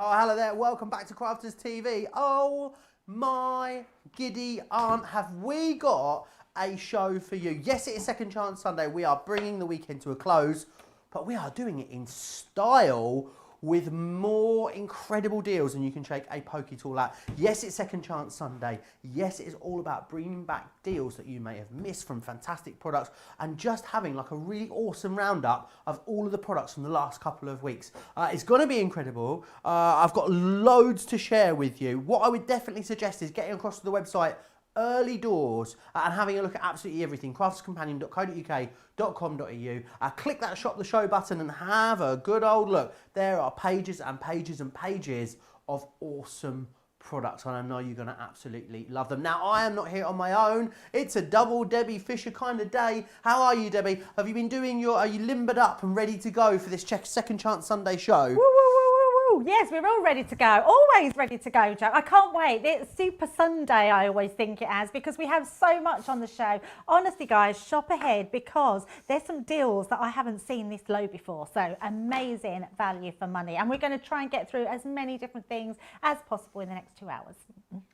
Oh, hello there. Welcome back to Crafters TV. Oh my giddy aunt, have we got a show for you. Yes, it is Second Chance Sunday. We are bringing the weekend to a close, but we are doing it in style with more incredible deals than you can shake a pokey tool at. Yes, it's Second Chance Sunday. Yes, it is all about bringing back deals that you may have missed from fantastic products and just having like a really awesome roundup of all of the products from the last couple of weeks. It's gonna be incredible. I've got loads to share with you. What I would definitely suggest is getting across to the website early doors and having a look at absolutely everything. crafterscompanion.co.uk.com.au. Click that shop the show button and have a good old look. There are pages and pages and pages of awesome products, and I know you're going to absolutely love them. Now, I am not here on my own. It's a double Debbie Fisher kind of day. How are you, Debbie? Have you been doing your, are you limbered up and ready to go for this Second Chance Sunday show? Woo, woo, woo, woo, woo. Yes, we're all ready to go. Always ready to go, Joe. I can't wait. It's Super Sunday, I always think it as, because we have so much on the show. Honestly, guys, shop ahead because there's some deals that I haven't seen this low before. So amazing value for money. And we're going to try and get through as many different things as possible in the next 2 hours.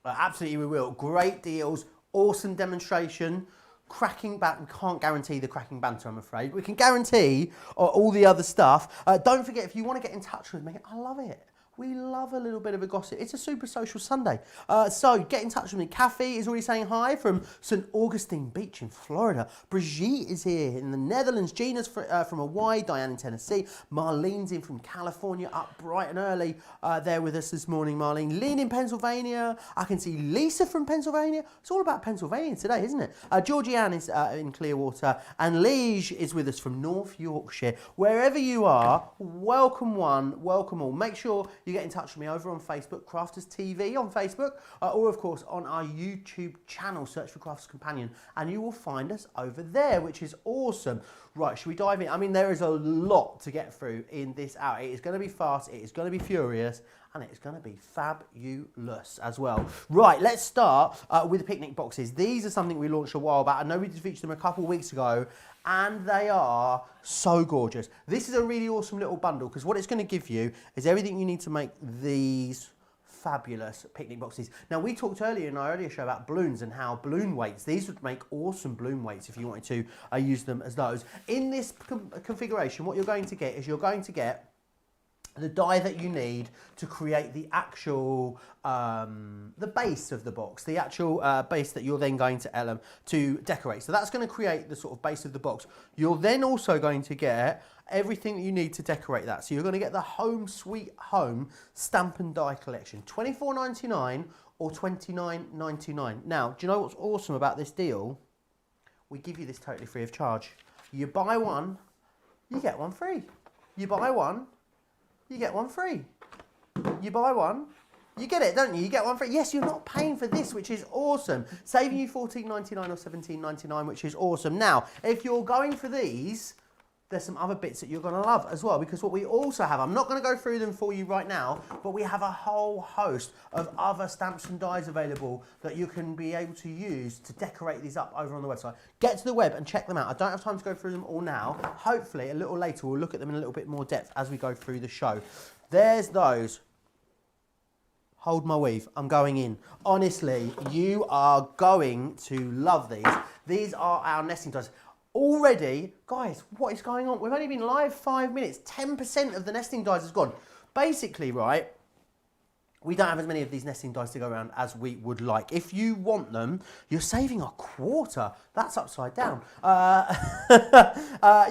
Absolutely, we will. Great deals, awesome demonstration. Cracking banter. We can't guarantee the cracking banter, I'm afraid. We can guarantee all the other stuff. Don't forget, if you want to get in touch with me, I love it. We love a little bit of a gossip. It's a super social Sunday. So get in touch with me. Kathy is already saying hi from St. Augustine Beach in Florida. Brigitte is here in the Netherlands. Gina's from Hawaii. Diane in Tennessee. Marlene's in from California, up bright and early there with us this morning, Marlene. Lynn in Pennsylvania. I can see Lisa from Pennsylvania. It's all about Pennsylvania today, isn't it? Georgianne is in Clearwater. And Liege is with us from North Yorkshire. Wherever you are, welcome one, welcome all. Make sure you get in touch with me over on Facebook, Crafters TV on Facebook, or of course on our YouTube channel. Search for Crafters Companion and you will find us over there, which is awesome. Right, should we dive in? I mean, there is a lot to get through in this hour. It is going to be fast, it is going to be furious, and it's going to be fabulous as well. Right, let's start with the picnic boxes. These are something we launched a while back. I know we did feature them a couple of weeks ago, and they are so gorgeous. This is a really awesome little bundle because what it's going to give you is everything you need to make these fabulous picnic boxes. Now, we talked earlier in our earlier show about balloons and how balloon weights, these would make awesome balloon weights if you wanted to use them as those. In this configuration, what you're going to get is you're going to get the die that you need to create the actual, the base of the box, the actual base that you're then going to decorate. So that's going to create the sort of base of the box. You're then also going to get everything that you need to decorate that. So you're going to get the Home Sweet Home Stamp and Die Collection, $24.99 or $29.99. Now, do you know what's awesome about this deal? We give you this totally free of charge. You buy one, you get one free. You buy one, you get one free. You buy one, you get it, don't you? You get one free. Yes, you're not paying for this, which is awesome. Saving you $14.99 or $17.99, which is awesome. Now, if you're going for these, there's some other bits that you're going to love as well, because what we also have, I'm not going to go through them for you right now, but we have a whole host of other stamps and dies available that you can be able to use to decorate these up over on the website. Get to the web and check them out. I don't have time to go through them all now. Hopefully, a little later, we'll look at them in a little bit more depth as we go through the show. There's those. Hold my weave, I'm going in. Honestly, you are going to love these. These are our nesting dies. Already, guys, what is going on? We've only been live 5 minutes. 10% of the nesting dies has gone. Basically, right, we don't have as many of these nesting dies to go around as we would like. If you want them, you're saving a quarter. That's upside down.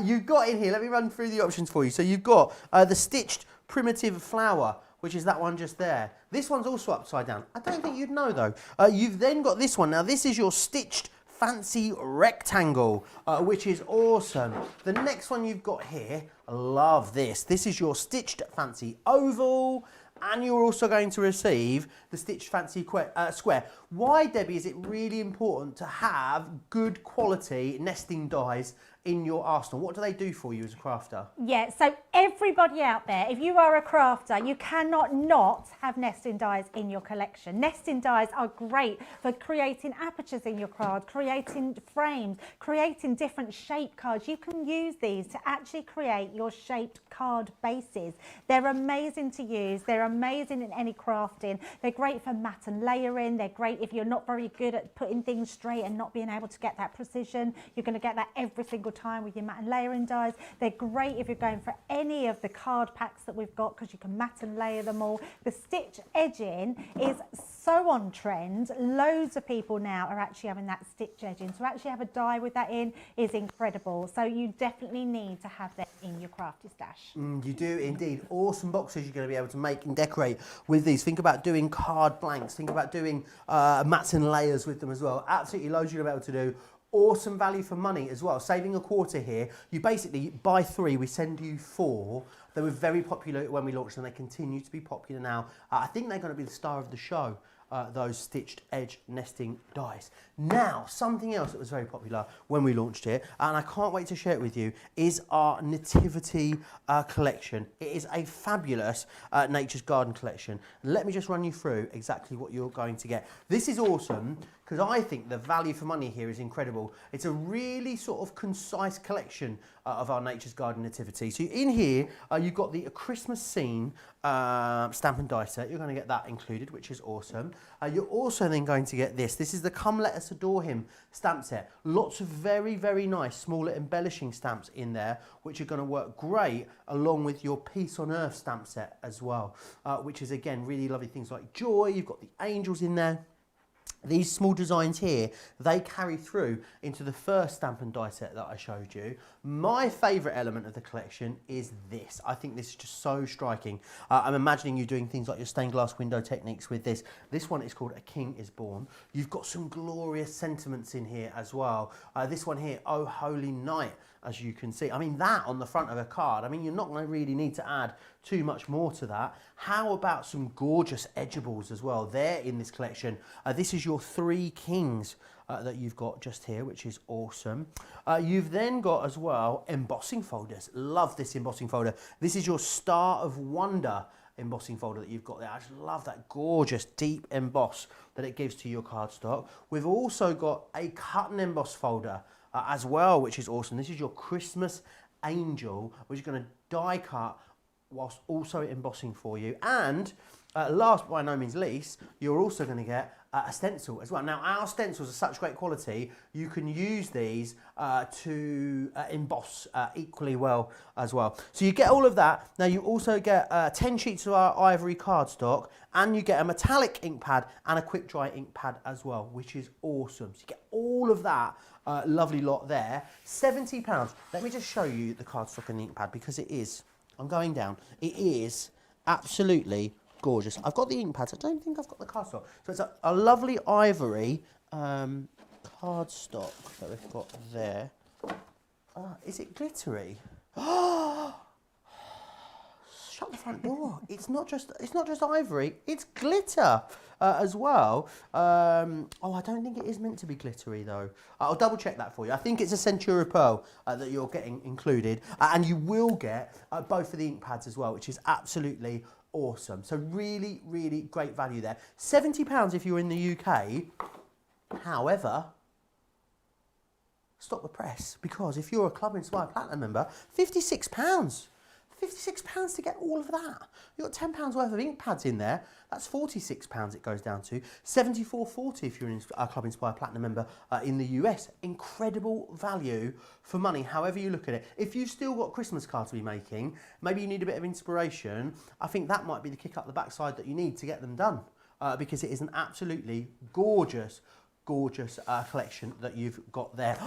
You've got in here, let me run through the options for you. So you've got the stitched primitive flower, which is that one just there. This one's also upside down. I don't think you'd know though. You've then got this one. Now this is your stitched fancy rectangle, which is awesome. The next one you've got here, I love this. This is your stitched fancy oval, and you're also going to receive the stitched fancy square. Why, Debbie, is it really important to have good quality nesting dies in your arsenal. What do they do for you as a crafter? Yeah, so everybody out there, if you are a crafter, you cannot not have nesting dies in your collection. Nesting dies are great for creating apertures in your card, creating frames, creating different shape cards. You can use these to actually create your shaped card bases. They're amazing to use. They're amazing in any crafting. They're great for mat and layering. They're great if you're not very good at putting things straight and not being able to get that precision. You're going to get that every single time with your mat and layering dies. They're great if you're going for any of the card packs that we've got because you can mat and layer them all. The stitch edging is so on trend. Loads of people now are actually having that stitch edging. So actually have a die with that in is incredible. So you definitely need to have them in your crafty stash. You do indeed. Awesome boxes you're going to be able to make and decorate with these. Think about doing card blanks. Think about doing mats and layers with them as well. Absolutely loads you're going to be able to do. Awesome value for money as well. Saving a quarter here. You basically buy 3, we send you 4. They were very popular when we launched and they continue to be popular now. I think they're going to be the star of the show. Those stitched edge nesting dies. Now, something else that was very popular when we launched it, and I can't wait to share it with you, is our Nativity collection. It is a fabulous Nature's Garden collection. Let me just run you through exactly what you're going to get. This is awesome because I think the value for money here is incredible. It's a really sort of concise collection of our Nature's Garden Nativity. So in here, you've got the Christmas scene stamp and die set. You're going to get that included, which is awesome. You're also then going to get this. This is the Come Let Us Adore Him stamp set. Lots of very, very nice smaller embellishing stamps in there, which are going to work great along with your Peace on Earth stamp set as well, which is, again, really lovely things like joy. You've got the angels in there. These small designs here, they carry through into the first stamp and die set that I showed you. My favourite element of the collection is this. I think this is just so striking. I'm imagining you doing things like your stained glass window techniques with this. This one is called A King is Born. You've got some glorious sentiments in here as well. This one here, Oh Holy Night, as you can see. I mean, that on the front of a card, I mean, you're not going to really need to add too much more to that. How about some gorgeous edgeables as well? They're in this collection. This is your 3 kings that you've got just here, which is awesome. You've then got as well embossing folders. Love this embossing folder. This is your Star of Wonder embossing folder that you've got there. I just love that gorgeous deep emboss that it gives to your cardstock. We've also got a cut and emboss folder as well, which is awesome. This is your Christmas angel, which is going to die cut whilst also embossing for you. And last but by no means least, you're also going to get a stencil as well. Now, our stencils are such great quality, you can use these to emboss equally well as well. So you get all of that. Now, you also get 10 sheets of our ivory cardstock, and you get a metallic ink pad and a quick dry ink pad as well, which is awesome. So you get all of that lovely lot there. £70. Let me just show you the cardstock and the ink pad because it is, I'm going down, it is absolutely gorgeous. I've got the ink pads. I don't think I've got the cardstock. So it's a lovely ivory cardstock that we've got there. Is it glittery? Shut the front door. It's not just ivory. It's glitter as well. Oh, I don't think it is meant to be glittery though. I'll double check that for you. I think it's a Centura Pearl that you're getting included, and you will get both of the ink pads as well, which is absolutely awesome. So really, really great value there. £70 if you're in the UK. However, stop the press, because if you're a Club Inspired Platinum member, £56. £56 to get all of that. You've got £10 worth of ink pads in there. That's £46 it goes down to. $74.40 if you're a Club Inspired Platinum member in the US. Incredible value for money, however you look at it. If you've still got Christmas cards to be making, maybe you need a bit of inspiration, I think that might be the kick up the backside that you need to get them done, because it is an absolutely gorgeous collection that you've got there.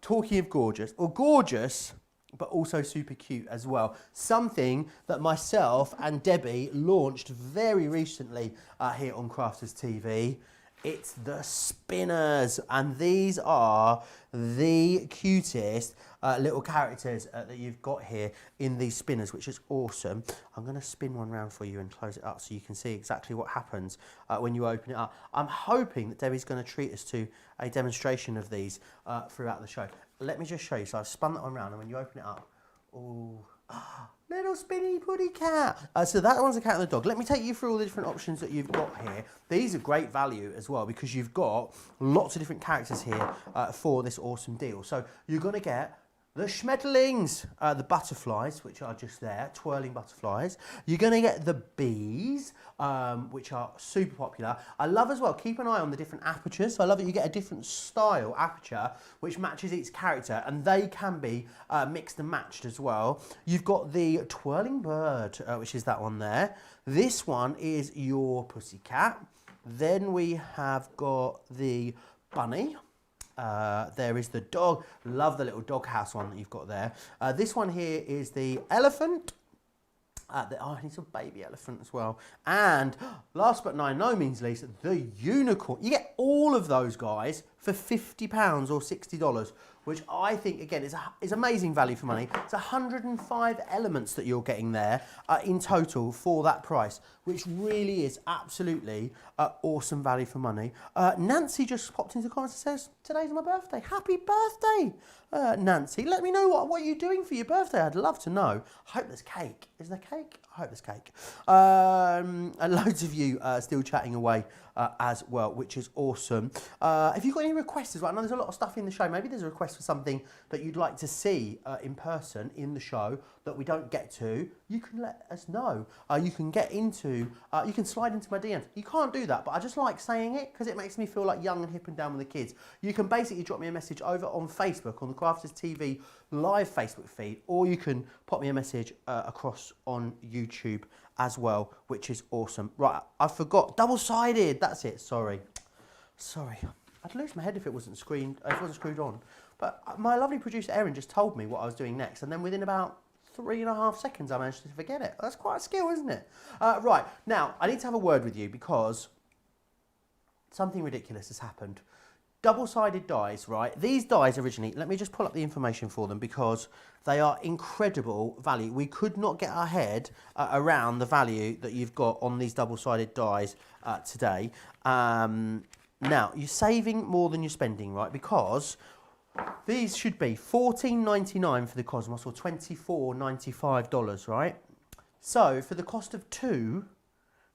Talking of gorgeous, or gorgeous, but also super cute as well. Something that myself and Debbie launched very recently here on Crafters TV It's the spinners, and these are the cutest little characters that you've got here in these spinners, which is awesome. I'm going to spin one round for you and close it up so you can see exactly what happens when you open it up. I'm hoping that Debbie's going to treat us to a demonstration of these throughout the show. Let me just show you. So I've spun that one round, and when you open it up, oh, little spinny puddy cat. So that one's a cat and a dog. Let me take you through all the different options that you've got here. These are great value as well because you've got lots of different characters here for this awesome deal. So you're going to get the Schmetterlings, the butterflies, which are just there, twirling butterflies. You're going to get the bees, which are super popular. I love as well, keep an eye on the different apertures. So I love that you get a different style aperture, which matches each character, and they can be mixed and matched as well. You've got the twirling bird, which is that one there. This one is your pussycat. Then we have got the bunny. There is the dog. Love the little dog house one that you've got there. This one here is the elephant. I need some baby elephant as well. And last but by no means least, the unicorn. You get all of those guys for £50 or $60, which I think, again, is amazing value for money. It's 105 elements that you're getting there in total for that price, which really is absolutely awesome value for money. Nancy just popped into the comments and says, today's my birthday. Happy birthday, Nancy. Let me know what you're doing for your birthday. I'd love to know. I hope there's cake. Is there cake? I hope there's cake. And loads of you still chatting away as well, which is awesome. If you've got any requests as well, I know there's a lot of stuff in the show. Maybe there's a request for something that you'd like to see in person in the show that we don't get to. You can let us know. You can get into, you can slide into my DMs. You can't do that, but I just like saying it because it makes me feel like young and hip and down with the kids. You can basically drop me a message over on Facebook, on the Crafters TV live Facebook feed, or you can pop me a message across on YouTube as well, which is awesome. Right, I forgot, double-sided, that's it, sorry. I'd lose my head if it wasn't screwed on. But my lovely producer Erin just told me what I was doing next, and then within about 3.5 seconds I managed to forget it. That's quite a skill, isn't it? Right, now I need to have a word with you because something ridiculous has happened. Double-sided dies, right? These dies originally, let me just pull up the information for them because they are incredible value. We could not get our head around the value that you've got on these double-sided dies today. Now, you're saving more than you're spending, right? Because these should be $14.99 for the Cosmos or $24.95, right? So, for the cost of 2,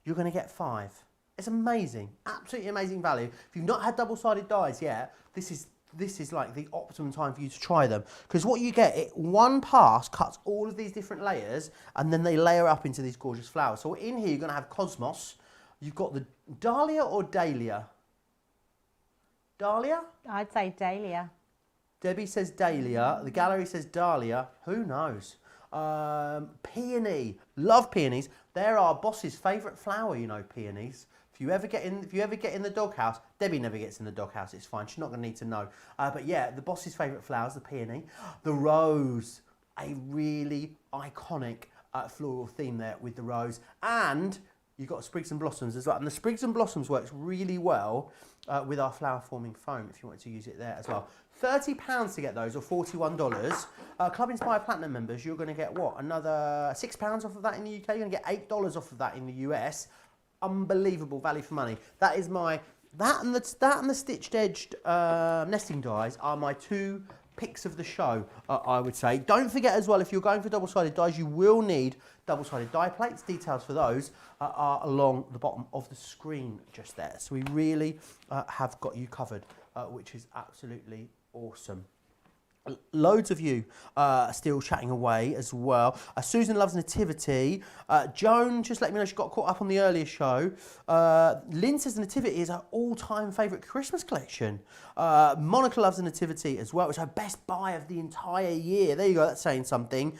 you're going to get 5. It's amazing, absolutely amazing value. If you've not had double-sided dies yet, this is like the optimum time for you to try them. Because what you get, one pass cuts all of these different layers and then they layer up into these gorgeous flowers. So in here, you're going to have Cosmos. You've got the Dahlia or Dahlia? Dahlia? I'd say Dahlia. Debbie says Dahlia. The gallery says Dahlia. Who knows? Peony. Love peonies. They're our boss's favourite flower, you know, peonies. If you ever get in the doghouse, Debbie never gets in the doghouse, it's fine, she's not going to need to know. But yeah, the boss's favourite flowers, the peony. The rose, a really iconic floral theme there with the rose. And you've got Sprigs and Blossoms as well. And the Sprigs and Blossoms works really well with our flower forming foam if you want to use it there as well. £30 to get those, or $41. Club Inspired Platinum members, you're going to get what? Another £6 off of that in the UK. You're going to get $8 off of that in the US. Unbelievable value for money. That is that and the stitched edged nesting dies are my 2 picks of the show, I would say. Don't forget as well, if you're going for double-sided dies, you will need double-sided die plates. Details for those are along the bottom of the screen just there. So we really have got you covered, which is absolutely awesome. Loads of you still chatting away as well. Susan loves Nativity. Joan just let me know she got caught up on the earlier show. Lynn says Nativity is her all-time favourite Christmas collection. Monica loves the Nativity as well. It's her best buy of the entire year. There you go, that's saying something.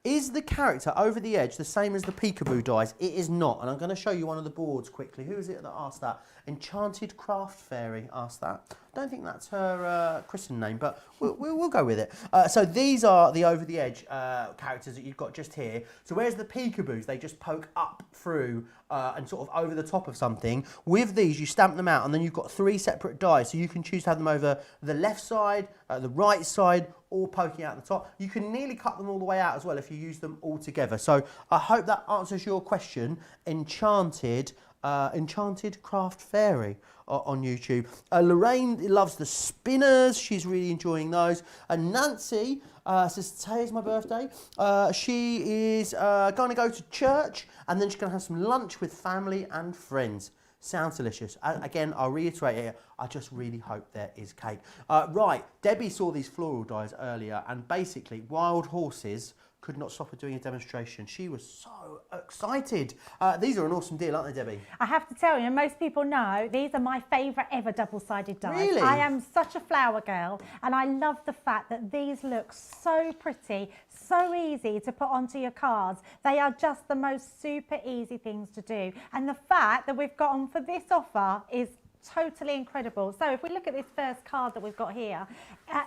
Is the character over the edge the same as the peekaboo dies? It is not, and I'm going to show you one of the boards quickly. Who is it that asked that? Enchanted Craft Fairy asked that. I don't think that's her christened name, but we'll go with it. So these are the over the edge characters that you've got just here. So whereas the peekaboos, they just poke up through and sort of over the top of something. With these, you stamp them out, and then you've got 3 separate dies. So you can choose to have them over the left side, the right side, or poking out the top. You can nearly cut them all the way out as well if you use them all together. So I hope that answers your question. Enchanted Craft Fairy on YouTube. Lorraine loves the spinners. She's really enjoying those. And Nancy says, today is my birthday. She is going to go to church, and then she's going to have some lunch with family and friends. Sounds delicious. Again, I'll reiterate it. I just really hope there is cake. Right, Debbie saw these floral dies earlier, and basically Wild Horses could not stop her doing a demonstration. She was so excited. These are an awesome deal, aren't they, Debbie? I have to tell you, most people know, these are my favourite ever double-sided dies. Really? I am such a flower girl, and I love the fact that these look so pretty, so easy to put onto your cards. They are just the most super easy things to do. And the fact that we've got on for this offer is totally incredible. So if we look at this first card that we've got here,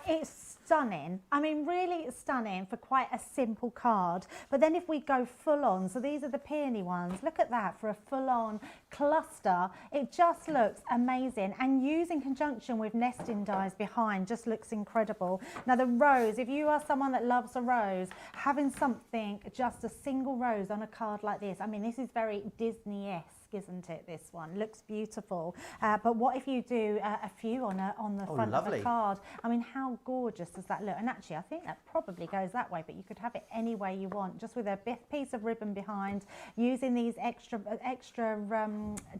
it's stunning. I mean, really stunning for quite a simple card. But then if we go full on, so these are the peony ones. Look at that for a full on cluster. It just looks amazing. And used in conjunction with nesting dies behind just looks incredible. Now the rose, if you are someone that loves a rose, having something, just a single rose on a card like this, I mean, this is very Disney-esque, isn't it? This one looks beautiful, but what if you do a few on the front lovely. of the card? I mean, how gorgeous does that look? And actually, I think that probably goes that way, but you could have it any way you want, just with a piece of ribbon behind, using these extra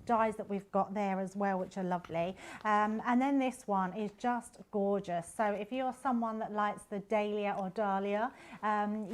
dies that we've got there as well, which are lovely. And then this one is just gorgeous. So if you're someone that likes the dahlia or dahlia,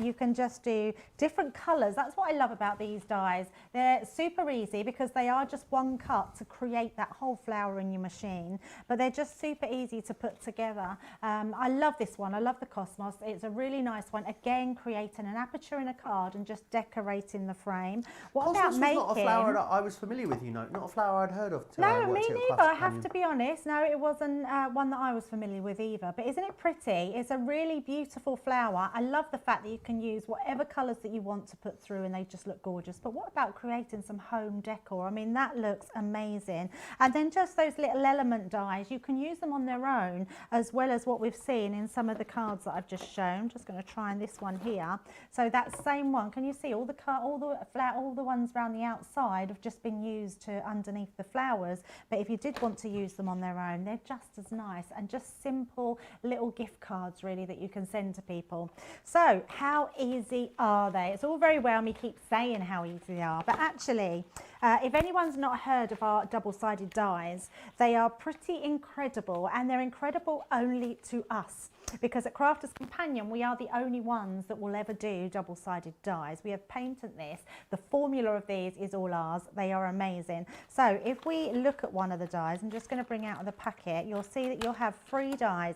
you can just do different colours. That's what I love about these dies. They're super easy because they are just one cut to create that whole flower in your machine, but they're just super easy to put together. I love this one. I love the Cosmos. It's a really nice one. Again, creating an aperture in a card and just decorating the frame. What Cosmos about was making? not a flower that I was familiar with, you know, not a flower I'd heard of. No, me neither. I have to be honest. No, it wasn't one that I was familiar with either. But isn't it pretty? It's a really beautiful flower. I love the fact that you can use whatever colours that you want to put through, and they just look gorgeous. But what about creating some home decor? I mean, that looks amazing. And then just those little element dies, you can use them on their own, as well as what we've seen in some of the cards that I've just shown. Just going to try on this one here. So that same one, can you see all the ones around the outside have just been used to underneath the flowers? But if you did want to use them on their own, they're just as nice, and just simple little gift cards really that you can send to people. So how easy are they? It's all very well me keep saying how easy they are, but actually, if anyone's not heard of our double-sided dies, they are pretty incredible, and they're incredible only to us, because at Crafters Companion we are the only ones that will ever do double-sided dies. We have patented this. The formula of these is all ours. They are amazing. So if we look at one of the dies, I'm just going to bring out of the packet, you'll see that you'll have 3 dies.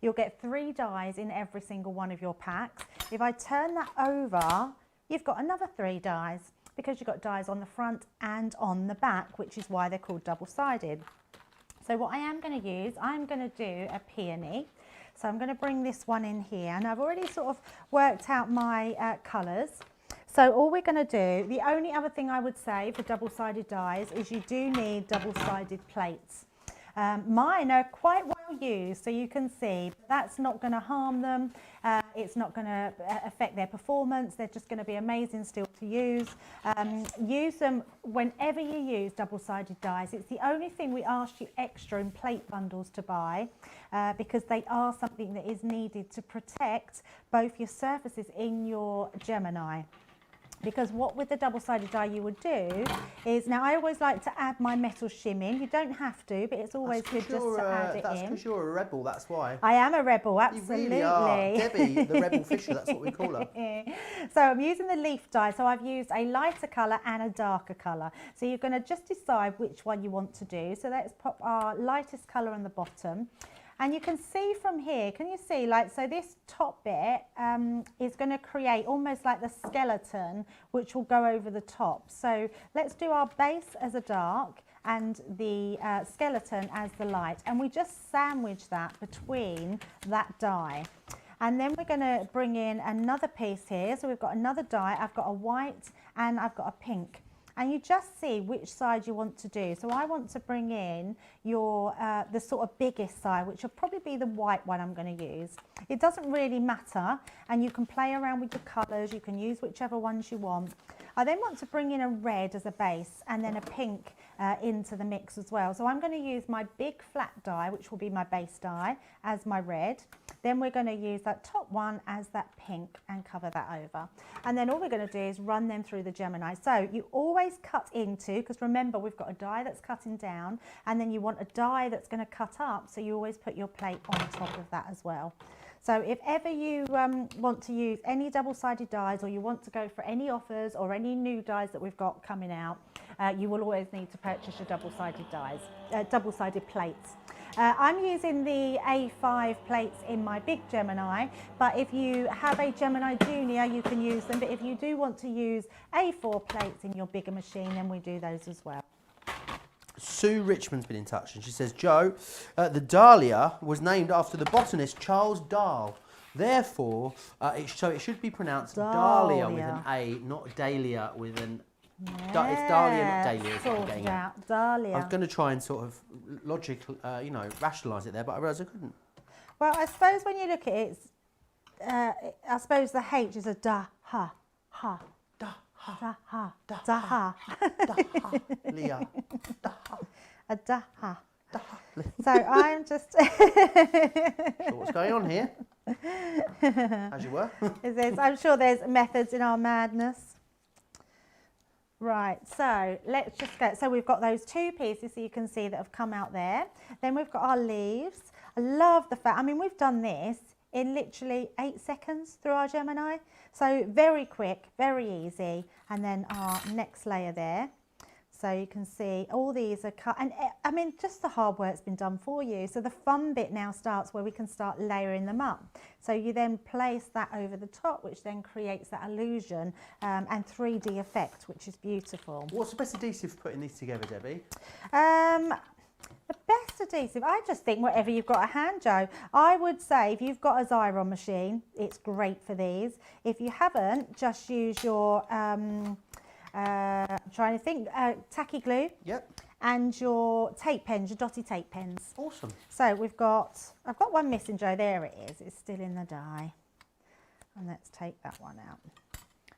You'll get 3 dies in every single one of your packs. If I turn that over, you've got another 3 dies, because you've got dies on the front and on the back, which is why they're called double-sided. So what I am going to use, I'm going to do a peony. So I'm going to bring this one in here, and I've already sort of worked out my colours. So all we're going to do, the only other thing I would say for double-sided dies is you do need double-sided plates. Mine are quite well used, so you can see that's not going to harm them. It's not going to affect their performance. They're just going to be amazing still to use. Use them whenever you use double-sided dies. It's the only thing we ask you extra in plate bundles to buy, because they are something that is needed to protect both your surfaces in your Gemini. Because what with the double-sided die you would do is, now I always like to add my metal shim in. You don't have to, but it's always good just to add it in. That's because you're a rebel, that's why. I am a rebel, absolutely. You really are. Debbie, the rebel fisher, that's what we call her. So I'm using the leaf die, so I've used a lighter colour and a darker colour. So you're going to just decide which one you want to do. So let's pop our lightest colour on the bottom. And you can see from here, can you see, like, so this top bit is going to create almost like the skeleton, which will go over the top. So let's do our base as a dark and the skeleton as the light. And we just sandwich that between that die. And then we're going to bring in another piece here. So we've got another die. I've got a white and I've got a pink. And you just see which side you want to do. So I want to bring in your the sort of biggest side, which will probably be the white one I'm going to use. It doesn't really matter, and you can play around with your colours. You can use whichever ones you want. I then want to bring in a red as a base and then a pink into the mix as well. So I'm going to use my big flat die, which will be my base die, as my red. Then we're going to use that top one as that pink and cover that over. And then all we're going to do is run them through the Gemini. So you always cut into, because remember we've got a die that's cutting down, and then you want a die that's going to cut up, so you always put your plate on top of that as well. So if ever you want to use any double-sided dies, or you want to go for any offers or any new dies that we've got coming out, you will always need to purchase your double-sided dies, double-sided plates. I'm using the A5 plates in my big Gemini, but if you have a Gemini Junior, you can use them. But if you do want to use A4 plates in your bigger machine, then we do those as well. Sue Richmond's been in touch and she says, Joe, the Dahlia was named after the botanist Charles Dahl. Therefore, so it should be pronounced Dahlia with an A, not Dahlia with an... Yeah, it's Dahlia, not Dahlia. sorted out, Dahlia. I was going to try and sort of logically, rationalise it there, but I realised I couldn't. Well, I suppose when you look at it, I suppose the H is a da, ha, ha. Da, ha, Da, ha, da, da, ha, ha. da, ha, Leah, da, ha. A da, ha. Da, ha. So I'm just... So what's going on here? As you were. I'm sure there's methods in our madness. Right, so let's just go. So we've got those two pieces, so you can see, that have come out there. Then we've got our leaves. I love the fact, I mean, we've done this in literally 8 seconds through our Gemini. So very quick, very easy. And then our next layer there. So you can see all these are cut, and I mean, just the hard work's been done for you. So the fun bit now starts where we can start layering them up. So you then place that over the top, which then creates that illusion and 3D effect, which is beautiful. What's the best adhesive for putting these together, Debbie? The best adhesive, I just think whatever you've got at hand, Joe. I would say if you've got a Xyron machine, it's great for these. If you haven't, just use your... I'm trying to think, tacky glue. Yep. And your tape pens, your dotty tape pens. Awesome. So I've got one missing, Joe. There it is. It's still in the die. And let's take that one out.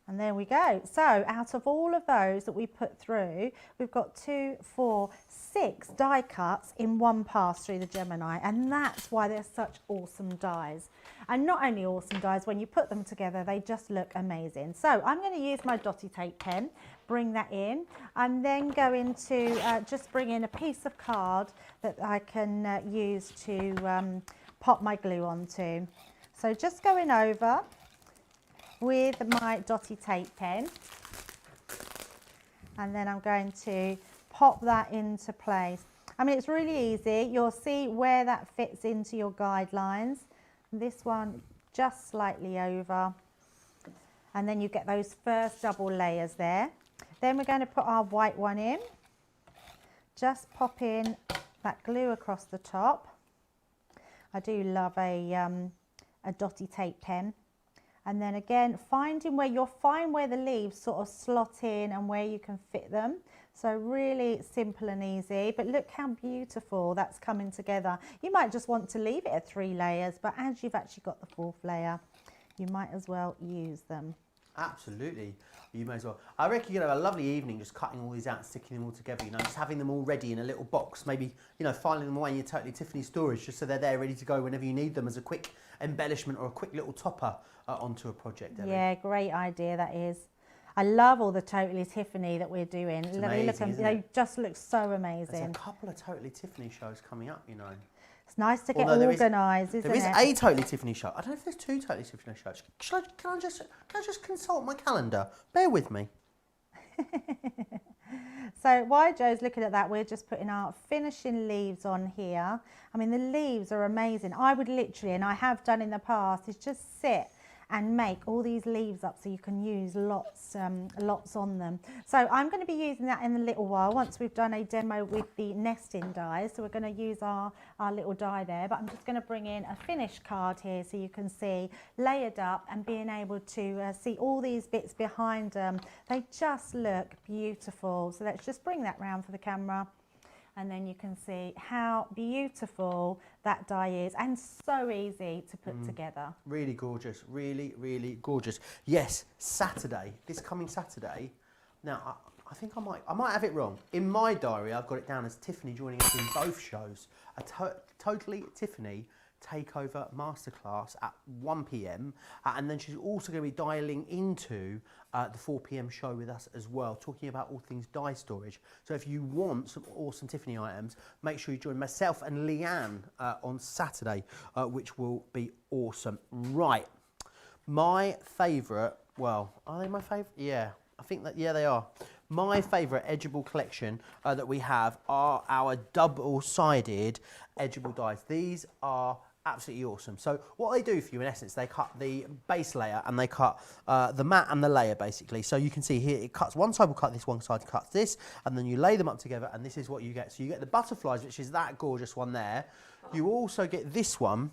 And there we go. So out of all of those that we put through, we've got 2, 4, 6 die cuts in one pass through the Gemini. And that's why they're such awesome dies. And not only awesome dies, when you put them together, they just look amazing. So I'm going to use my dotty tape pen, bring that in. I'm then going to just bring in a piece of card that I can use to pop my glue onto. So just going over with my dotty tape pen, and then I'm going to pop that into place. I mean, it's really easy. You'll see where that fits into your guidelines. This one just slightly over, and then you get those first double layers there. Then we're going to put our white one in, just pop in that glue across the top. I do love a dotty tape pen. And then again, you'll find where the leaves sort of slot in and where you can fit them. So really simple and easy, but look how beautiful that's coming together. You might just want to leave it at 3 layers, but as you've actually got the 4th layer, you might as well use them. Absolutely, you may as well. I reckon you're going to have a lovely evening just cutting all these out and sticking them all together, just having them all ready in a little box, maybe, filing them away in your Totally Tiffany storage just so they're there ready to go whenever you need them as a quick embellishment or a quick little topper onto a project, Debbie. Yeah, great idea that is. I love all the Totally Tiffany that we're doing. It's amazing, they just look so amazing. There's a couple of Totally Tiffany shows coming up, It's nice to get organised, isn't it? There is a Totally Tiffany show. I don't know if there's 2 Totally Tiffany shows. Can I just consult my calendar? Bear with me. So while Joe's looking at that, we're just putting our finishing leaves on here. I mean, the leaves are amazing. I would literally, and I have done in the past, is just sit and make all these leaves up so you can use lots on them. So I'm going to be using that in a little while once we've done a demo with the nesting dies. So we're going to use our little die there, but I'm just going to bring in a finished card here so you can see layered up and being able to see all these bits behind them. They just look beautiful. So let's just bring that round for the camera. And then you can see how beautiful that die is and so easy to put together. Really gorgeous, really, really gorgeous. Yes, Saturday, this coming Saturday. Now, I think I might have it wrong. In my diary, I've got it down as Tiffany joining us in both shows. A totally Tiffany takeover masterclass at 1 p.m. And then she's also going to be dialing into the 4 p.m. show with us as well, talking about all things die storage. So if you want some awesome Tiffany items, make sure you join myself and Leanne on Saturday, which will be awesome. Right, my favourite, well, are they my favourite? Yeah, I think that, yeah, they are. My favourite Edgeable collection that we have are our double-sided Edgeable dies. These are absolutely awesome. So what they do for you, in essence, they cut the base layer and they cut the mat and the layer, basically. So you can see here, it cuts, one side will cut this, one side cuts this, and then you lay them up together, and this is what you get. So you get the butterflies, which is that gorgeous one there. You also get this one,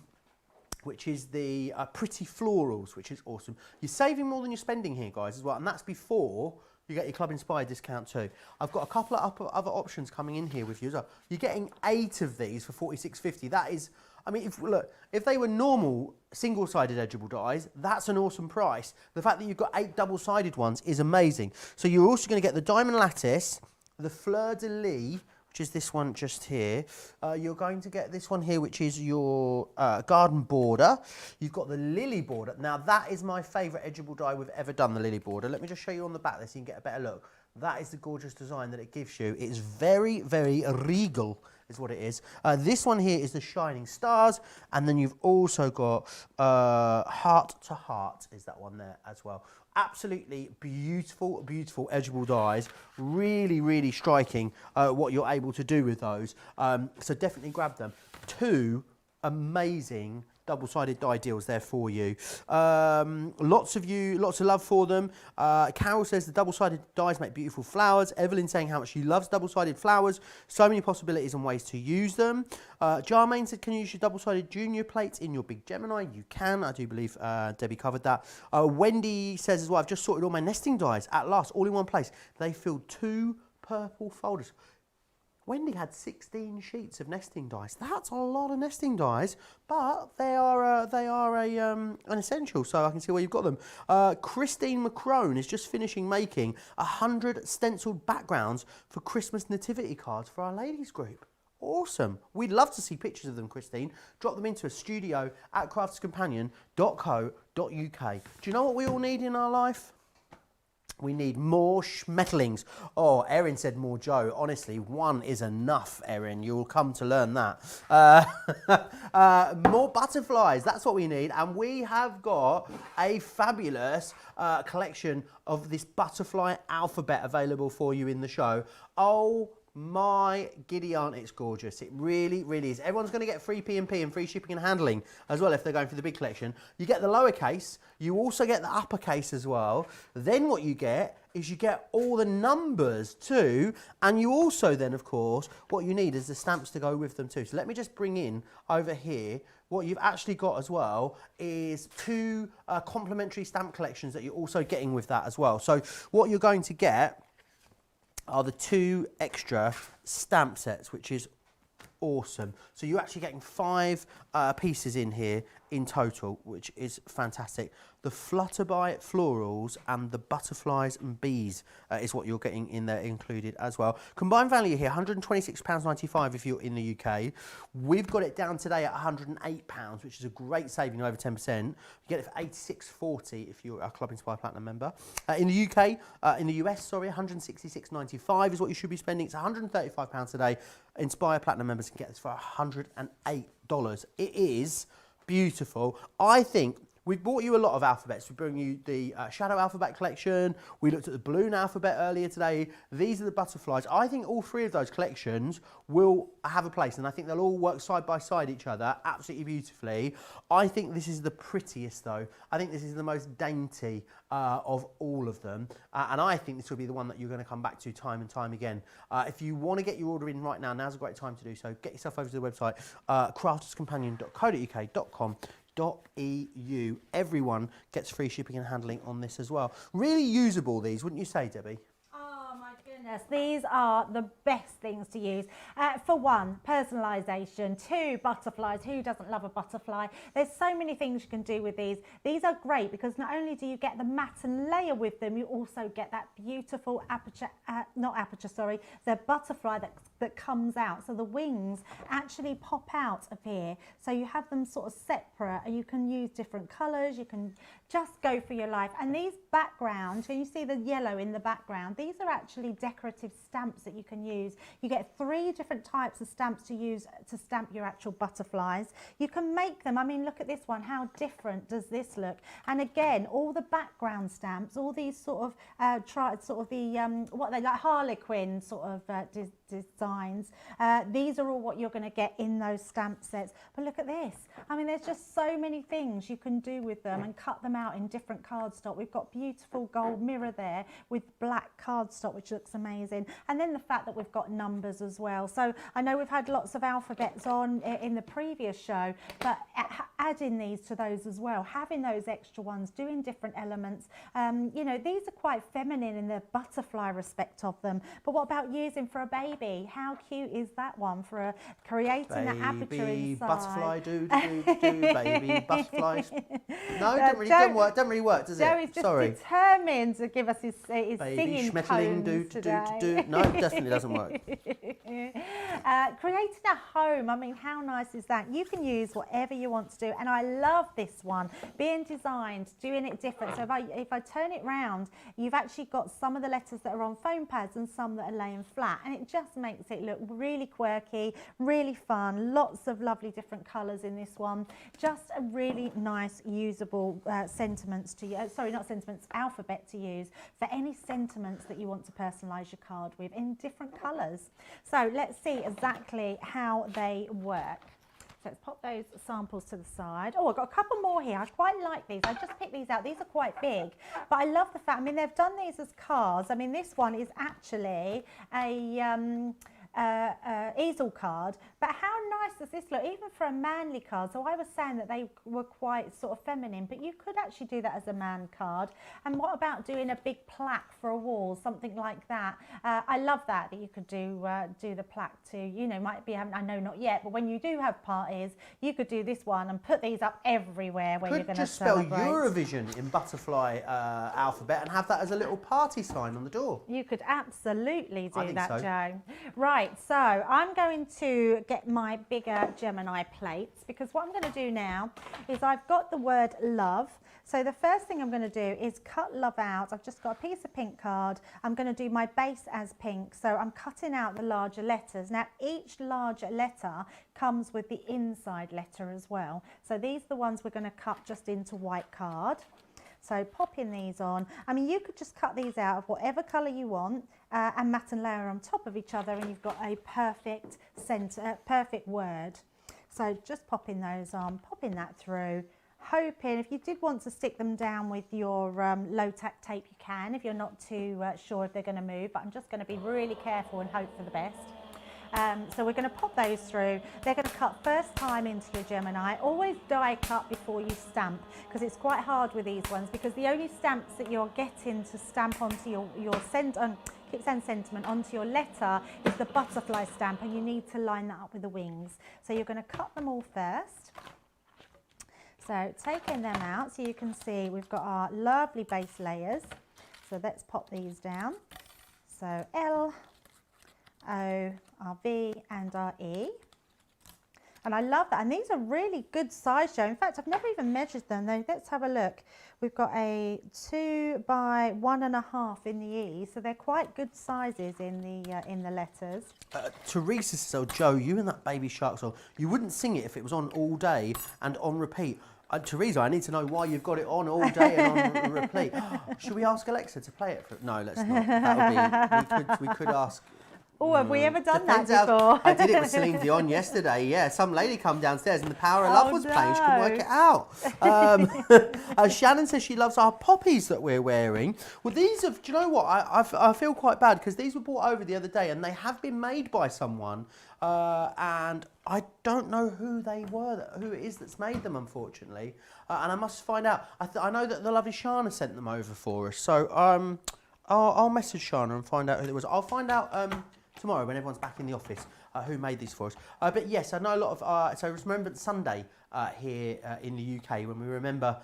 which is the pretty florals, which is awesome. You're saving more than you're spending here, guys, as well, and that's before you get your Club Inspired discount too. I've got a couple of other options coming in here with you as well. You're getting 8 of these for $46.50. That is, I mean, if they were normal single-sided Edgeable dies, that's an awesome price. The fact that you've got 8 double-sided ones is amazing. So you're also going to get the Diamond Lattice, the Fleur de Lis, which is this one just here. You're going to get this one here, which is your garden border. You've got the lily border. Now, that is my favourite Edgeable die we've ever done, the lily border. Let me just show you on the back there so you can get a better look. That is the gorgeous design that it gives you. It's very, very regal, is what it is. This one here is the Shining Stars, and then you've also got Heart to Heart is that one there as well. Absolutely beautiful, beautiful Edgeable dies. Really, really striking what you're able to do with those. So definitely grab them. 2 amazing double-sided die deals there for you. Lots of love for them. Carol says the double-sided dies make beautiful flowers. Evelyn saying how much she loves double-sided flowers. So many possibilities and ways to use them. Jarmaine said, can you use your double-sided junior plates in your big Gemini? You can. I do believe Debbie covered that. Wendy says as well, I've just sorted all my nesting dies at last, all in one place. They filled 2 purple folders. Wendy had 16 sheets of nesting dies. That's a lot of nesting dies, but they are an essential, so I can see where you've got them. Christine McCrone is just finishing making 100 stenciled backgrounds for Christmas nativity cards for our ladies group. Awesome. We'd love to see pictures of them, Christine. Drop them into a studio at crafterscompanion.co.uk. Do you know what we all need in our life? We need more schmetterlings. Oh, Erin said more Joe. Honestly, 1 is enough, Erin. You'll come to learn that. More butterflies. That's what we need. And we have got a fabulous collection of this butterfly alphabet available for you in the show. Oh, my giddy aunt, it's gorgeous. It really, really is. Everyone's going to get free P&P and free shipping and handling as well if they're going for the big collection. You get the lowercase. You also get the uppercase as well. Then what you get is you get all the numbers too. And you also then, of course, what you need is the stamps to go with them too. So let me just bring in over here. What you've actually got as well is 2 complementary stamp collections that you're also getting with that as well. So what you're going to get are the 2 extra stamp sets, which is awesome. So you're actually getting 5 pieces in here in total, which is fantastic. The Flutterby florals and the butterflies and bees is what you're getting in there included as well. Combined value here, £126.95 if you're in the UK. We've got it down today at £108, which is a great saving, over 10%. You get it for $86.40 if you're a Club Inspired Platinum member. In the UK, in the US, sorry, £166.95 is what you should be spending. It's £135 today. Inspire Platinum members can get this for $108. It is beautiful. I think we've brought you a lot of alphabets. We bring you the Shadow Alphabet collection. We looked at the balloon alphabet earlier today. These are the butterflies. I think all three of those collections will have a place, and I think they'll all work side by side each other absolutely beautifully. I think this is the prettiest though. I think this is the most dainty of all of them, and I think this will be the one that you're going to come back to time and time again. If you want to get your order in right now, now's a great time to do so. Get yourself over to the website, crafterscompanion.co.uk.com.eu. Everyone gets free shipping and handling on this as well. Really usable, these, wouldn't you say, Debbie? Oh my goodness, these are the best things to use. For one, personalisation. Two, butterflies. Who doesn't love a butterfly? There's so many things you can do with these. These are great because not only do you get the matte and layer with them, you also get that beautiful the butterfly that comes out. So the wings actually pop out of here. So you have them sort of separate, and you can use different colours. You can just go for your life. And these backgrounds, can you see the yellow in the background? These are actually decorative stamps that you can use. You get 3 different types of stamps to use to stamp your actual butterflies. You can make them, I mean, look at this one. How different does this look? And again, all the background stamps, all these sort of what they like Harlequin sort of designs. These are all what you're going to get in those stamp sets. But look at this. I mean, there's just so many things you can do with them and cut them out in different cardstock. We've got beautiful gold mirror there with black cardstock, which looks amazing. And then the fact that we've got numbers as well. So I know we've had lots of alphabets on in the previous show, but adding these to those as well, having those extra ones, doing different elements. You know, these are quite feminine in the butterfly respect of them. But what about using for a baby? How cute is that one for creating that aperture inside? Butterfly, do, baby, butterflies. No, don't really work, does it? Joey's just determined to give us his baby, singing schmetterling, tones today. No, definitely doesn't work. Creating a home, I mean, how nice is that? You can use whatever you want to do, and I love this one, being designed, doing it different. So if I turn it round, you've actually got some of the letters that are on foam pads and some that are laying flat, and it just makes it look really quirky, really fun. Lots of lovely different colours in this one. Just a really nice, usable sentiments to use. Sorry, not sentiments, alphabet to use for any sentiments that you want to personalise your card with in different colours. So let's see exactly how they work. So let's pop those samples to the side. Oh, I've got a couple more here. I quite like these. I just picked these out. These are quite big, but I love the fact, I mean, they've done these as cards. I mean, this one is actually a easel card, but how nice does this look, even for a manly card? So I was saying that they were quite sort of feminine, but you could actually do that as a man card. And what about doing a big plaque for a wall, something like that? I love that you could do the plaque too. You know, might be having, I know not yet, but when you do have parties, you could do this one and put these up everywhere where you're going to celebrate. Could just spell Eurovision in butterfly alphabet and have that as a little party sign on the door. You could absolutely do that, so. Joe. Right, so I'm going to get my bigger Gemini plates, because what I'm going to do now is I've got the word love. So the first thing I'm going to do is cut love out. I've just got a piece of pink card. I'm going to do my base as pink. So I'm cutting out the larger letters. Now each larger letter comes with the inside letter as well. So these are the ones we're going to cut just into white card. So popping these on. I mean, you could just cut these out of whatever colour you want and matte and layer on top of each other, and you've got a perfect perfect word. So just popping those on, popping that through, hoping if you did want to stick them down with your low-tack tape, you can, if you're not too sure if they're going to move, but I'm just going to be really careful and hope for the best. So we're going to pop those through. They're going to cut first time into your Gemini. Always die cut before you stamp, because it's quite hard with these ones, because the only stamps that you're getting to stamp onto your sentiment onto your letter is the butterfly stamp, and you need to line that up with the wings. So you're going to cut them all first. So taking them out, so you can see we've got our lovely base layers. So let's pop these down. So L, O, our V and our E. And I love that. And these are really good size, Joe. In fact, I've never even measured them. Let's have a look. We've got a 2 by 1.5 in the E, so they're quite good sizes in the letters. Teresa says, oh, Joe, you and that Baby Shark song, you wouldn't sing it if it was on all day and on repeat. Teresa, I need to know why you've got it on all day and on repeat. Should we ask Alexa to play it? No, let's not. That would be. We could ask. Oh, have we ever done that Depends before? I did it with Celine Dion yesterday. Yeah, some lady come downstairs and The Power of Love was playing. She couldn't work it out. Shannon says she loves our poppies that we're wearing. Well, these have. Do you know what? I feel quite bad because these were brought over the other day and they have been made by someone, and I don't know who they were, who it is that's made them, unfortunately. And I must find out. I know that the lovely Shana sent them over for us, so I'll message Shana and find out who it was. I'll find out tomorrow when everyone's back in the office who made these for us. But yes, I know a lot of, so it's Remembrance Sunday here in the UK when we remember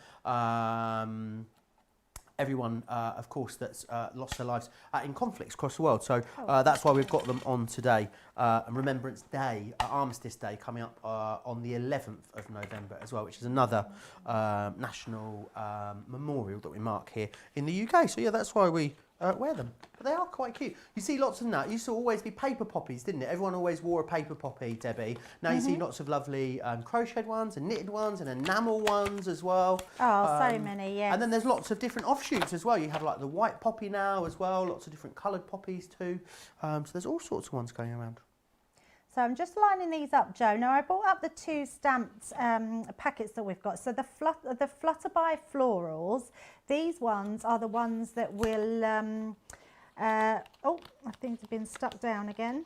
everyone, of course, that's lost their lives in conflicts across the world. So that's why we've got them on today. And Remembrance Day, Armistice Day, coming up on the 11th of November as well, which is another national memorial that we mark here in the UK. So yeah, that's why we wear them. But they are quite cute. You see lots of that. It used to always be paper poppies, didn't it? Everyone always wore a paper poppy, Debbie. Now you see lots of lovely crocheted ones and knitted ones and enamel ones as well. Oh, so many, yes. And then there's lots of different offshoots as well. You have like the white poppy now as well, lots of different coloured poppies too. So there's all sorts of ones going around. So I'm just lining these up, Joe. Now I brought up the two stamped packets that we've got. So the Flutterby Florals, these ones are the ones that will, oh, I think they've been stuck down again.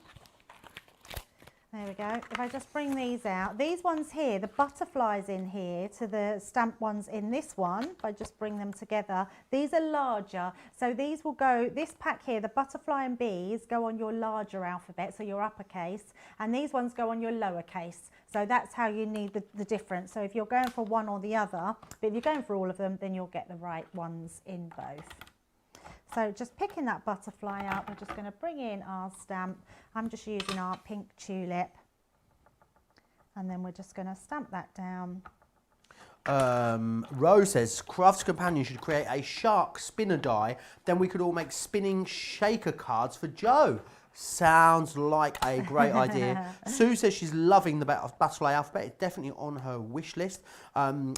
There we go. If I just bring these out, these ones here, the butterflies in here to the stamped ones in this one, if I just bring them together, these are larger. So these will go, this pack here, the butterfly and bees go on your larger alphabet, so your uppercase, and these ones go on your lowercase. So that's how you need the difference. So if you're going for one or the other, but if you're going for all of them, then you'll get the right ones in both. So just picking that butterfly up, we're just going to bring in our stamp. I'm just using our pink tulip. And then we're just going to stamp that down. Rose says, Crafts Companion should create a shark spinner die. Then we could all make spinning shaker cards for Joe. Sounds like a great idea. Sue says she's loving the butterfly alphabet. It's definitely on her wish list.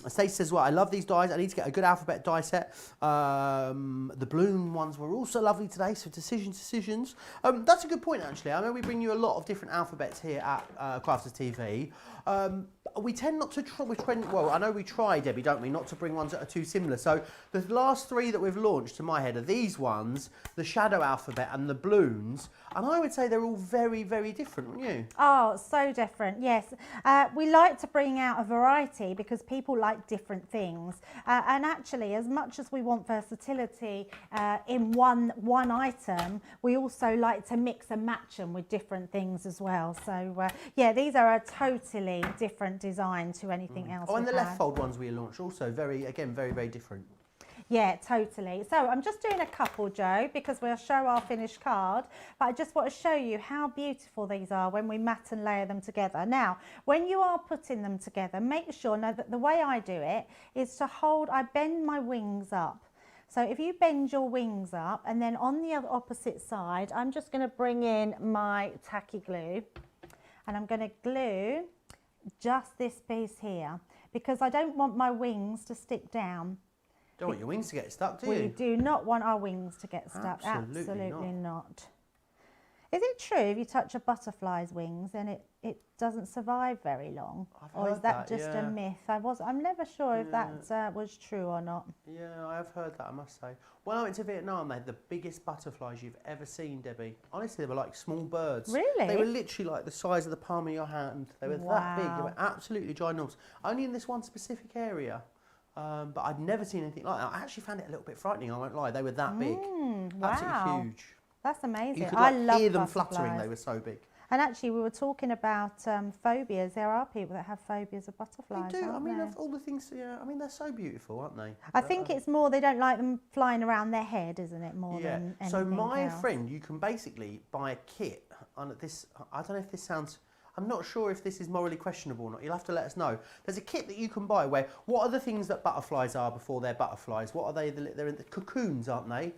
Stacey says, well, I love these dies. I need to get a good alphabet die set. The balloon ones were also lovely today, so decisions. That's a good point, actually. I know we bring you a lot of different alphabets here at Crafters TV. We tend not to try, well, I know we try, Debbie, don't we, not to bring ones that are too similar. So the last three that we've launched, to my head, are these ones, the shadow alphabet and the balloons. And I would say they're all very, very different, wouldn't you? Oh, so different, yes. We like to bring out a variety because people like different things. And actually, as much as we want versatility in one item, we also like to mix and match them with different things as well. So, yeah, these are a totally different design to anything else. Oh, and the left fold ones we launched also very, very different. Yeah, totally. So I'm just doing a couple, Joe, because we'll show our finished card, but I just want to show you how beautiful these are when we mat and layer them together. Now, when you are putting them together, make sure, now that the way I do it is to hold, I bend my wings up. So if you bend your wings up and then on the other opposite side, I'm just going to bring in my tacky glue and I'm going to glue just this piece here because I don't want my wings to stick down. Don't want your wings to get stuck, do you? We do not want our wings to get stuck. Absolutely not. Is it true if you touch a butterfly's wings then it doesn't survive very long? Or is that just a myth? I'm never sure if that was true or not. Yeah, I have heard that, I must say. When I went to Vietnam, they had the biggest butterflies you've ever seen, Debbie. Honestly, they were like small birds. Really? They were literally like the size of the palm of your hand. They were that big. They were absolutely ginormous. Only in this one specific area. But I'd never seen anything like that. I actually found it a little bit frightening, I won't lie. They were that big. Absolutely huge. That's amazing. You could I love hear them butterflies. fluttering, they were so big. And actually, we were talking about phobias. There are people that have phobias of butterflies. They do. I mean, there? of all the things, yeah. I mean, they're so beautiful, aren't they? I think it's more they don't like them flying around their head, isn't it? More than anything So my else. friend, you can basically buy a kit on this. I don't know if this sounds. I'm not sure if this is morally questionable or not. You'll have to let us know. There's a kit that you can buy where, what are the things that butterflies are before they're butterflies? What are they? They're in the cocoons, aren't they?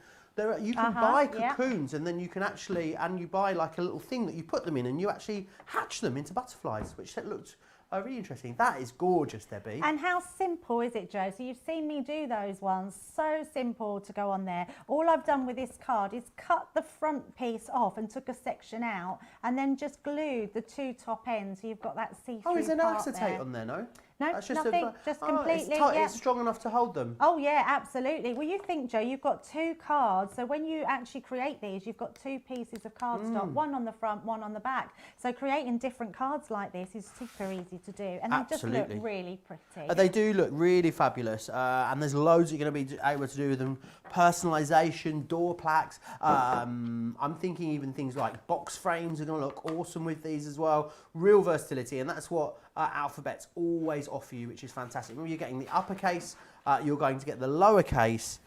You can buy cocoons and then you can actually, and you buy like a little thing that you put them in and you actually hatch them into butterflies, which looked Oh, really interesting. That is gorgeous, Debbie. And how simple is it, Joe? So you've seen me do those ones. So simple to go on there. All I've done with this card is cut the front piece off and took a section out and then just glued the 2 top ends. So you've got that see-through Oh, is there no part acetate there. on there, no? No, That's nothing, just completely, it's tight, yeah. it's strong enough to hold them. Oh yeah, absolutely. Well, you think, Joe, you've got 2 cards. So when you actually create these, you've got 2 pieces of cardstock, one on the front, one on the back. So creating different cards like this is super easy to do. And they just look really pretty. They do look really fabulous. And there's loads you're going to be able to do with them. Personalisation, door plaques. I'm thinking even things like box frames are going to look awesome with these as well. Real versatility. And that's what alphabets always offer you, which is fantastic. Remember, you're getting the uppercase, you're going to get the lowercase,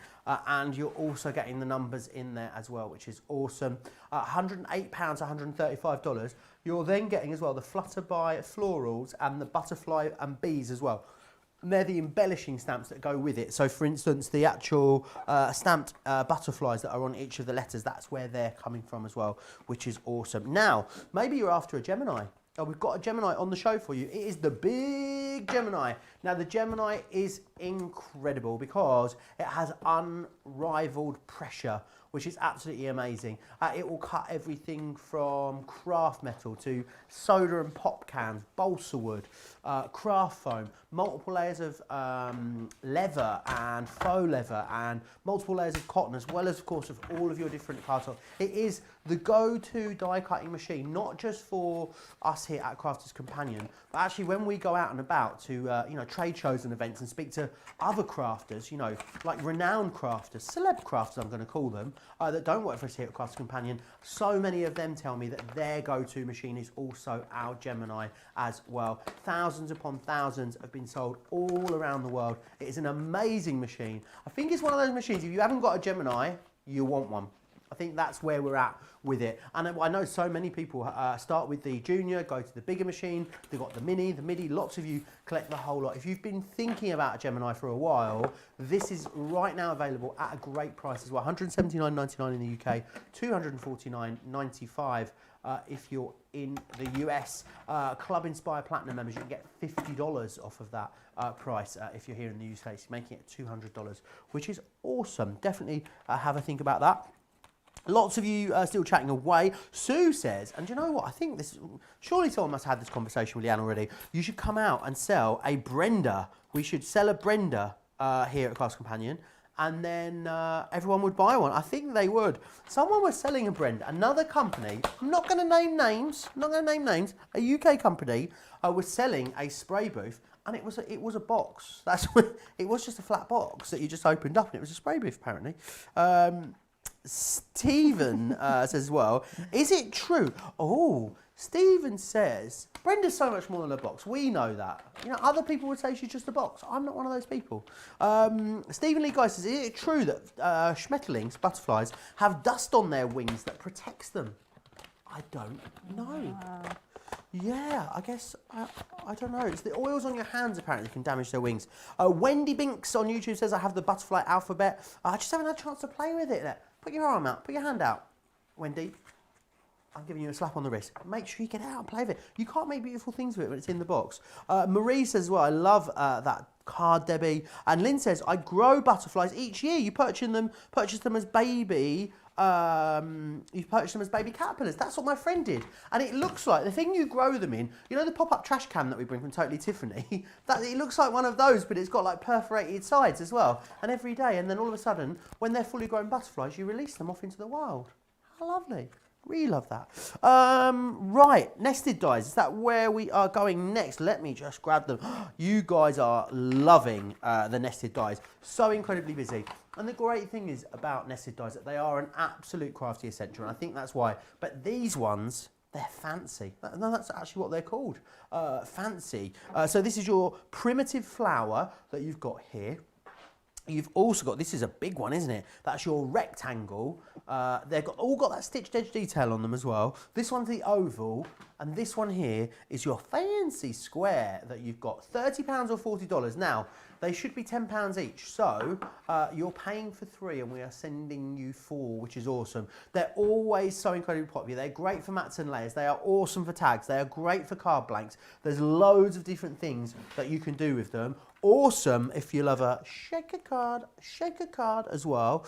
and you're also getting the numbers in there as well, which is awesome. £108, $135. You're then getting as well the Flutterby florals and the butterfly and bees as well. And they're the embellishing stamps that go with it. So, for instance, the actual stamped butterflies that are on each of the letters, that's where they're coming from as well, which is awesome. Now, maybe you're after a Gemini. Oh, we've got a Gemini on the show for you. It is the big Gemini. Now, the Gemini is incredible because it has unrivaled pressure, which is absolutely amazing. It will cut everything from craft metal to soda and pop cans, balsa wood, craft foam, multiple layers of leather and faux leather, and multiple layers of cotton, as well as, of course, of all of your different cardstock. It is the go-to die cutting machine, not just for us here at Crafters Companion, but actually when we go out and about to trade shows and events and speak to other crafters, like renowned crafters, celeb crafters I'm going to call them, that don't work for us here at Crafters Companion. So many of them tell me that their go-to machine is also our Gemini as well. Thousands upon thousands have been sold all around the world. It is an amazing machine. I think it's one of those machines, if you haven't got a Gemini, you want one. I think that's where we're at with it. And I know so many people start with the Junior, go to the bigger machine, they've got the Mini, the Midi, lots of you collect the whole lot. If you've been thinking about a Gemini for a while, this is right now available at a great price as well. $179.99 in the UK, $249.95 if you're in the US. Club Inspire Platinum members, you can get $50 off of that price if you're here in the UK, making it $200, which is awesome. Definitely have a think about that. Lots of you still chatting away. Sue says, and do you know what? I think this, surely someone must have had this conversation with Leanne already. You should come out and sell a Brenda. We should sell a Brenda here at Class Companion, and then everyone would buy one. I think they would. Someone was selling a Brenda. Another company, I'm not going to name names, a UK company was selling a spray booth. And it was a box. It was just a flat box that you just opened up, and it was a spray booth apparently. Stephen says as well, is it true? Oh, Stephen says, Brenda's so much more than a box. We know that. Other people would say she's just a box. I'm not one of those people. Stephen Lee Guy says, is it true that schmetterlings, butterflies, have dust on their wings that protects them? I don't know. Yeah, I guess, I don't know. It's the oils on your hands apparently can damage their wings. Wendy Binks on YouTube says, I have the butterfly alphabet. I just haven't had a chance to play with it. Put your arm out, put your hand out. Wendy, I'm giving you a slap on the wrist. Make sure you get it out and play with it. You can't make beautiful things with it when it's in the box. Marie says as well, I love that card, Debbie. And Lynn says, I grow butterflies each year. You purchase them as baby. You purchase them as baby caterpillars. That's what my friend did. And it looks like, the thing you grow them in, the pop-up trash can that we bring from Totally Tiffany, that it looks like one of those, but it's got like perforated sides as well. And every day, and then all of a sudden, when they're fully grown butterflies, you release them off into the wild. How lovely. Really love that. Right, nested dies. Is that where we are going next? Let me just grab them. You guys are loving the nested dies. So incredibly busy. And the great thing is about nested dies that they are an absolute crafty essential, and I think that's why. But these ones, they're fancy. No, that's actually what they're called. Fancy. So this is your primitive flower that you've got here. You've also got, this is a big one, isn't it? That's your rectangle. They've all got that stitched edge detail on them as well. This one's the oval, and this one here is your fancy square that you've got. £30 or $40. Now, they should be £10 each, so you're paying for 3 and we are sending you 4, which is awesome. They're always so incredibly popular. They're great for mats and layers. They are awesome for tags. They are great for card blanks. There's loads of different things that you can do with them. Awesome if you love a shaker card as well.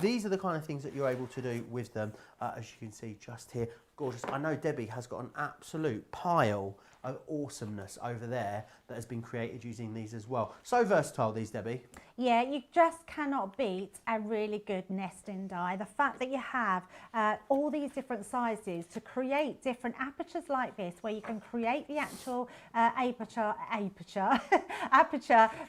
These are the kind of things that you're able to do with them, as you can see just here. Gorgeous. I know Debbie has got an absolute pile of awesomeness over there that has been created using these as well. So versatile, these, Debbie. Yeah, you just cannot beat a really good nesting die. The fact that you have all these different sizes to create different apertures like this, where you can create the actual aperture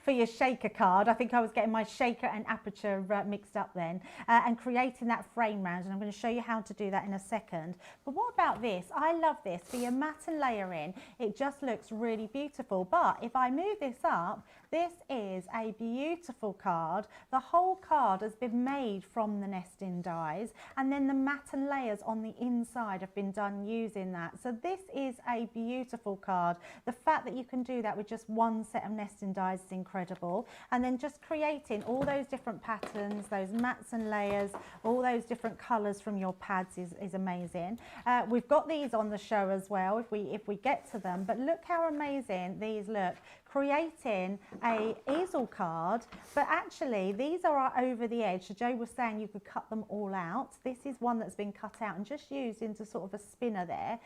for your shaker card. I think I was getting my shaker and aperture mixed up then, and creating that frame round, and I'm going to show you how to do that in a second. But what about this? I love this for your mat and layering. It just looks really beautiful. But if I move this up, this is a beautiful card. The whole card has been made from the nesting dies, and then the mat and layers on the inside have been done using that. So this is a beautiful card. The fact that you can do that with just one set of nesting dies is incredible. And then just creating all those different patterns, those mats and layers, all those different colours from your pads is amazing. We've got these on the show as well if we get to them, but look how amazing these look. Creating a easel card, but actually these are over the edge. So Joe was saying you could cut them all out. This is one that's been cut out and just used into sort of a spinner there,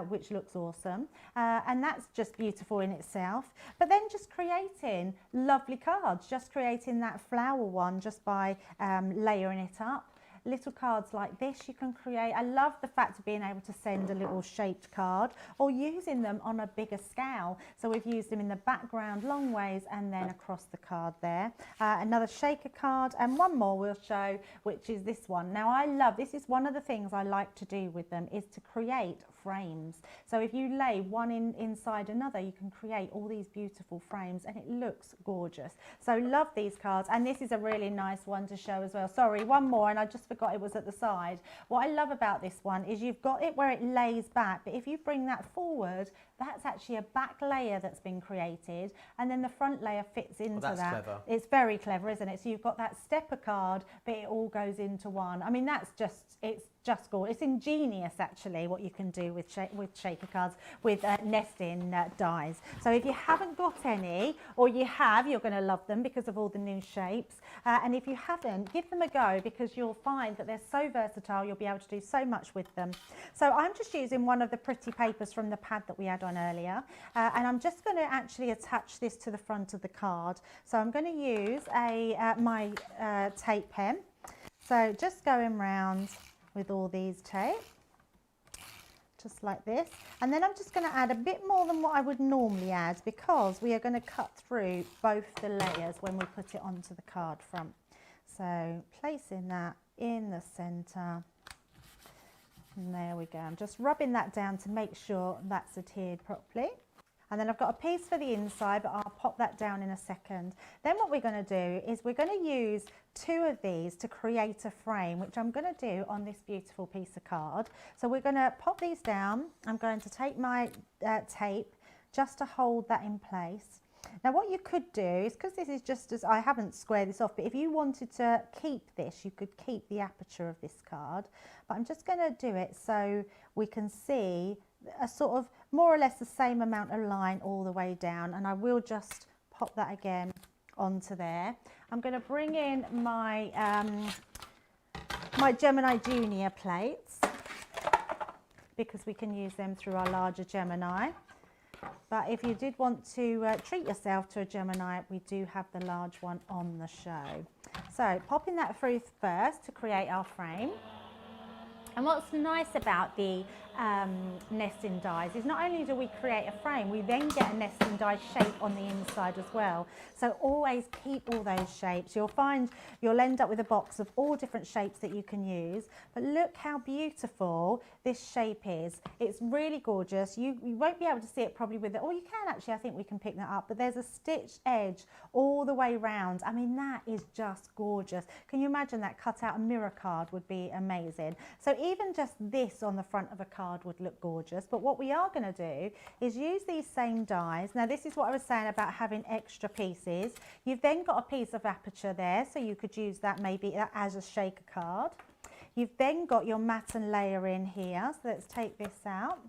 which looks awesome. And that's just beautiful in itself. But then just creating lovely cards, just creating that flower one just by layering it up. Little cards like this you can create. I love the fact of being able to send a little shaped card or using them on a bigger scale. So we've used them in the background long ways and then across the card there. Another shaker card, and one more we'll show, which is this one. Now I love, this is one of the things I like to do with them, is to create frames. So if you lay one inside another, you can create all these beautiful frames and it looks gorgeous. So love these cards, and this is a really nice one to show as well. Sorry, one more, and I just forgot it was at the side. What I love about this one is you've got it where it lays back, but if you bring that forward, that's actually a back layer that's been created, and then the front layer fits into that's that. Clever. It's very clever, isn't it? So you've got that stepper card, but it all goes into one. I mean, that's just, it's just gorgeous. It's ingenious, actually, what you can do with shaker cards, with nesting dies. So if you haven't got any, or you have, you're going to love them because of all the new shapes. And if you haven't, give them a go, because you'll find that they're so versatile. You'll be able to do so much with them. So I'm just using one of the pretty papers from the pad that we had on earlier, and I'm just going to actually attach this to the front of the card. So I'm going to use my tape pen. So just going round with all these tape, just like this, and then I'm just going to add a bit more than what I would normally add, because we are going to cut through both the layers when we put it onto the card front. So placing that in the centre, and there we go. I'm just rubbing that down to make sure that's adhered properly. And then I've got a piece for the inside, but I'll pop that down in a second. Then what we're going to do is we're going to use 2 of these to create a frame, which I'm going to do on this beautiful piece of card. So we're going to pop these down. I'm going to take my tape just to hold that in place. Now what you could do is, because this is just as, I haven't squared this off, but if you wanted to keep this, you could keep the aperture of this card. But I'm just going to do it so we can see a sort of more or less the same amount of line all the way down, and I will just pop that again onto there. I'm going to bring in my my Gemini Junior plates, because we can use them through our larger Gemini. But if you did want to treat yourself to a Gemini, we do have the large one on the show. So popping that through first to create our frame. And what's nice about the nesting dies is not only do we create a frame, we then get a nesting die shape on the inside as well. So always keep all those shapes. You'll find you'll end up with a box of all different shapes that you can use. But look how beautiful this shape is. It's really gorgeous. You won't be able to see it probably with it, or you can actually, I think we can pick that up, but there's a stitched edge all the way round. I mean, that is just gorgeous. Can you imagine that cut out a mirror card would be amazing. So even just this on the front of a card would look gorgeous, but what we are going to do is use these same dies. Now this is what I was saying about having extra pieces. You've then got a piece of aperture there, so you could use that maybe as a shaker card. You've then got your matten layer in here, so let's take this out.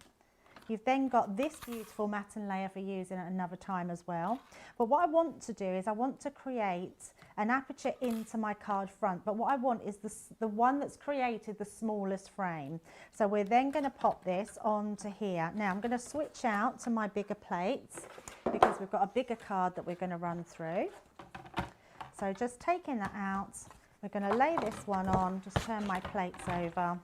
You've then got this beautiful matten layer for using at another time as well. But what I want to do is I want to create an aperture into my card front, but what I want is the one that's created the smallest frame. So we're then going to pop this onto here. Now I'm going to switch out to my bigger plates because we've got a bigger card that we're going to run through. So just taking that out, we're going to lay this one on, just turn my plates over.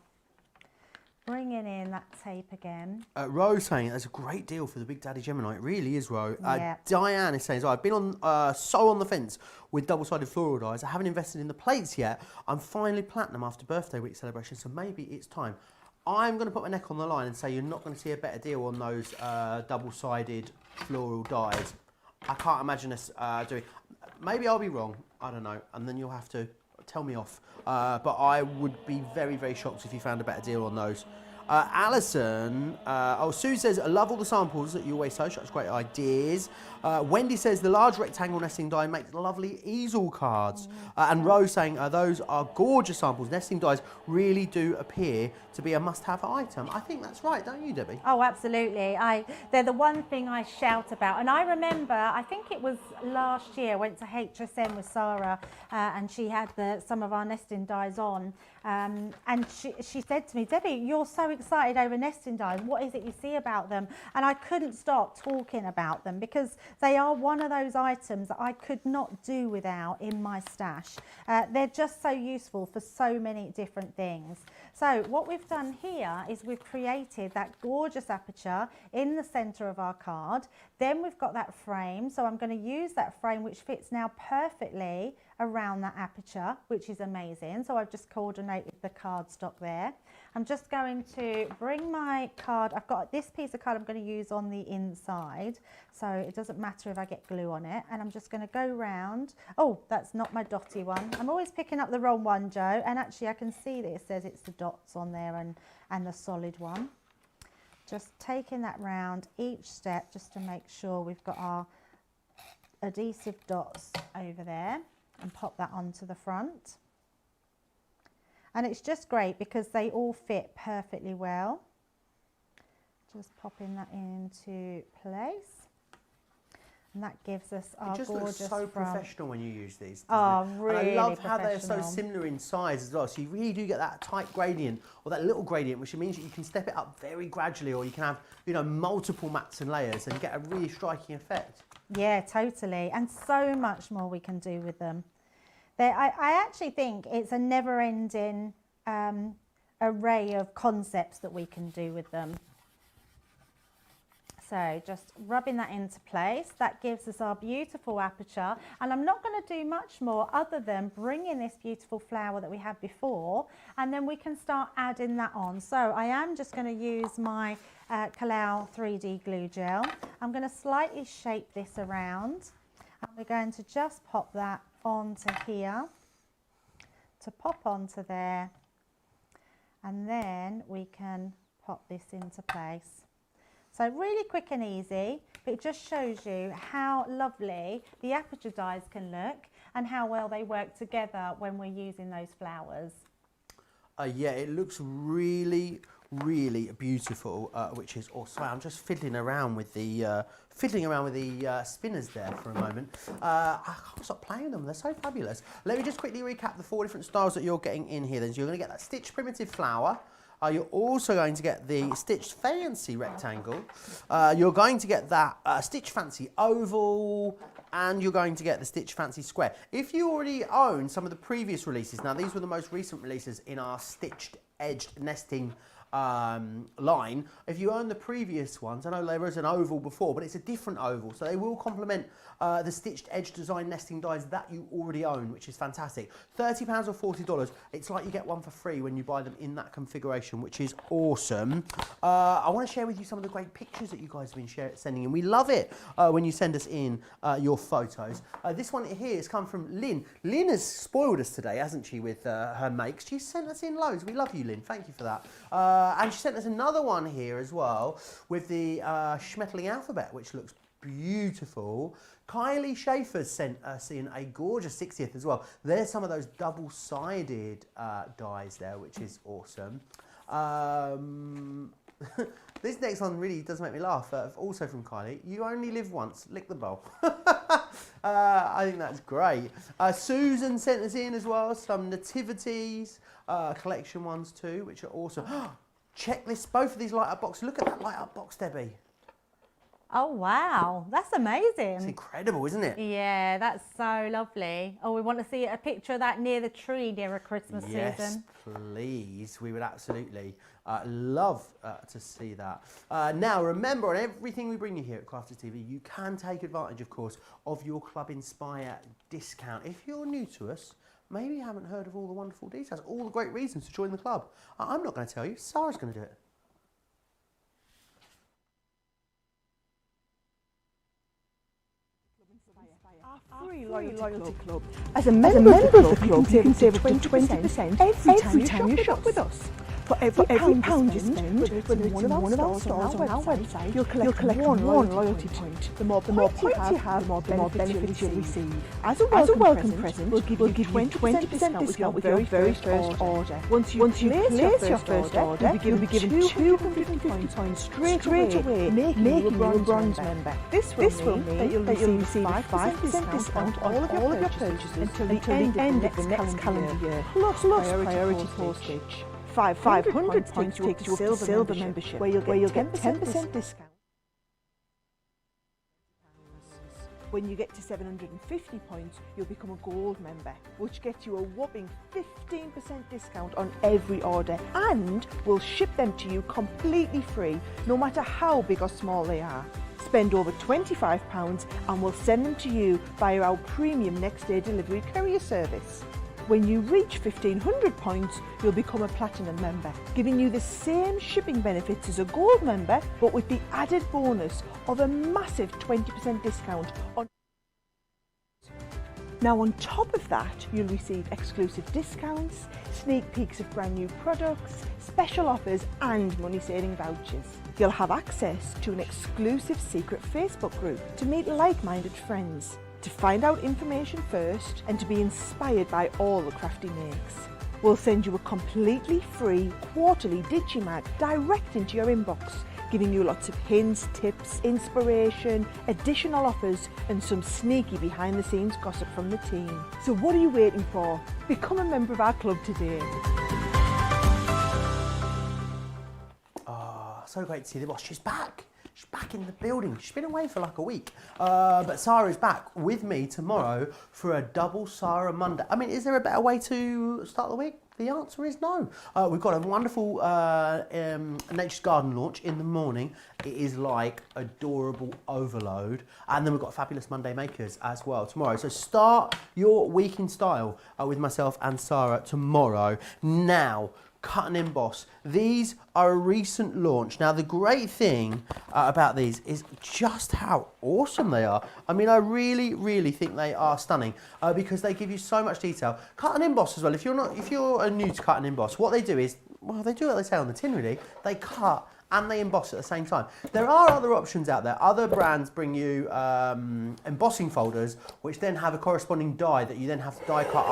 Bringing in that tape again. Rose saying that's a great deal for the Big Daddy Gemini. It really is, Ro. Yeah. Diane is saying, I've been on so on the fence with double-sided floral dies. I haven't invested in the plates yet. I'm finally platinum after birthday week celebration, so maybe it's time. I'm going to put my neck on the line and say you're not going to see a better deal on those double-sided floral dies. I can't imagine us doing... Maybe I'll be wrong. I don't know. And then you'll have to tell me off. But I would be very, very shocked if you found a better deal on those. Alison, Sue says, I love all the samples that you always show, such great ideas. Wendy says, the large rectangle nesting die makes lovely easel cards. And Rose saying, those are gorgeous samples. Nesting dies really do appear to be a must-have item. I think that's right, don't you, Debbie? Oh, absolutely. They're the one thing I shout about. And I remember, I think it was last year, I went to HSM with Sarah and she had some of our nesting dies on. And she said to me, Debbie, you're so excited over nesting dies. What is it you see about them? And I couldn't stop talking about them because they are one of those items that I could not do without in my stash. They're just so useful for so many different things. So what we've done here is we've created that gorgeous aperture in the center of our card. Then we've got that frame. So I'm going to use that frame which fits now perfectly around that aperture, which is amazing. So I've just coordinated the cardstock there. I'm just going to bring my card. I've got this piece of card I'm going to use on the inside, so it doesn't matter if I get glue on it. And I'm just going to go round. Oh, that's not my dotty one. I'm always picking up the wrong one, Joe. And actually I can see that it says it's the dots on there and the solid one. Just taking that round each step just to make sure we've got our adhesive dots over there, and pop that onto the front. And it's just great because they all fit perfectly well. Just popping that into place. And that gives us our gorgeous front. It just looks so professional when you use these. Oh, really. And I love how they're so similar in size as well. So you really do get that tight gradient or that little gradient, which means that you can step it up very gradually, or you can have, you know, multiple mats and layers and get a really striking effect. Yeah, totally. And so much more we can do with them. I actually think it's a never-ending array of concepts that we can do with them. So just rubbing that into place, that gives us our beautiful aperture. And I'm not going to do much more other than bring in this beautiful flower that we had before, and then we can start adding that on. So I am just going to use my Kalau 3D glue gel. I'm going to slightly shape this around, and we're going to just pop that onto here, to pop onto there, and then we can pop this into place. So really quick and easy, but it just shows you how lovely the aperture dies can look and how well they work together when we're using those flowers. Yeah, it looks really, really beautiful, which is awesome. I'm just fiddling around with the spinners there for a moment. I can't stop playing them. They're so fabulous. Let me just quickly recap the 4 different styles that you're getting in here. Then so you're going to get that stitched primitive flower. You're also going to get the stitched fancy rectangle. You're going to get that stitched fancy oval, and you're going to get the stitched fancy square. If you already own some of the previous releases, now these were the most recent releases in our stitched edged nesting line. If you own the previous ones, I know there was an oval before, but it's a different oval, so they will complement the stitched edge design nesting dies that you already own, which is fantastic. £30 or $40. It's like you get one for free when you buy them in that configuration, which is awesome. I want to share with you some of the great pictures that you guys have been sending in. We love it when you send us in your photos. This one here has come from Lynn. Lynn has spoiled us today, hasn't she, with her makes. She sent us in loads. We love you, Lynn. Thank you for that. And she sent us another one here as well with the Schmetterling alphabet, which looks beautiful. Kylie Schaefer's sent us in a gorgeous 60th as well. There's some of those double-sided dies there, which is awesome. This next one really does make me laugh. Also from Kylie, you only live once, lick the bowl. I think that's great. Susan sent us in as well some Nativities Collection ones too, which are awesome. Checklist, both of these light up boxes. Look at that light up box, Debbie. Oh, wow. That's amazing. It's incredible, isn't it? Yeah, that's so lovely. Oh, we want to see a picture of that near the tree near a Christmas season. Yes, please. We would absolutely love to see that. Now, remember, on everything we bring you here at Crafters TV, you can take advantage, of course, of your Club Inspire discount. If you're new to us, maybe you haven't heard of all the wonderful details, all the great reasons to join the club. I'm not going to tell you. Sarah's going to do it. Free loyalty club. As a member of the club, you can save up to 20% every time you shop with us. For every pound you spend, whether it's in one of our stores or on our website, you'll collect one loyalty point. The more points you have, the more benefits you'll receive. As a welcome present, we'll give you 20% discount with your very first order. Once you place your first order, you'll be given 250 points straight away, making you a bronze member. This will mean that you'll receive 5% discount on all of your purchases until the end of the next calendar year, plus priority postage. 500 points takes you up to silver membership, where you'll get 10% discount. When you get to 750 points, you'll become a gold member, which gets you a whopping 15% discount on every order, and we'll ship them to you completely free, no matter how big or small they are. Spend over £25 and we'll send them to you via our premium next day delivery courier service. When you reach 1500 points, you'll become a platinum member, giving you the same shipping benefits as a gold member, but with the added bonus of a massive 20% discount on. Now on top of that, you'll receive exclusive discounts, sneak peeks of brand new products, special offers and money saving vouchers. You'll have access to an exclusive secret Facebook group to meet like-minded friends, to find out information first and to be inspired by all the crafty makes. We'll send you a completely free quarterly Digimag direct into your inbox, giving you lots of hints, tips, inspiration, additional offers and some sneaky behind the scenes gossip from the team. So what are you waiting for? Become a member of our club today. Oh, so great to see the boss. She's back. She's back in the building. She's been away for like a week. But Sarah's back with me tomorrow for a double Sarah Monday. I mean, is there a better way to start the week? The answer is no. We've got a wonderful Nature's Garden launch in the morning. It is like adorable overload. And then we've got Fabulous Monday Makers as well tomorrow. So start your week in style with myself and Sarah tomorrow. Now, cut and emboss. These are a recent launch. Now, the great thing about these is just how awesome they are. I mean, I really, really think they are stunning because they give you so much detail. Cut and emboss as well. If you're new to cut and emboss, what they do is, well, they do what they say on the tin, really. They cut and they emboss at the same time. There are other options out there. Other brands bring you embossing folders, which then have a corresponding die that you then have to die cut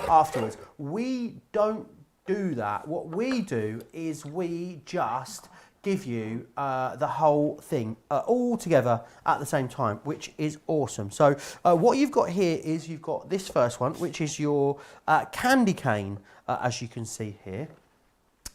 afterwards. We don't do that. What we do is we just give you the whole thing all together at the same time, which is awesome. So what you've got here is you've got this first one, which is your candy cane, as you can see here.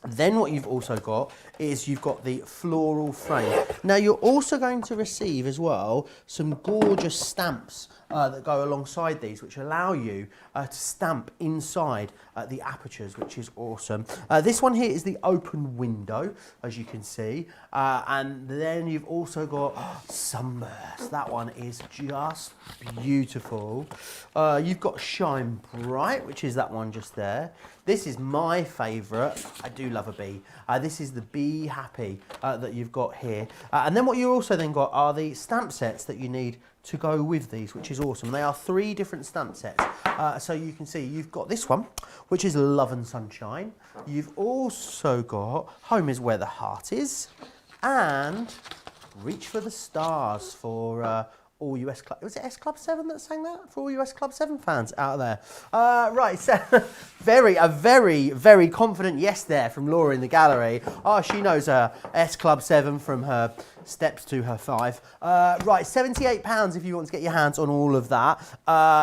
Then what you've also got is you've got the floral frame. Now you're also going to receive as well some gorgeous stamps that go alongside these, which allow you to stamp inside the apertures, which is awesome. This one here is the open window, as you can see, and then you've also got Sunburst. That one is just beautiful. You've got Shine Bright, which is that one just there. This is my favourite. I do love a bee. This is the Be Happy that you've got here. And then what you also then got are the stamp sets that you need to go with these, which is awesome. They are 3 different stamp sets. So you can see you've got this one, which is Love and Sunshine. You've also got Home is Where the Heart Is, and Reach for the Stars for all US Club. Was it S Club 7 that sang that? For all US Club 7 fans out there. Right, so a very confident yes there from Laura in the gallery. Oh, she knows her S Club 7 from her steps to her 5. Right, £78 if you want to get your hands on all of that.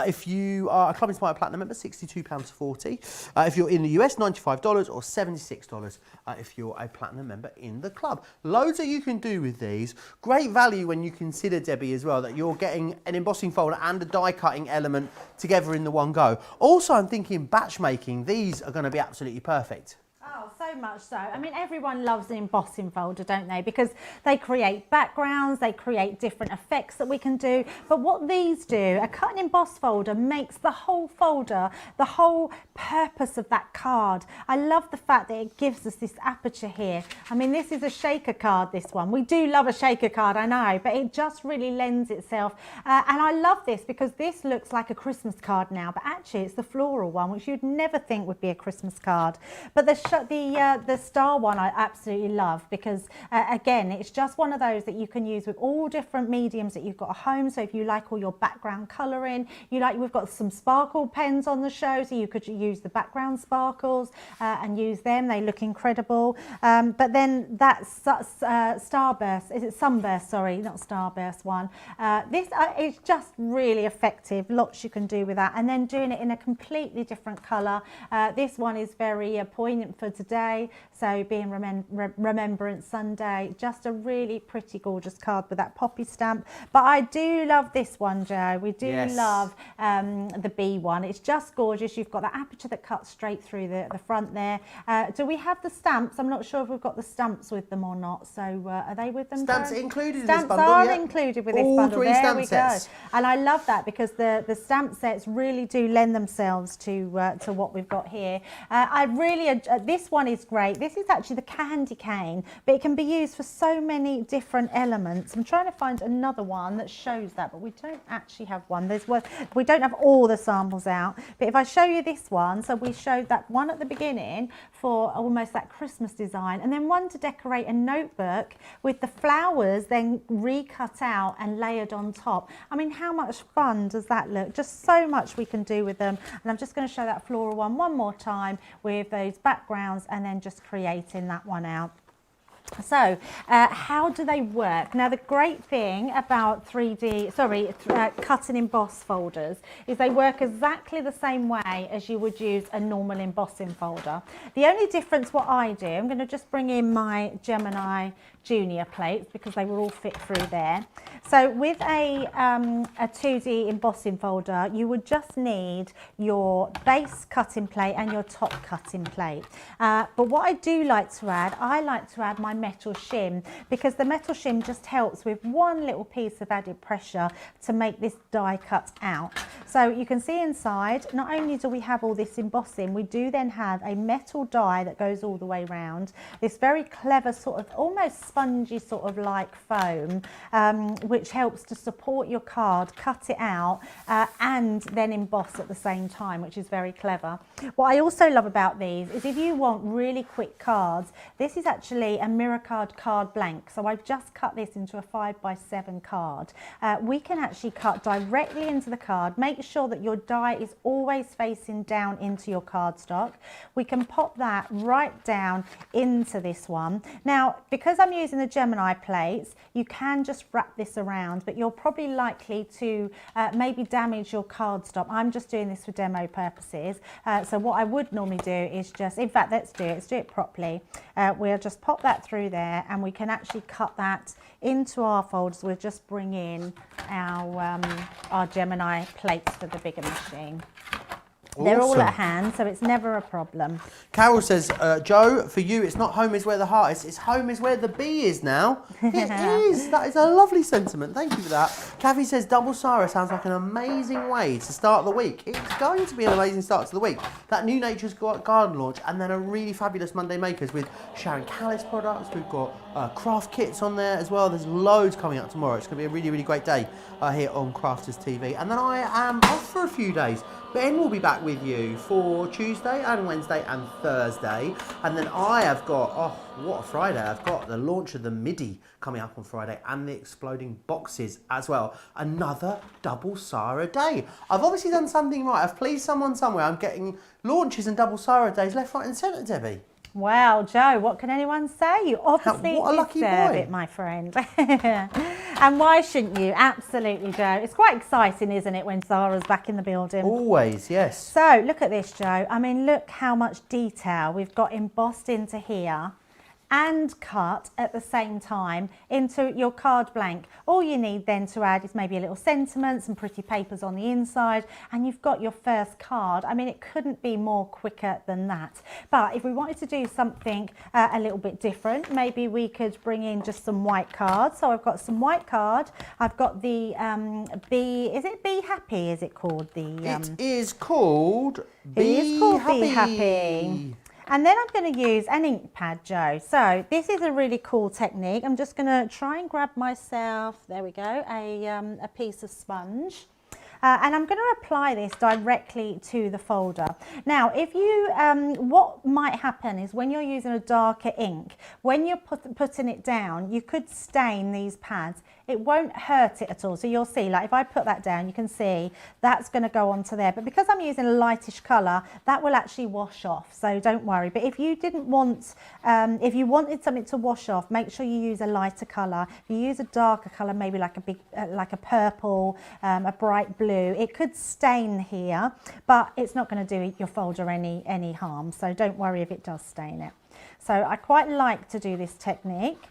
If you are a Club Inspired Platinum member, £62.40. If you're in the US, $95 or $76 if you're a Platinum member in the club. Loads that you can do with these. Great value when you consider, Debbie, as well, that you're getting an embossing folder and a die cutting element together in the one go. Also, I'm thinking batch making. These are going to be absolutely perfect. Oh, so much so. I mean, everyone loves an embossing folder, don't they? Because they create backgrounds, they create different effects that we can do. But what these do, a cut and emboss folder makes the whole folder, the whole purpose of that card. I love the fact that it gives us this aperture here. I mean, this is a shaker card, this one. We do love a shaker card, I know, but it just really lends itself. And I love this because this looks like a Christmas card now, but actually it's the floral one, which you'd never think would be a Christmas card. But the star one I absolutely love because again, it's just one of those that you can use with all different mediums that you've got at home. So if you like all your background colouring, we've got some sparkle pens on the show, so you could use the background sparkles and use them. They look incredible. But then that Starburst, is it Sunburst? Sorry, not Starburst one. This is just really effective. Lots you can do with that, and then doing it in a completely different colour. This one is very poignant for today, so being Remembrance Sunday, just a really pretty gorgeous card with that poppy stamp. But I do love this one, Joe. We do love the B one. It's just gorgeous. You've got the aperture that cuts straight through the front there. Do we have the stamps? I'm not sure if we've got the stamps with them or not, so are they with them? Stamps included in this bundle? Stamps are included with this bundle. All 3 stamp sets. And I love that because the stamp sets really do lend themselves to what we've got here. I really this one is great. This is actually the candy cane, but it can be used for so many different elements. I'm trying to find another one that shows that, but we don't actually have one. We don't have all the samples out, but if I show you this one, so we showed that one at the beginning for almost that Christmas design, and then one to decorate a notebook with the flowers then recut out and layered on top. I mean, how much fun does that look? Just so much we can do with them. And I'm just going to show that floral one more time with those backgrounds and then just creating that one out. So how do they work? Now, the great thing about cut and emboss folders is they work exactly the same way as you would use a normal embossing folder. The only difference what I do, I'm going to just bring in my Gemini Junior plates because they will all fit through there. So with a 2D embossing folder, you would just need your base cutting plate and your top cutting plate. But what I do like to add, I like to add my metal shim, because the metal shim just helps with one little piece of added pressure to make this die cut out. So you can see inside, not only do we have all this embossing, we do then have a metal die that goes all the way around. This very clever sort of almost spongy sort of like foam, which helps to support your card, cut it out, and then emboss at the same time, which is very clever. What I also love about these is if you want really quick cards, this is actually a mirror card blank. So I've just cut this into a 5x7 card. We can actually cut directly into the card. Make sure that your die is always facing down into your cardstock. We can pop that right down into this one. Now, because I'm using the Gemini plates, you can just wrap this around, but you're probably likely to maybe damage your cardstock. I'm just doing this for demo purposes. So what I would normally do is just, in fact, let's do it properly. We'll just pop that through through there, and we can actually cut that into our folders. We'll just bring in our Gemini plates for the bigger machine. They're all at hand, so it's never a problem. Carol says, Joe, for you, it's not home is where the heart is, it's home is where the bee is now. It is. That is a lovely sentiment. Thank you for that. Kathy says, Double Sarah sounds like an amazing way to start the week. It's going to be an amazing start to the week. That new Nature's Garden launch, and then a really fabulous Monday Makers with Sharon Callis products. We've got craft kits on there as well. There's loads coming up tomorrow. It's going to be a really, really great day here on Crafters TV. And then I am off for a few days. Ben will be back with you for Tuesday and Wednesday and Thursday. And then I have got, oh, what a Friday. I've got the launch of the MIDI coming up on Friday and the exploding boxes as well. Another Double Sarah day. I've obviously done something right. I've pleased someone somewhere. I'm getting launches and Double Sarah days left, right and centre, Debbie. Well, Joe, what can anyone say? You obviously deserve it, my friend. And why shouldn't you? Absolutely, Joe. It's quite exciting, isn't it, when Zara's back in the building? Always, yes. So, look at this, Joe. I mean, look how much detail we've got embossed into here and cut at the same time into your card blank. All you need then to add is maybe a little sentiment, some pretty papers on the inside, and you've got your first card. I mean, it couldn't be more quicker than that. But if we wanted to do something a little bit different, maybe we could bring in just some white cards. So I've got some white card. I've got the is it Be Happy, is it called? It is called Be Happy. And then I'm going to use an ink pad, Joe. So this is a really cool technique. I'm just going to try and grab myself, there we go, a piece of sponge. And I'm going to apply this directly to the folder. Now, if you, what might happen is when you're using a darker ink, when you're putting it down, you could stain these pads. It won't hurt it at all. So you'll see, like if I put that down, you can see that's going to go onto there. But because I'm using a lightish colour, that will actually wash off. So don't worry. But if you didn't want, if you wanted something to wash off, make sure you use a lighter colour. If you use a darker colour, maybe like a big, like a purple, a bright blue, it could stain here, but it's not going to do your folder any harm. So don't worry if it does stain it. So I quite like to do this technique.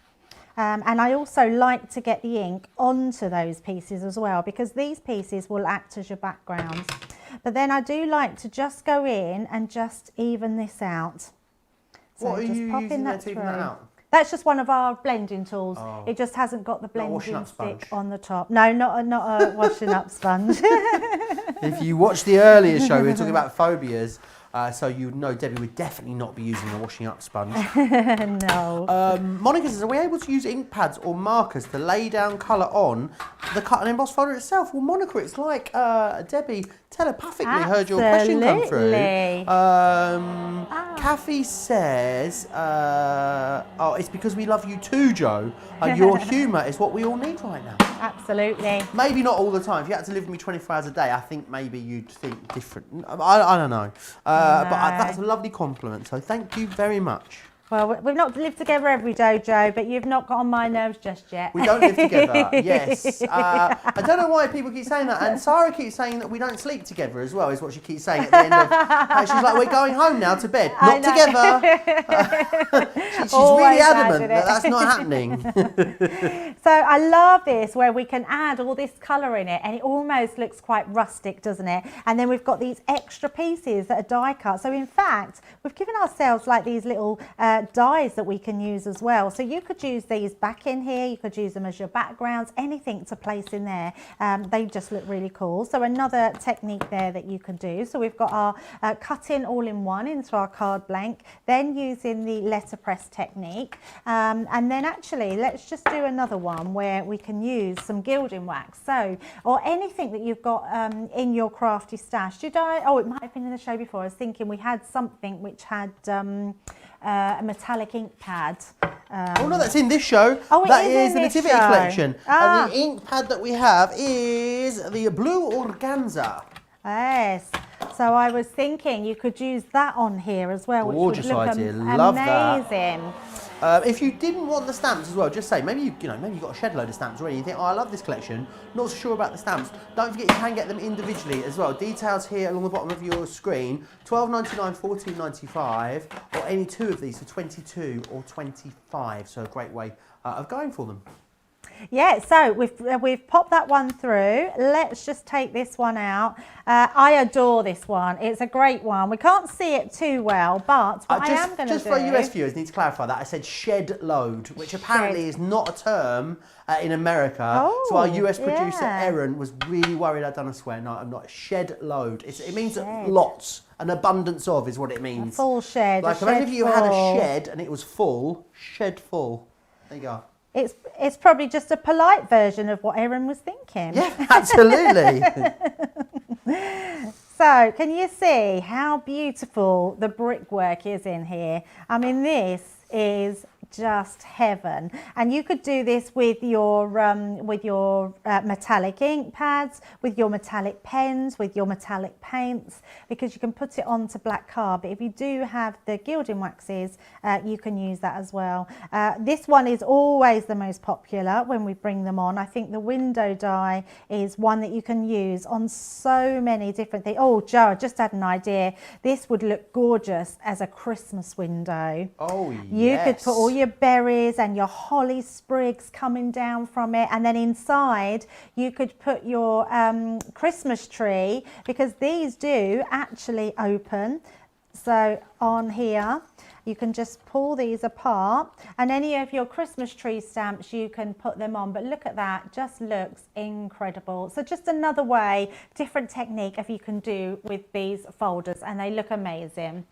And I also like to get the ink onto those pieces as well, because these pieces will act as your backgrounds. But then I do like to just go in and just even this out. So what are just you popping using that to even through. that out? That's just one of our blending tools. Oh. It just hasn't got the blending stick on the top. No, not a washing up sponge. If you watched the earlier show, we were talking about phobias. So you know Debbie would definitely not be using a washing up sponge. No. Monica says, are we able to use ink pads or markers to lay down colour on the cut and emboss folder itself? Well, Monica, it's like Debbie telepathically heard your question come through. Kathy says, oh, it's because we love you too, Joe. Your humour is what we all need right now. Absolutely. Maybe not all the time. If you had to live with me 24 hours a day, I think maybe you'd think different. I don't know. But that's a lovely compliment, so thank you very much. Well, we've not lived together every day, Joe, but you've not got on my nerves just yet. We don't live together, yes. I don't know why people keep saying that, and Sarah keeps saying that we don't sleep together as well, is what she keeps saying at the end of... she's like, we're going home now to bed, not together. She's really adamant that that's not happening. So I love this, where we can add all this colour in it, and it almost looks quite rustic, doesn't it? And then we've got these extra pieces that are die cut. So in fact, we've given ourselves like these little dies that we can use as well. So you could use these back in here, you could use them as your backgrounds, anything to place in there. They just look really cool. So another technique there that you can do. So we've got our cutting all in one into our card blank, then using the letterpress technique. And then actually, let's just do another one where we can use some gilding wax. So, or anything that you've got in your crafty stash. Oh, it might have been in the show before. I was thinking we had something which had a metallic ink pad. Oh no, that's in this show. Oh, that is the Nativity Collection. And the ink pad that we have is the blue organza. Yes. So I was thinking you could use that on here as well, which gorgeous would look idea. Love amazing. That. If you didn't want the stamps as well, just say, maybe maybe you've got a shed load of stamps already, you think, oh, I love this collection, not so sure about the stamps. Don't forget you can get them individually as well. Details here along the bottom of your screen, $12.99, $14.95, or any two of these for $22 or $25, so a great way of going for them. Yeah, so we've popped that one through. Let's just take this one out. I adore this one. It's a great one. We can't see it too well, but what I am going to do... Just for US viewers, need to clarify that. I said shed load, which apparently is not a term in America. Oh, so our US producer, Erin, was really worried I'd done a swear. No, I'm not. Shed load. It means lots. An abundance of is what it means. A full shed. Like imagine if you had a shed and it was full, shed full. There you go. It's probably just a polite version of what Erin was thinking. Yeah, absolutely. So, can you see how beautiful the brickwork is in here? I mean, this is just heaven, and you could do this with your metallic ink pads, with your metallic pens, with your metallic paints, because you can put it onto black card. But if you do have the gilding waxes, you can use that as well. This one is always the most popular when we bring them on. I think the window die is one that you can use on so many different things. Oh, Joe, I just had an idea. This would look gorgeous as a Christmas window. Oh, yes. You could put all your berries and your holly sprigs coming down from it, and then inside you could put your Christmas tree, because these do actually open. So on here you can just pull these apart, and any of your Christmas tree stamps you can put them on. But look at that, just looks incredible. So just another way, different technique if you can do with these folders, and they look amazing.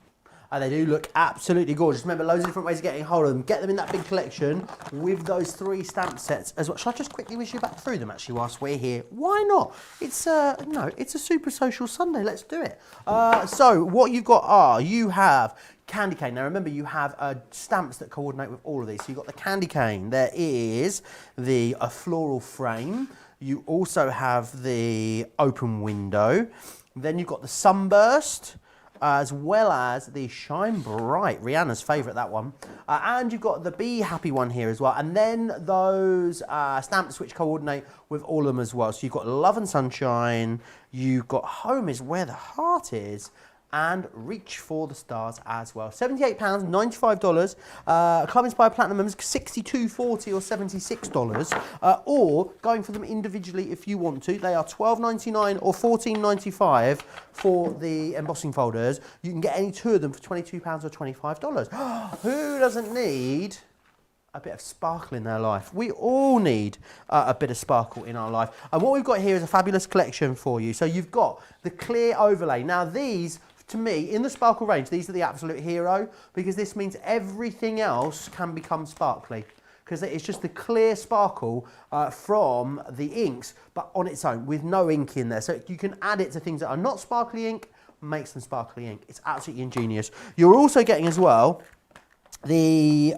They do look absolutely gorgeous. Remember, loads of different ways of getting hold of them. Get them in that big collection with those 3 stamp sets as well. Shall I just quickly whiz you back through them actually whilst we're here? Why not? It's it's a super social Sunday. Let's do it. So what you've got are, you have candy cane. Now remember, you have stamps that coordinate with all of these. So you've got the candy cane. There is the floral frame. You also have the open window. Then you've got the sunburst, as well as the Shine Bright, Rihanna's favourite, that one. And you've got the Be Happy one here as well. And then those stamps which coordinate with all of them as well. So you've got Love and Sunshine, you've got Home is Where the Heart Is, and Reach for the Stars as well. £78, $95. Club Inspired Platinum members, $62.40 or $76. Or going for them individually if you want to. They are $12.99 or $14.95 for the embossing folders. You can get any two of them for £22 or $25. Who doesn't need a bit of sparkle in their life? We all need a bit of sparkle in our life. And what we've got here is a fabulous collection for you. So you've got the clear overlay. Now these, to me, in the sparkle range, these are the absolute hero, because this means everything else can become sparkly, because it's just the clear sparkle from the inks, but on its own with no ink in there. So you can add it to things that are not sparkly ink, makes them sparkly ink. It's absolutely ingenious. You're also getting as well the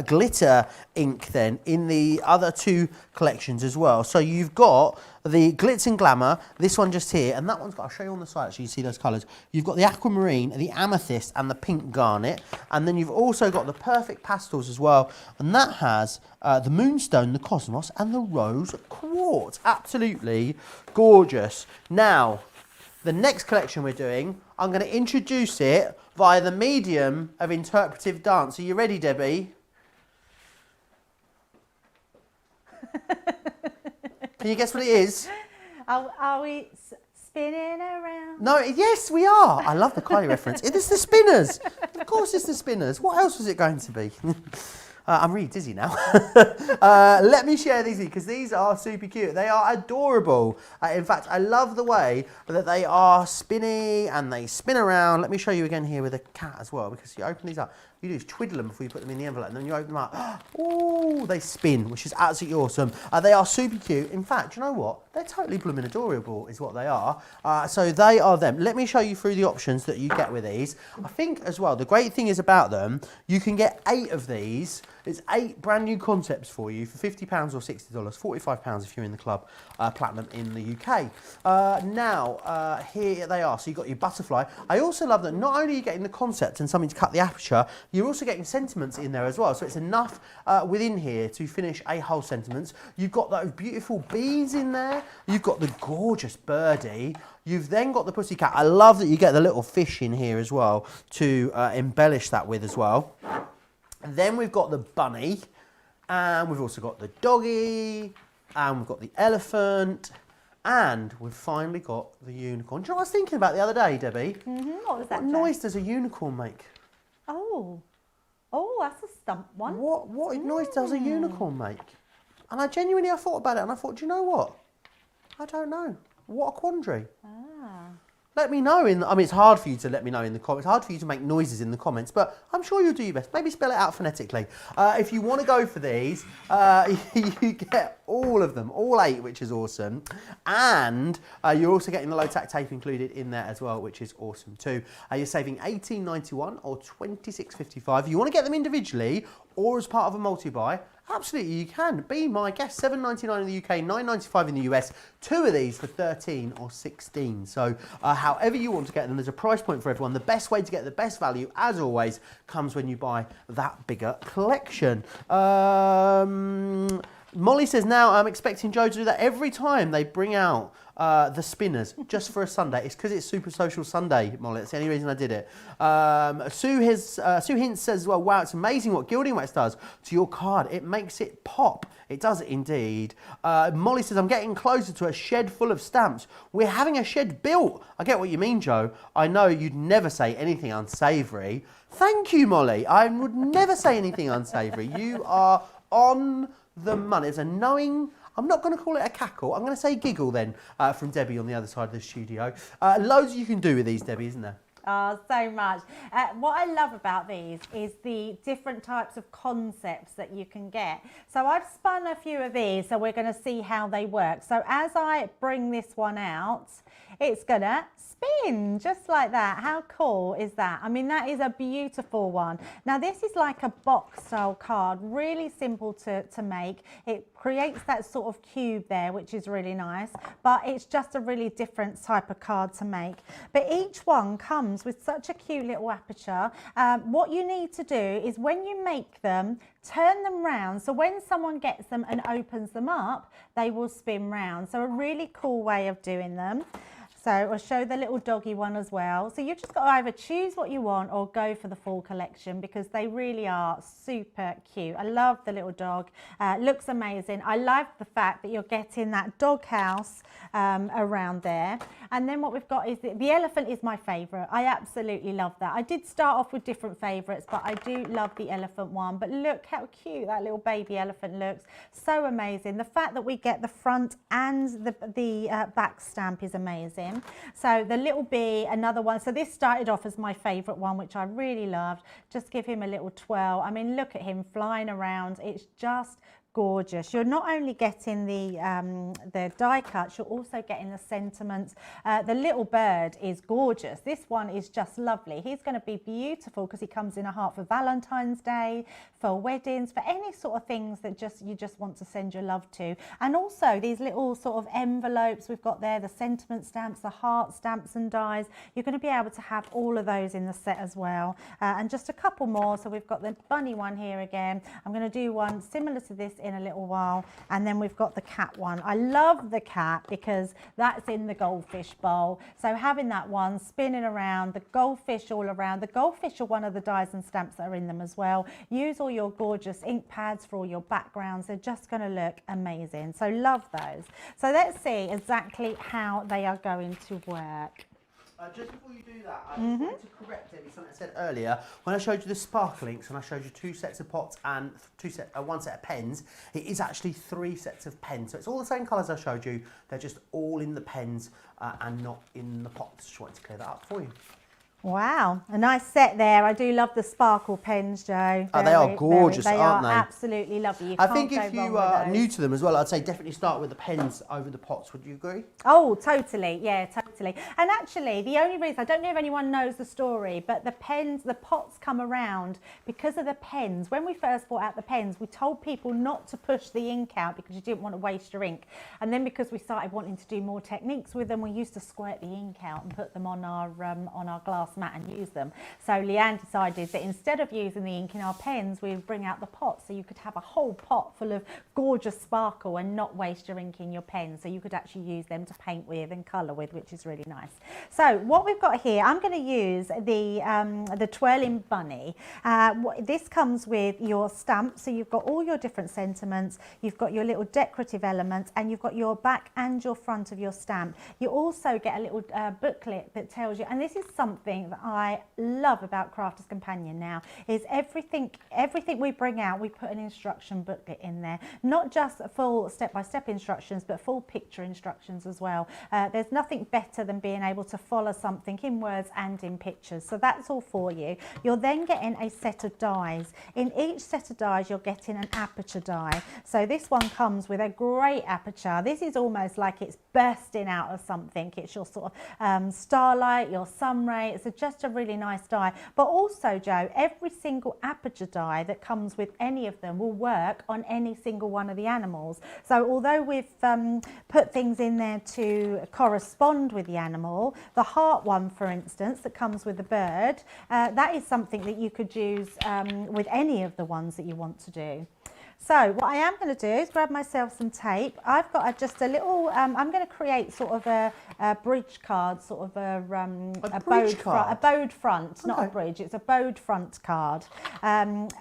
glitter ink then in the other 2 collections as well. So you've got the Glitz and Glamour, this one just here, and that one's got, I'll show you on the side actually, you see those colours. You've got the aquamarine, the amethyst and the pink garnet, and then you've also got the perfect pastels as well, and that has the moonstone, the cosmos and the rose quartz. Absolutely gorgeous. Now, the next collection we're doing, I'm going to introduce it via the medium of interpretive dance. Are you ready, Debbie? Can you guess what it is? Are we spinning around? No, yes, we are. I love the Kylie reference. It's the Spinners. Of course it's the Spinners. What else was it going to be? I'm really dizzy now. Let me share these with you, because these are super cute. They are adorable. In fact, I love the way that they are spinny and they spin around. Let me show you again here with a cat as well, because you open these up. You do is twiddle them before you put them in the envelope, and then you open them up. Oh, they spin, which is absolutely awesome. They are super cute. In fact, you know what? They're totally blooming adorable is what they are. So they are them. Let me show you through the options that you get with these. I think as well, the great thing is about them, you can get 8 of these It's 8 brand new concepts for you for £50 or $60, £45 if you're in the club, Platinum in the UK. Now, here they are. So you've got your butterfly. I also love that not only are you getting the concept and something to cut the aperture, you're also getting sentiments in there as well. So it's enough within here to finish a whole sentiment. You've got those beautiful bees in there. You've got the gorgeous birdie. You've then got the pussycat. I love that you get the little fish in here as well to embellish that with as well. And then we've got the bunny, and we've also got the doggy, and we've got the elephant, and we've finally got the unicorn. Do you know what I was thinking about the other day, Debbie? What was that? What noise does a unicorn make? Oh, that's a stump one. What noise does a unicorn make? And I thought about it, and I thought, do you know what? I don't know. What a quandary. Let me know it's hard for you to let me know in the comments. It's hard for you to make noises in the comments, but I'm sure you'll do your best. Maybe spell it out phonetically. If you want to go for these, you get all of them, all 8, which is awesome. And you're also getting the low tack tape included in there as well, which is awesome too. You're saving $18.91 or $26.55. You want to get them individually or as part of a multi-buy, absolutely you can. Be my guest. $7.99 in the UK, $9.95 in the US. 2 of these for $13 or $16. So however you want to get them, there's a price point for everyone. The best way to get the best value, as always, comes when you buy that bigger collection. Molly says now I'm expecting Joe to do that every time they bring out the spinners just for a Sunday. It's because it's Super Social Sunday, Molly. That's the only reason I did it. Sue Hintz says as well, wow, it's amazing what gilding wax does to your card. It makes it pop. It does indeed. Molly says, I'm getting closer to a shed full of stamps. We're having a shed built. I get what you mean, Joe. I know you'd never say anything unsavoury. Thank you, Molly. I would never say anything unsavoury. You are on the money. It's a knowing, I'm not going to call it a cackle, I'm going to say giggle then, from Debbie on the other side of the studio. Loads you can do with these, Debbie, isn't there? Oh, so much. What I love about these is the different types of concepts that you can get. So I've spun a few of these, so we're going to see how they work. So as I bring this one out, it's going to spin just like that. How cool is that? I mean, that is a beautiful one. Now, this is like a box style card, really simple to make. It creates that sort of cube there, which is really nice, but it's just a really different type of card to make. But each one comes with such a cute little aperture. What you need to do is when you make them, turn them round, so when someone gets them and opens them up, they will spin round. So a really cool way of doing them. So I'll show the little doggy one as well. So you've just got to either choose what you want or go for the full collection because they really are super cute. I love the little dog. Looks amazing. I love the fact that you're getting that dog house around there. And then what we've got is the elephant is my favourite. I absolutely love that. I did start off with different favourites, but I do love the elephant one. But look how cute that little baby elephant looks. So amazing. The fact that we get the front and the back stamp is amazing. So the little bee, another one. So this started off as my favourite one, which I really loved. Just give him a little twirl. I mean, look at him flying around. It's just gorgeous. You're not only getting the die cuts, you're also getting the sentiments. The little bird is gorgeous. This one is just lovely. He's going to be beautiful because he comes in a heart for Valentine's Day, for weddings, for any sort of things that you just want to send your love to. And also these little sort of envelopes we've got there, the sentiment stamps, the heart stamps and dies. You're going to be able to have all of those in the set as well. And just a couple more. So we've got the bunny one here again. I'm going to do one similar to this in a little while, and then we've got the cat one. I love the cat because that's in the goldfish bowl, so having that one spinning around, the goldfish all around. The goldfish are one of the dies and stamps that are in them as well. Use all your gorgeous ink pads for all your backgrounds. They're just going to look amazing, so love those. So let's see exactly how they are going to work. Just before you do that, I just wanted to correct something I said earlier. When I showed you the sparklinks and I showed you 2 sets of pots and 1 set of pens, it is actually 3 sets of pens. So it's all the same colours I showed you. They're just all in the pens and not in the pots. Just wanted to clear that up for you. Wow, a nice set there. I do love the sparkle pens, Joe. Oh, they are gorgeous, aren't they? They are absolutely lovely. You I can't think go if wrong you with are those. new to them as well, I'd say definitely start with the pens over the pots. Would you agree? Oh, totally. Yeah, totally. And actually, the only reason, I don't know if anyone knows the story, but the pens, the pots come around because of the pens. When we first brought out the pens, we told people not to push the ink out because you didn't want to waste your ink. And then because we started wanting to do more techniques with them, we used to squirt the ink out and put them on our glass mat and use them. So Leanne decided that instead of using the ink in our pens, we would bring out the pot so you could have a whole pot full of gorgeous sparkle and not waste your ink in your pen. So you could actually use them to paint with and colour with, which is really nice. So what we've got here, I'm going to use the Twirling Bunny. This comes with your stamp, so you've got all your different sentiments, you've got your little decorative elements, and you've got your back and your front of your stamp. You also get a little booklet that tells you, and this is something that I love about Crafter's Companion now, is everything we bring out, we put an instruction booklet in there, not just full step-by-step instructions, but full picture instructions as well. There's nothing better than being able to follow something in words and in pictures, so that's all for you. You're then getting a set of dies. In each set of dies you're getting an aperture die, so this one comes with a great aperture. This is almost like it's bursting out of something. It's your sort of starlight, your sun ray. It's just a really nice die. But also, Joe, every single aperture die that comes with any of them will work on any single one of the animals. So although we've put things in there to correspond with the animal, the heart one, for instance, that comes with the bird, that is something that you could use with any of the ones that you want to do. So what I am going to do is grab myself some tape. I've got just a little, I'm going to create sort of a bridge card, sort of a bowed front, not a bridge, it's a bowed front card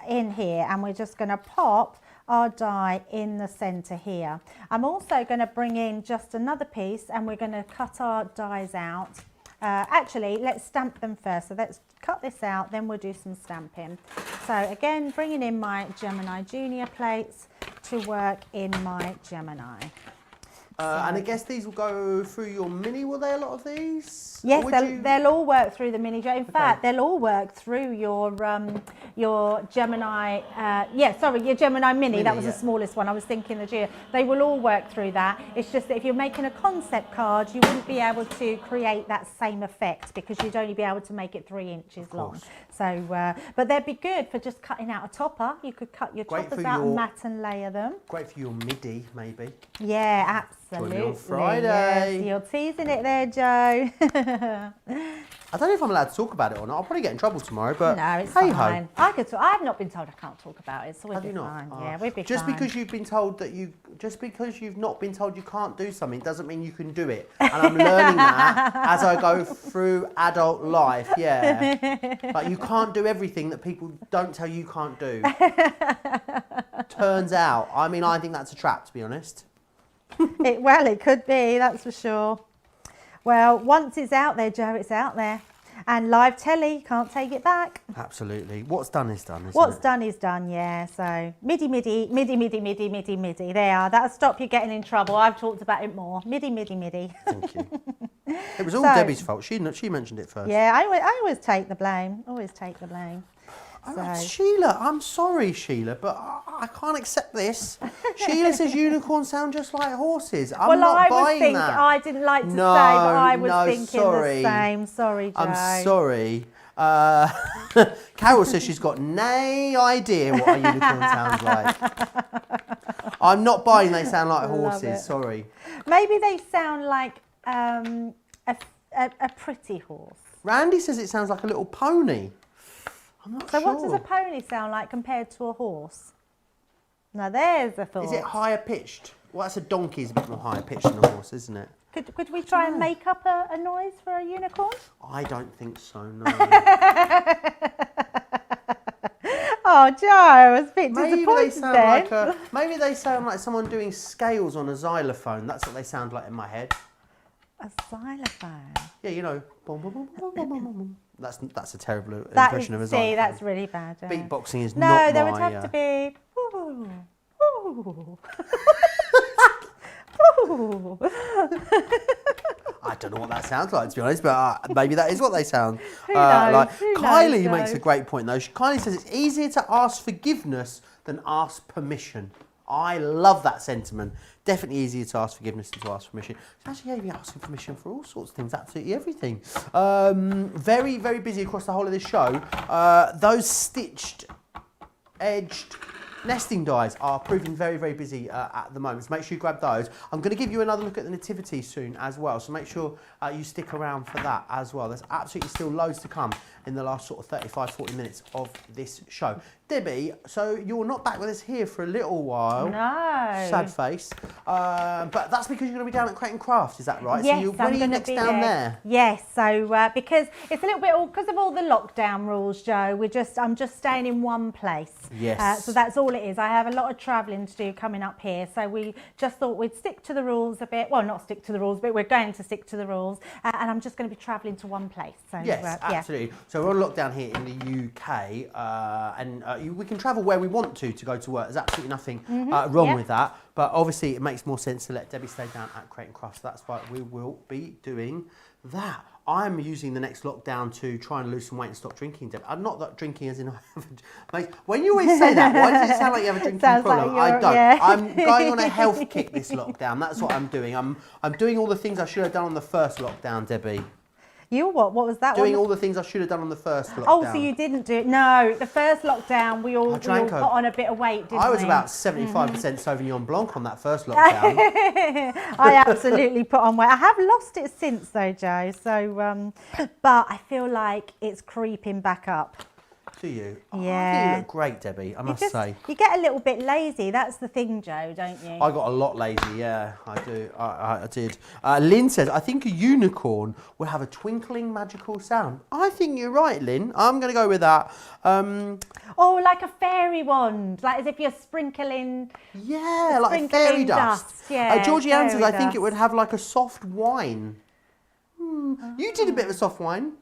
in here, and we're just going to pop our die in the centre here. I'm also going to bring in just another piece, and we're going to cut our dies out. Actually, let's stamp them first. So let's cut this out, then we'll do some stamping. So again, bringing in my Gemini Junior plates to work in my Gemini. And I guess these will go through your mini, will they, a lot of these? Yes, they'll all work through the mini. In fact, they'll all work through your Gemini, your Gemini mini. That was the smallest one. I was thinking the Geo. They will all work through that. It's just that if you're making a concept card, you wouldn't be able to create that same effect because you'd only be able to make it 3 inches long. So, but they'd be good for just cutting out a topper. You could cut your toppers out and mat and layer them. Great for your midi, maybe. Yeah, absolutely. On Friday. Yes, you're teasing it there, Joe. I don't know if I'm allowed to talk about it or not. I'll probably get in trouble tomorrow, but no, it's hey fine. Ho. I could talk. I've not been told I can't talk about it, so we'll be fine. Oh. Yeah, we'll be just fine. because you've been told that just because you've not been told you can't do something doesn't mean you can do it. And I'm learning that as I go through adult life. Yeah, like you can't do everything that people don't tell you can't do. Turns out, I mean, I think that's a trap, to be honest. Well, it could be, that's for sure. Well, once it's out there, Joe, it's out there. And live telly, you can't take it back. Absolutely. What's done is done, isn't What's it? done is done, yeah. So, midi, midi, midi, midi, midi, midi, midi. They are. That'll stop you getting in trouble. I've talked about it more. Midi, midi, midi. Thank you. It was all Debbie's fault. She mentioned it first. Yeah, I always take the blame. Always take the blame. So. Sheila, I'm sorry, Sheila, but I can't accept this. Sheila says unicorns sound just like horses. I'm not buying that. I didn't like to say, but I was thinking sorry. the same. Sorry, Joe. I'm sorry. Carol says she's got no idea what a unicorn sounds like. I'm not buying they sound like horses, sorry. Maybe they sound like a pretty horse. Randy says it sounds like a little pony. I'm not sure. So what does a pony sound like compared to a horse? Now there's a thought. Is it higher pitched? Well, that's a donkey is a bit more higher pitched than a horse, isn't it? Could we try and make up a noise for a unicorn? I don't think so, no. Oh, Joe, I was a bit Maybe disappointed maybe they sound like someone doing scales on a xylophone. That's what they sound like in my head. A xylophone? Yeah, you know. Boom, boom, boom, boom, boom, boom, boom. That's a terrible impression of a xylophone. See, that's really bad. Beatboxing is no, not my... No, there would have to be... Ooh, ooh. Ooh. I don't know what that sounds like, to be honest, but maybe that is what they sound Who knows? like. Who Kylie knows, makes though? a great point, though. Kylie says it's easier to ask forgiveness than ask permission. I love that sentiment. Definitely easier to ask forgiveness than to ask permission. So actually, yeah, you're asking permission for all sorts of things, absolutely everything. Very, very busy across the whole of this show. Those stitched, edged nesting dies are proving very, very busy at the moment. So make sure you grab those. I'm going to give you another look at the Nativity soon as well. So make sure you stick around for that as well. There's absolutely still loads to come in the last sort of 35, 40 minutes of this show. Debbie, so you're not back with us here for a little while. No. Sad face. But that's because you're going to be down at Crate and Craft, is that right? Yes, so when are you I'm next be down there? Yes, so because it's a little bit because of all the lockdown rules, Joe. I'm just staying in one place. Yes. So that's all it is. I have a lot of travelling to do coming up here, so we just thought we'd stick to the rules a bit. Well, not stick to the rules, but we're going to stick to the rules, and I'm just going to be travelling to one place. So Yes, absolutely. Yeah. So we're on lockdown here in the UK, and we can travel where we want to go to work. There's absolutely nothing wrong with that. But obviously, it makes more sense to let Debbie stay down at Crate and Craft. So that's why we will be doing that. I'm using the next lockdown to try and lose some weight and stop drinking, Debbie. Not that drinking as in... When you always say that, why does it sound like you have a drinking problem? Like I don't. yeah. I'm going on a health kick this lockdown. That's what I'm doing. I'm doing all the things I should have done on the first lockdown, Debbie. You what? What was that Doing one? all the things I should have done on the first lockdown. Oh, so you didn't do it? No, the first lockdown we all put on a bit of weight, didn't we? I was about 75% Sauvignon Blanc on that first lockdown. I absolutely put on weight. I have lost it since though, Joe. So, but I feel like it's creeping back up. Do you? Yeah. I think you look great, Debbie, I must say. You get a little bit lazy. That's the thing, Joe, don't you? I got a lot lazy, yeah, I do. I did. Lynn says, I think a unicorn will have a twinkling magical sound. I think you're right, Lynn. I'm going to go with that. Oh, like a fairy wand, like as if you're sprinkling. Yeah, like fairy dust. Yeah, Georgie Ann says, I think dust. it would have like a soft wine. You did a bit of a soft wine.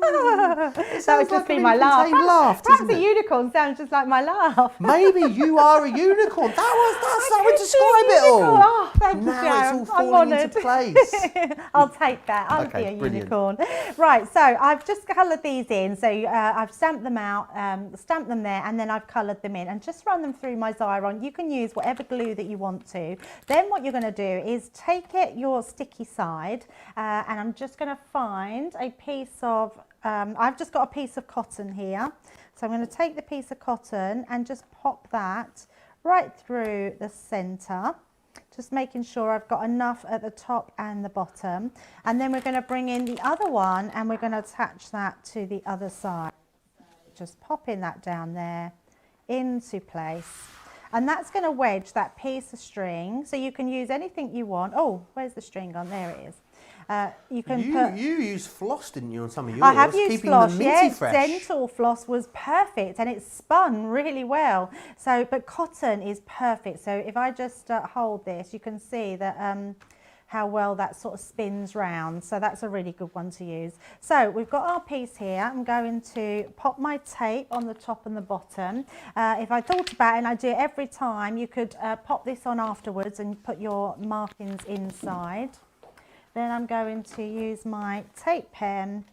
That would just be my laugh. Perhaps a unicorn sounds just like my laugh. Maybe you are a unicorn. That would describe it all. Oh, thank you, now Sharon. it's all falling into place. I'll take that. I'll be a unicorn. Right, so I've just coloured these in. So I've stamped them out, stamped them there, and then I've coloured them in and just run them through my Xyron. You can use whatever glue that you want to. Then what you're going to do is take your sticky side, and I'm just going to find a piece of I've just got a piece of cotton here, so I'm going to take the piece of cotton and just pop that right through the centre, just making sure I've got enough at the top and the bottom, and then we're going to bring in the other one and we're going to attach that to the other side. Just popping that down there into place, and that's going to wedge that piece of string, so you can use anything you want. Oh, where's the string gone? There it is. You used floss, didn't you, on some of yours? I have used floss, yes. Fresh. Dental floss was perfect and it spun really well. So, but cotton is perfect. So if I just hold this, you can see that how well that sort of spins round. So that's a really good one to use. So we've got our piece here. I'm going to pop my tape on the top and the bottom. If I thought about it, and I do it every time, you could pop this on afterwards and put your markings inside. Then I'm going to use my tape pen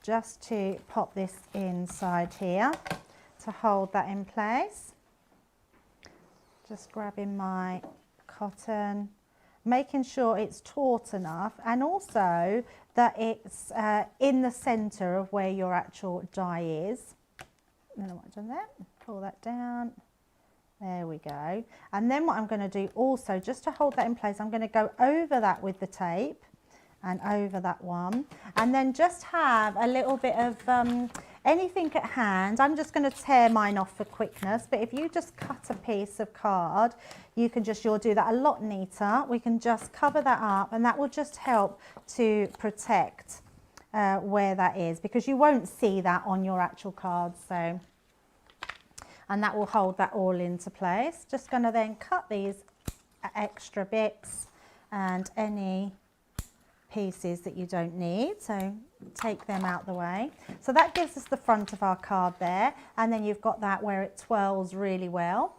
just to pop this inside here to hold that in place. Just grabbing my cotton, making sure it's taut enough, and also that it's in the centre of where your actual die is. Then what I've done there, pull that down. There we go. And then what I'm going to do also, just to hold that in place, I'm going to go over that with the tape and over that one, and then just have a little bit of anything at hand. I'm just going to tear mine off for quickness, but if you just cut a piece of card, you'll do that a lot neater. We can just cover that up, and that will just help to protect where that is, because you won't see that on your actual card. So, and that will hold that all into place. Just going to then cut these extra bits and any pieces that you don't need, so take them out the way. So that gives us the front of our card there, and then you've got that where it twirls really well.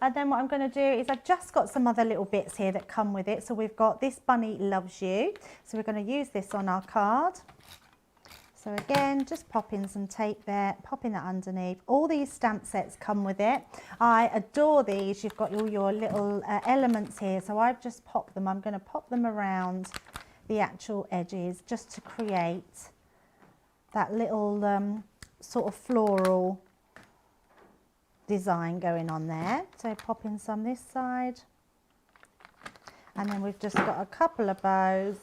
And then what I'm going to do is I've just got some other little bits here that come with it. So we've got This Bunny Loves You. So we're going to use this on our card. So again, just pop in some tape there, popping that underneath. All these stamp sets come with it. I adore these. You've got all your little elements here. So I've just popped them. I'm going to pop them around the actual edges just to create that little sort of floral design going on there. So pop in some this side, and then we've just got a couple of bows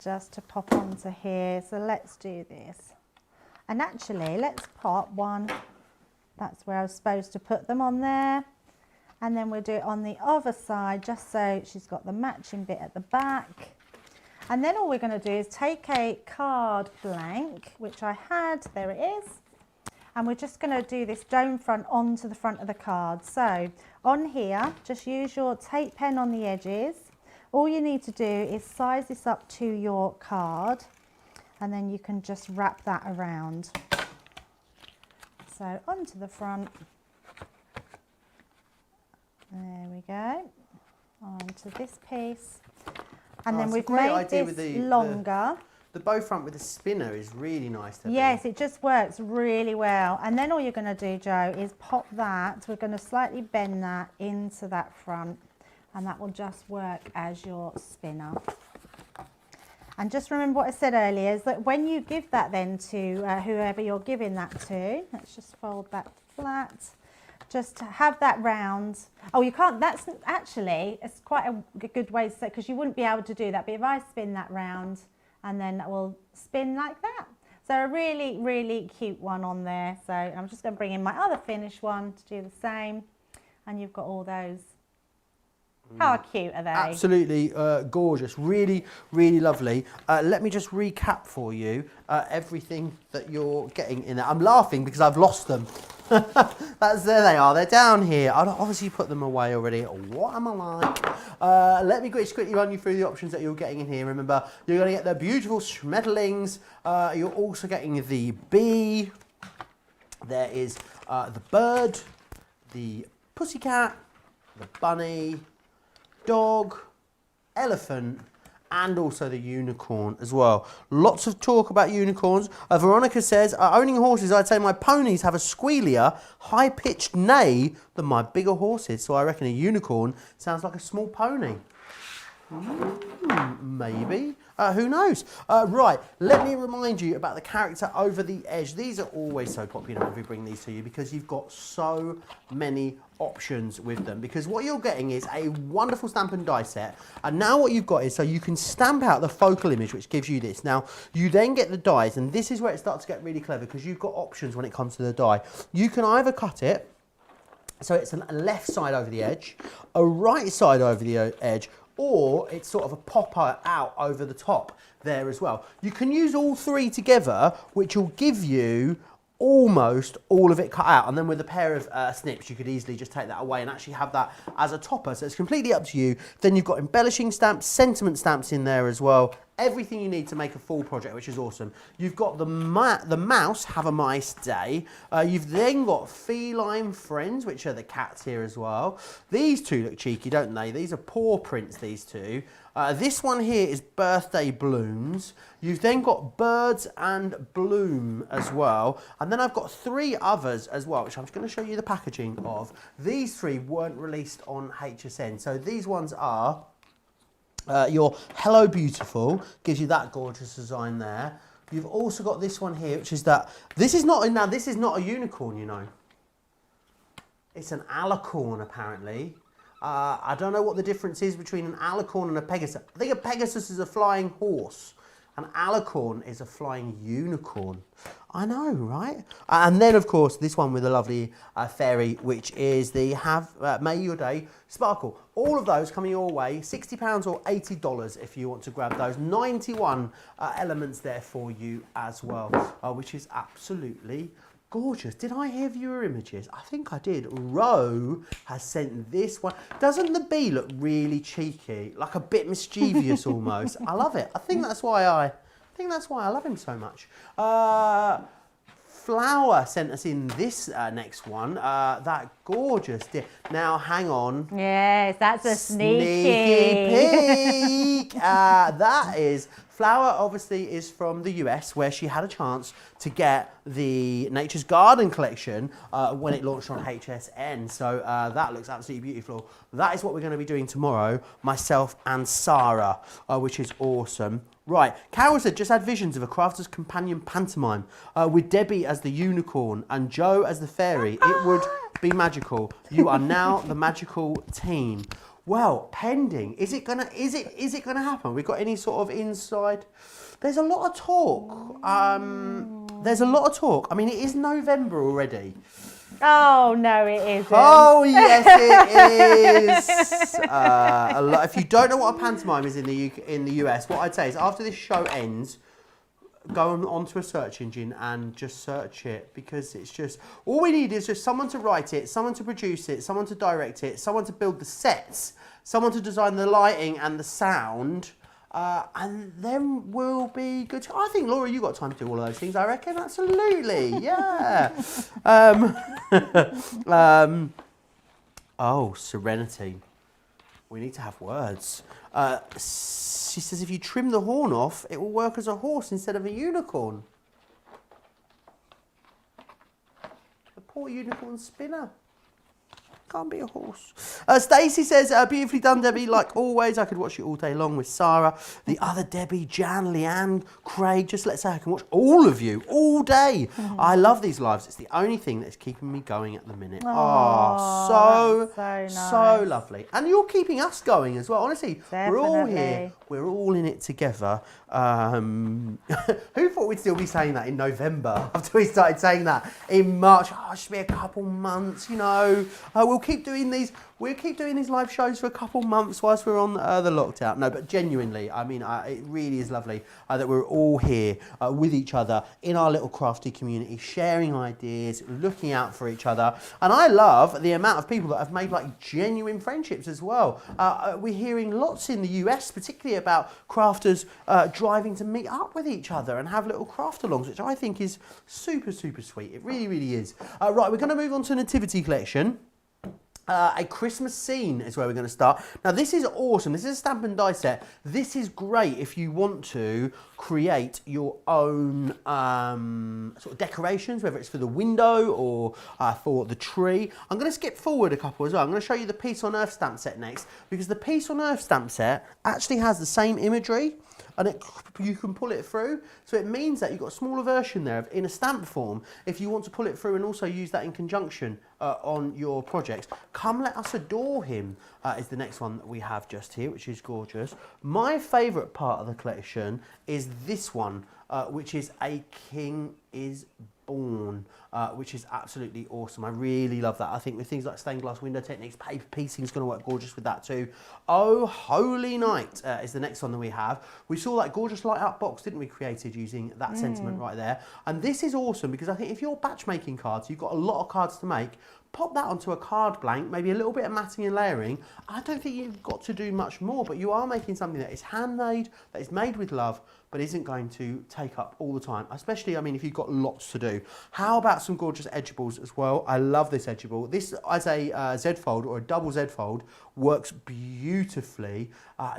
just to pop onto here. So let's do this, and actually let's pop one, that's where I was supposed to put them, on there, and then we'll do it on the other side just so she's got the matching bit at the back. And then all we're going to do is take a card blank, which I had, there it is, and we're just going to do this dome front onto the front of the card. So on here, just use your tape pen on the edges. All you need to do is size this up to your card, and then you can just wrap that around. So onto the front, there we go, onto this piece. And then we've made this longer. The bow front with the spinner is really nice. Yes, it just works really well. And then all you're going to do, Joe, is pop that. We're going to slightly bend that into that front, and that will just work as your spinner. And just remember what I said earlier, is that when you give that then to whoever you're giving that to, let's just fold that flat. Just to have that round. Oh, you can't, that's actually, it's quite a good way to say, because you wouldn't be able to do that. But if I spin that round, and then that will spin like that. So a really, really cute one on there. So I'm just going to bring in my other finished one to do the same. And you've got all those. How cute are they? Absolutely gorgeous. Really, really lovely. Let me just recap for you everything that you're getting in there. I'm laughing because I've lost them. There they are. They're down here. I'll obviously put them away already. What am I like? Let me just quickly run you through the options that you're getting in here. Remember, you're going to get the beautiful schmetterlings. You're also getting the bee. There is the bird, the pussycat, the bunny, dog, elephant, and also the unicorn as well. Lots of talk about unicorns. Veronica says, owning horses, I'd say my ponies have a squealier, high-pitched neigh than my bigger horses, so I reckon a unicorn sounds like a small pony. Maybe. Who knows? Right, let me remind you about the character over the edge. These are always so popular when we bring these to you because you've got so many options with them. Because what you're getting is a wonderful stamp and die set. And now what you've got is, so you can stamp out the focal image, which gives you this. Now, you then get the dies, and this is where it starts to get really clever because you've got options when it comes to the die. You can either cut it, so it's a left side over the edge, a right side over the edge, or it's sort of a popper out over the top there as well. You can use all three together, which will give you almost all of it cut out, and then with a pair of snips you could easily just take that away and actually have that as a topper. So it's completely up to you. Then you've got embellishing stamps, sentiment stamps in there as well. Everything you need to make a full project, which is awesome. You've got the mouse, have a mice day. You've then got feline friends, which are the cats here as well. These two look cheeky, don't they? These are paw prints, these two. This one here is birthday blooms. You've then got birds and bloom as well. And then I've got three others as well, which I'm just going to show you the packaging of. These three weren't released on HSN. So these ones are your Hello Beautiful, gives you that gorgeous design there. You've also got this one here, which is that, this is not a unicorn, you know. It's an alicorn, apparently. I don't know what the difference is between an alicorn and a pegasus. I think a pegasus is a flying horse. An alicorn is a flying unicorn. I know, right? And then, of course, this one with a lovely fairy, which is the May Your Day Sparkle. All of those coming your way, £60 or $80 if you want to grab those. 91 elements there for you as well, which is absolutely gorgeous. Did I hear viewer images? I think I did. Ro has sent this one. Doesn't the bee look really cheeky? Like a bit mischievous almost. I love it. I think that's why I love him so much. Flower sent us in this next one. That gorgeous deer. Now, hang on. Yes, that's a sneaky peek. That is, Flower obviously is from the US, where she had a chance to get the Nature's Garden collection when it launched on HSN. So that looks absolutely beautiful. That is what we're going to be doing tomorrow, myself and Sarah, which is awesome. Right, Carol said, just had visions of a Crafter's Companion pantomime with Debbie as the unicorn and Joe as the fairy. It would be magical. You are now the magical team. Well, pending. Is it gonna happen? We got any sort of inside? There's a lot of talk. There's a lot of talk. I mean, it is November already. Oh, no, it isn't. Oh, yes, it is. If you don't know what a pantomime is in the US, what I'd say is after this show ends, go onto a search engine and just search it, because it's just, all we need is just someone to write it, someone to produce it, someone to direct it, someone to build the sets, someone to design the lighting and the sound. And then we'll be good. I think, Laura, you got time to do all of those things, I reckon. Absolutely, yeah. Oh, Serenity. We need to have words. She says if you trim the horn off, it will work as a horse instead of a unicorn. The poor unicorn spinner. Can't be a horse. Stacey says, beautifully done, Debbie. Like always, I could watch you all day long with Sarah. The other Debbie, Jan, Leanne, Craig. Just let's say I can watch all of you all day. I love these lives. It's the only thing that's keeping me going at the minute. Oh, so nice. So lovely. And you're keeping us going as well. Honestly, definitely. We're all here. We're all in it together. Who thought we'd still be saying that in November after we started saying that in March? Oh, it should be a couple months, you know. We'll keep doing these. We'll keep doing these live shows for a couple months whilst we're on the lockdown. No, but genuinely, I mean, it really is lovely that we're all here with each other in our little crafty community, sharing ideas, looking out for each other. And I love the amount of people that have made like genuine friendships as well. We're hearing lots in the US, particularly about crafters driving to meet up with each other and have little craft alongs, which I think is super, super sweet. It really, really is. Right, we're going to move on to Nativity Collection. A Christmas scene is where we're going to start. Now this is awesome. This is a stamp and die set. This is great if you want to create your own sort of decorations, whether it's for the window or for the tree. I'm going to skip forward a couple as well. I'm going to show you the Peace on Earth stamp set next, because the Peace on Earth stamp set actually has the same imagery, and you can pull it through. So it means that you've got a smaller version there in a stamp form if you want to pull it through and also use that in conjunction on your projects. Come Let Us Adore Him is the next one that we have just here, which is gorgeous. My favourite part of the collection is this one, which is A King is Born, which is absolutely awesome. I really love that. I think with things like stained glass window techniques, paper piecing is going to work gorgeous with that too. Oh Holy Night is the next one that we have. We saw that gorgeous light up box, didn't we, created using that sentiment right there. And this is awesome because I think if you're batch making cards, you've got a lot of cards to make, pop that onto a card blank, maybe a little bit of matting and layering. I don't think you've got to do much more, but you are making something that is handmade, that is made with love, but isn't going to take up all the time, especially, I mean, if you've got lots to do. How about some gorgeous edgeables as well? I love this edgeable. This as a Z fold or a double Z fold works beautifully.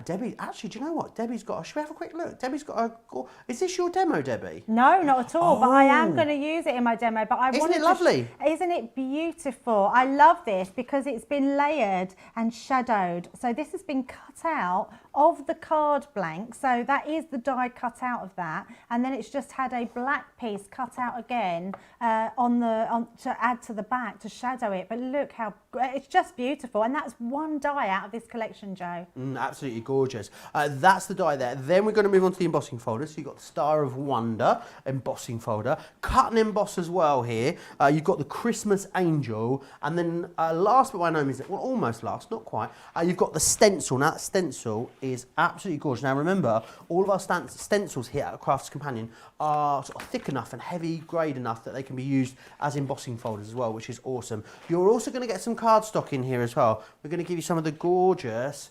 Debbie, actually, do you know what? Debbie's got, should we have a quick look? Debbie's got a, is this your demo, Debbie? No, not at all, but I am going to use it in my demo. But I Isn't it lovely? Isn't it beautiful? I love this because it's been layered and shadowed. So this has been cut out of the card blank. So that is the die cut out of that. And then it's just had a black piece cut out again to add to the back to shadow it. But look how, it's just beautiful. And that's one die out of this collection, Joe. Absolutely gorgeous. That's the die there. Then we're going to move on to the embossing folder. So you've got the Star of Wonder embossing folder. Cut and emboss as well here. You've got the Christmas Angel. And then last but by no means, well, almost last, not quite, you've got the stencil. Now that stencil is absolutely gorgeous. Now remember, all of our stencils here at Crafts Companion are sort of thick enough and heavy grade enough that they can be used as embossing folders as well, which is awesome. You're also going to get some cardstock in here as well. We're going to give you some of the gorgeous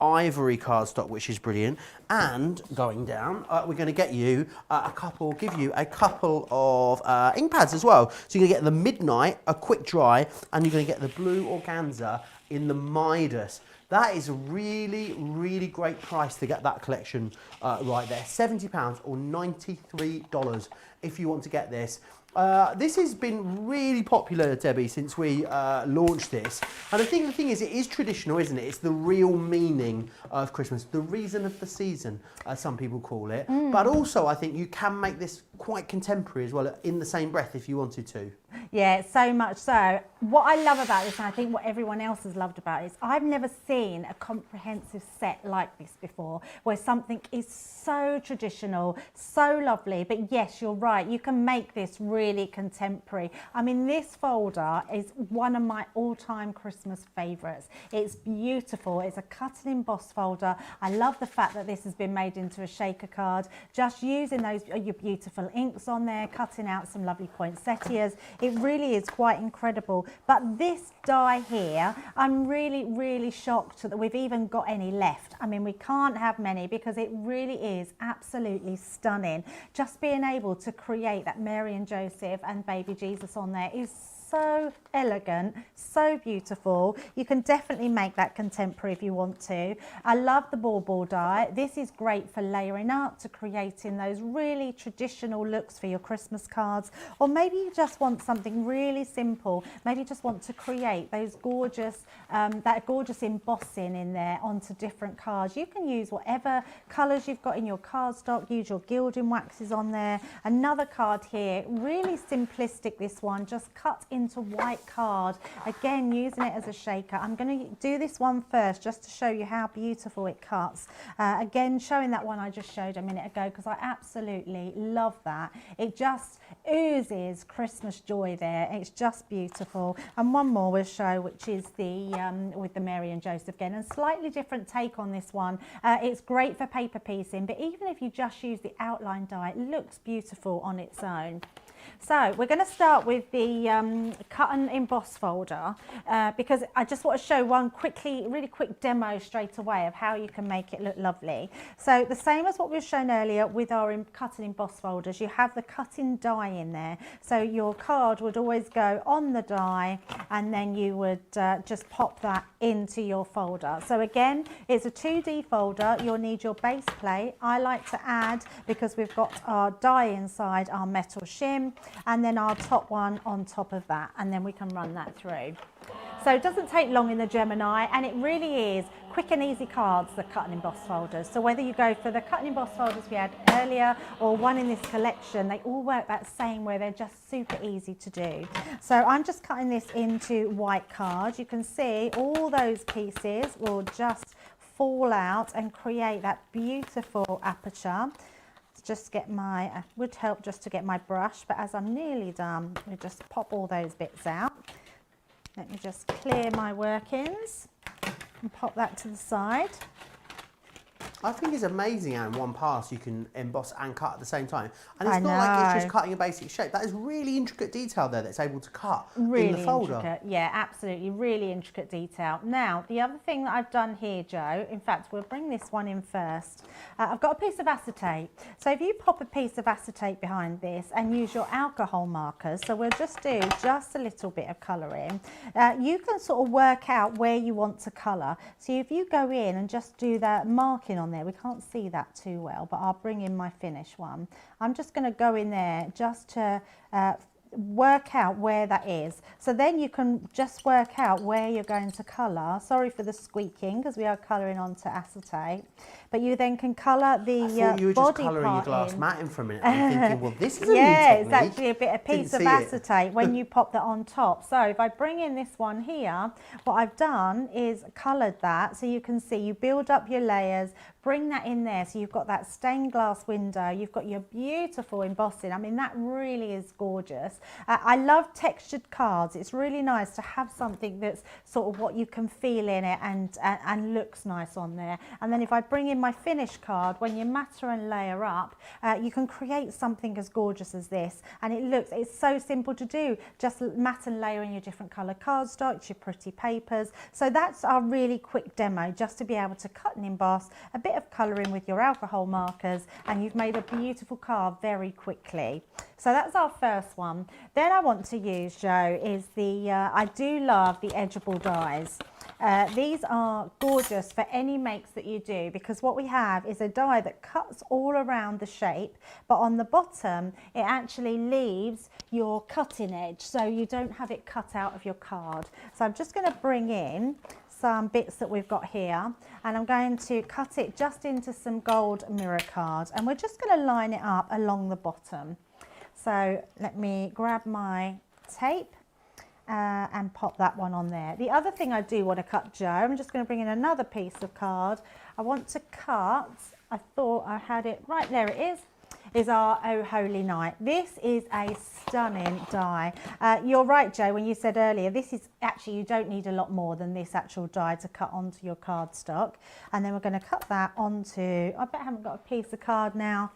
ivory cardstock, which is brilliant. And going down, we're going to get you give you a couple of ink pads as well. So you're going to get the Midnight, a quick dry, and you're going to get the blue organza in the Midas. That is a really, really great price to get that collection right there. £70 or $93 if you want to get this. This has been really popular, Debbie, since we launched this. And I think the thing is, it is traditional, isn't it? It's the real meaning of Christmas, the reason of the season, as some people call it. But also, I think you can make this quite contemporary as well, in the same breath, if you wanted to. Yeah, so much so. What I love about this, and I think what everyone else has loved about it, is I've never seen a comprehensive set like this before, where something is so traditional, so lovely, but yes, you're right, you can make this really contemporary. I mean, this folder is one of my all-time Christmas favourites. It's beautiful. It's a cut and emboss folder. I love the fact that this has been made into a shaker card, just using those your beautiful inks on there, cutting out some lovely poinsettias. It really is quite incredible. But this die here, I'm really, really shocked that we've even got any left. I mean, we can't have many because it really is absolutely stunning. Just being able to create that Mary and Joseph and baby Jesus on there is so elegant, so beautiful. You can definitely make that contemporary if you want to. I love the ball die. This is great for layering up, to creating those really traditional looks for your Christmas cards, or maybe you just want something really simple. Maybe you just want to create those gorgeous, that gorgeous embossing in there onto different cards. You can use whatever colours you've got in your cardstock, use your gilding waxes on there. Another card here, really simplistic, this one, just cut into white card, again using it as a shaker. I'm going to do this one first just to show you how beautiful it cuts. Again, showing that one I just showed a minute ago because I absolutely love that. It just oozes Christmas joy there. It's just beautiful. And one more we'll show, which is the with the Mary and Joseph again, and slightly different take on this one. It's great for paper piecing, but even if you just use the outline die, it looks beautiful on its own. So we're going to start with the cut and emboss folder because I just want to show one really quick demo straight away of how you can make it look lovely. So the same as what we've shown earlier with our cut and emboss folders, you have the cutting die in there. So your card would always go on the die and then you would just pop that into your folder. So again, it's a 2D folder. You'll need your base plate. I like to add, because we've got our die inside, our metal shim, and then our top one on top of that, and then we can run that through. So it doesn't take long in the Gemini, and it really is quick and easy cards, the cut and emboss folders. So whether you go for the cut and emboss folders we had earlier or one in this collection, they all work that same way. They're just super easy to do. So I'm just cutting this into white card. You can see all those pieces will just fall out and create that beautiful aperture. Just get my, would help just to get my brush, but as I'm nearly done, we just pop all those bits out. Let me just clear my workings and pop that to the side. I think it's amazing how in one pass you can emboss and cut at the same time. And it's I not like it's know. just cutting a basic shape. That is really intricate detail there that's able to cut Really in the folder. intricate, yeah, absolutely, really intricate detail. Now, the other thing that I've done here, Joe, in fact, we'll bring this one in first. I've got a piece of acetate. So if you pop a piece of acetate behind this and use your alcohol markers, so we'll just do just a little bit of colouring, you can sort of work out where you want to colour. So if you go in and just do that marking on there, we can't see that too well, but I'll bring in my finish one. I'm just going to go in there just to work out where that is. So then you can just work out where you're going to colour. Sorry for the squeaking because we are colouring onto acetate. But you then can colour the I thought you were just body colouring your part glass in. matting for a minute. I'm thinking, well, this is a new Yeah, technique. it's actually a piece of Didn't see it. acetate when you pop that on top. So if I bring in this one here, what I've done is coloured that, so you can see you build up your layers, bring that in there. So you've got that stained glass window, you've got your beautiful embossing. I mean, that really is gorgeous. I love textured cards. It's really nice to have something that's sort of what you can feel in it and looks nice on there. And then if I bring in my finished card, when you matter and layer up, you can create something as gorgeous as this. And it's so simple to do. Just matte and layer in your different colour cardstocks, your pretty papers. So that's our really quick demo, just to be able to cut and emboss, a bit of colouring with your alcohol markers, and you've made a beautiful card very quickly. So that's our first one. Then I want to use, Jo, is I do love the Edgeable dies. These are gorgeous for any makes that you do, because what we have is a die that cuts all around the shape, but on the bottom it actually leaves your cutting edge, so you don't have it cut out of your card. So I'm just going to bring in some bits that we've got here, and I'm going to cut it just into some gold mirror card, and we're just going to line it up along the bottom. So let me grab my tape and pop that one on there. The other thing I do want to cut, Jo, I'm just going to bring in another piece of card. I want to cut, I thought I had it, right there it is our Oh Holy Night. This is a stunning die. You're right, Jo, when you said earlier, this is actually, you don't need a lot more than this actual die to cut onto your cardstock. And then we're going to cut that onto, I bet I haven't got a piece of card now.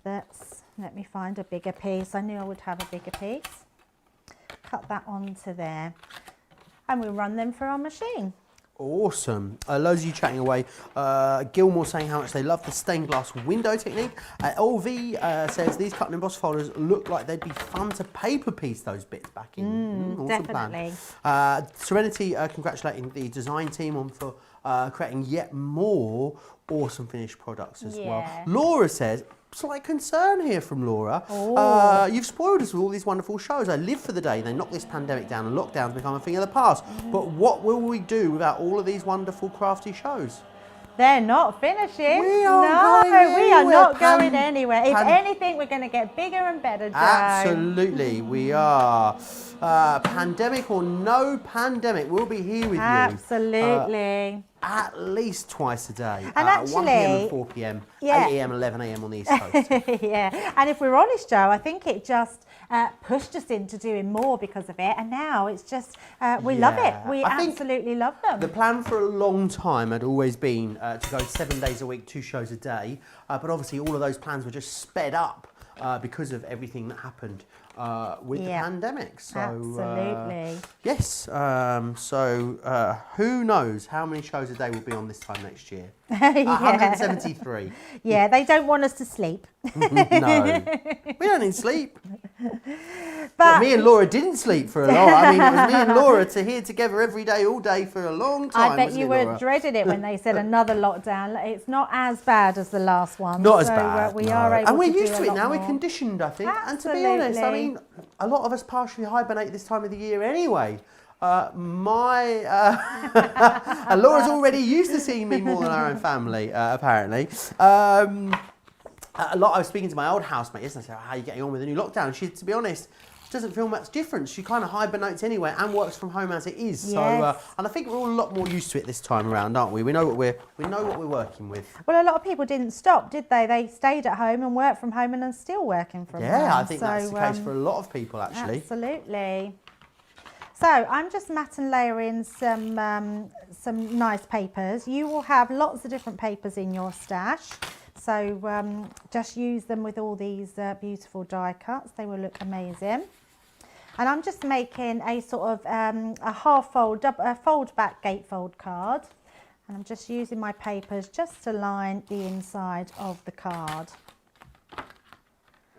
Let me find a bigger piece. I knew I would have a bigger piece. Cut that onto there, and we'll run them through our machine. Awesome. Loads of you chatting away. Gilmore saying how much they love the stained glass window technique. LV says these cut and emboss folders look like they'd be fun to paper piece those bits back in. Awesome Definitely. Plan. Serenity congratulating the design team on for creating yet more awesome finished products as well. Laura says, slight concern here from Laura. You've spoiled us with all these wonderful shows. I live for the day they knock this pandemic down and lockdowns become a thing of the past. But what will we do without all of these wonderful crafty shows? They're not finishing. We are not going anywhere. If anything, we're going to get bigger and better, Jo. Absolutely, we are. Pandemic or no pandemic, we'll be here with you. Absolutely. At least twice a day. And actually, 1 p.m. and 4 p.m, 8 a.m, 11 a.m on the East Coast. Yeah, and if we're honest, Jo, I think it just pushed us into doing more because of it, and now it's just, we love it. We absolutely love them. The plan for a long time had always been to go 7 days a week, 2 shows a day, but obviously all of those plans were just sped up because of everything that happened with the pandemic. So, absolutely. Yes, who knows how many shows a day will be on this time next year? 173. Yeah, they don't want us to sleep. No, we don't need sleep. But me and Laura didn't sleep for a long. I mean, it was me and Laura here together every day, all day for a long time. I bet you were dreading it when they said another lockdown. It's not as bad as the last one. Not as bad. We are able and we're to used do to it a now. lot We're conditioned, I think. Absolutely. And to be honest, I mean, a lot of us partially hibernate this time of the year anyway. And Laura's already used to seeing me more than our own family, apparently. I was speaking to my old housemate yesterday. I said, how are you getting on with the new lockdown? And she, to be honest, doesn't feel much different. She kind of hibernates anyway and works from home as it is. Yes. So, and I think we're all a lot more used to it this time around, aren't we? We know what we're working with. Well, a lot of people didn't stop, did they? They stayed at home and worked from home and are still working from home. Yeah, I think that's the case for a lot of people, actually. Absolutely. So I'm just matte and layering some nice papers. You will have lots of different papers in your stash. So just use them with all these beautiful die cuts. They will look amazing. And I'm just making a sort of a half fold, a fold back gatefold card. And I'm just using my papers just to line the inside of the card.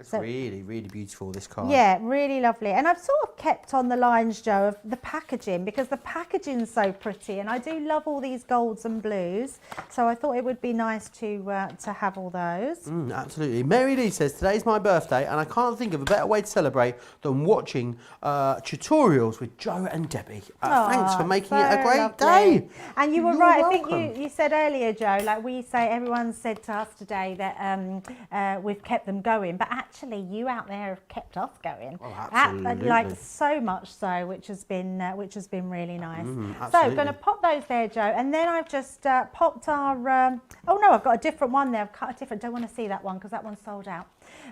It's really, really beautiful, this card. Yeah, really lovely. And I've sort of kept on the lines, Jo, of the packaging, because the packaging's so pretty, and I do love all these golds and blues. So I thought it would be nice to have all those. Absolutely. Mary Lee says, today's my birthday, and I can't think of a better way to celebrate than watching tutorials with Jo and Debbie. Thanks for making it a great day. And you were You're right. welcome. I think you said earlier, Jo, like everyone said to us today that we've kept them going, but actually you out there have kept us going. Oh, absolutely. Like so much so, which has been really nice. So absolutely. going to pop those there, Joe, and then I've just popped our. Oh no, I've got a different one there. I've cut a different. Don't want to see that one because that one's sold out.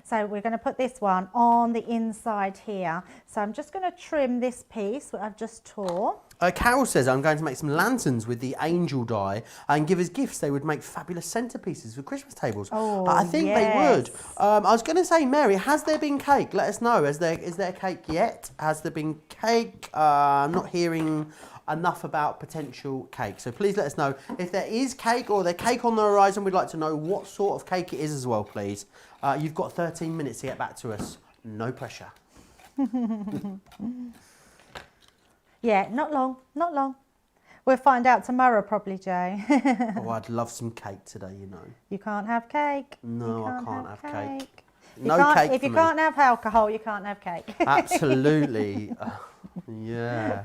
So we're going to put this one on the inside here. So I'm just going to trim this piece that I've just tore. Carol says, I'm going to make some lanterns with the angel die and give as gifts. They would make fabulous centerpieces for Christmas tables. Oh, I think they would. I was going to say, Mary, has there been cake? Let us know. Is there cake yet? Has there been cake? I'm not hearing enough about potential cake. So please let us know if there is cake or there's cake on the horizon. We'd like to know what sort of cake it is as well, please. You've got 13 minutes to get back to us. No pressure. Yeah, not long, not long. We'll find out tomorrow probably, Joe. Oh, I'd love some cake today, you know. You can't have cake. No, I can't have cake. No cake if you can't have alcohol, you can't have cake. Absolutely. Yeah.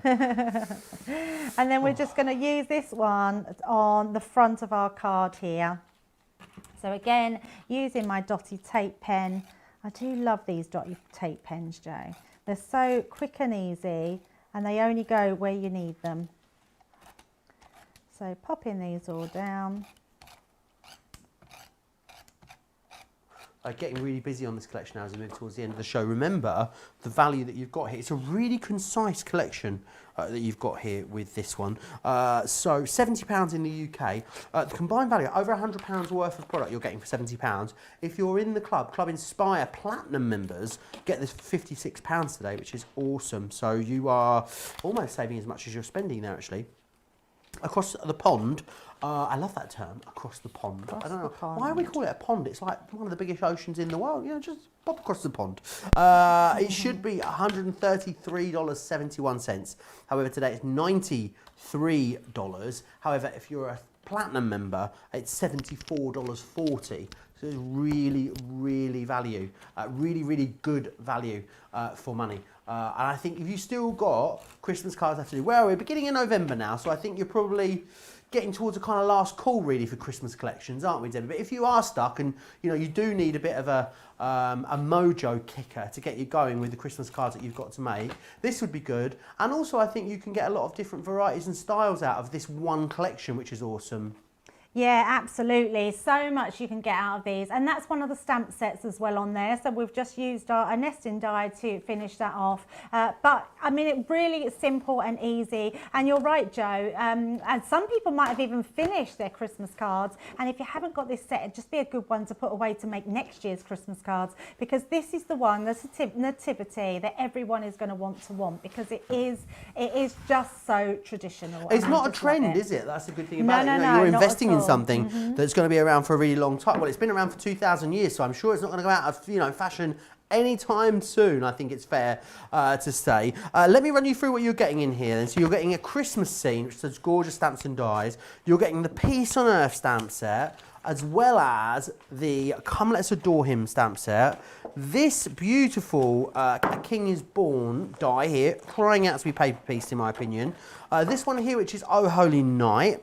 And then we're just going to use this one on the front of our card here. So again, using my dotted tape pen. I do love these dotted tape pens, Joe. They're so quick and easy, and they only go where you need them. So popping these all down. Getting really busy on this collection now as we move towards the end of the show. Remember the value that you've got here. It's a really concise collection that you've got here with this one. So £70 in the UK. The combined value, over £100 worth of product you're getting for £70. If you're in the Club Inspire Platinum members, get this for £56 today, which is awesome. So you are almost saving as much as you're spending there, actually. Across the pond, I love that term, across the pond. I don't know, why we call it a pond? It's like one of the biggest oceans in the world, you know, just pop across the pond. It should be $133.71. However, today it's $93. However, if you're a Platinum member, it's $74.40. So it's really, really value, really good value for money. And I think if you still got Christmas cards left to do, well, we're beginning in November now, so I think you're probably getting towards a kind of last call really for Christmas collections, aren't we, Debbie? But if you are stuck and you know you do need a bit of a mojo kicker to get you going with the Christmas cards that you've got to make, this would be good. And also I think you can get a lot of different varieties and styles out of this one collection, which is awesome. Yeah, absolutely. So much you can get out of these. And that's one of the stamp sets as well on there. So we've just used a nesting die to finish that off. But I mean, it really is simple and easy. And you're right, Joe. And some people might have even finished their Christmas cards. And if you haven't got this set, it'd just be a good one to put away to make next year's Christmas cards. Because this is the one, the Nativity, that everyone is going to want because it is just so traditional. It's not a trend, is it? That's the good thing about it. You know, you're investing in something that's going to be around for a really long time. Well, it's been around for 2,000 years, so I'm sure it's not going to go out of fashion anytime soon. I think it's fair to say. Let me run you through what you're getting in here. Then, so you're getting a Christmas scene, which says gorgeous stamps and dies. You're getting the Peace on Earth stamp set, as well as the Come Let's Adore Him stamp set. This beautiful A King is Born die here, crying out to be paper piece in my opinion. This one here, which is Oh Holy Night.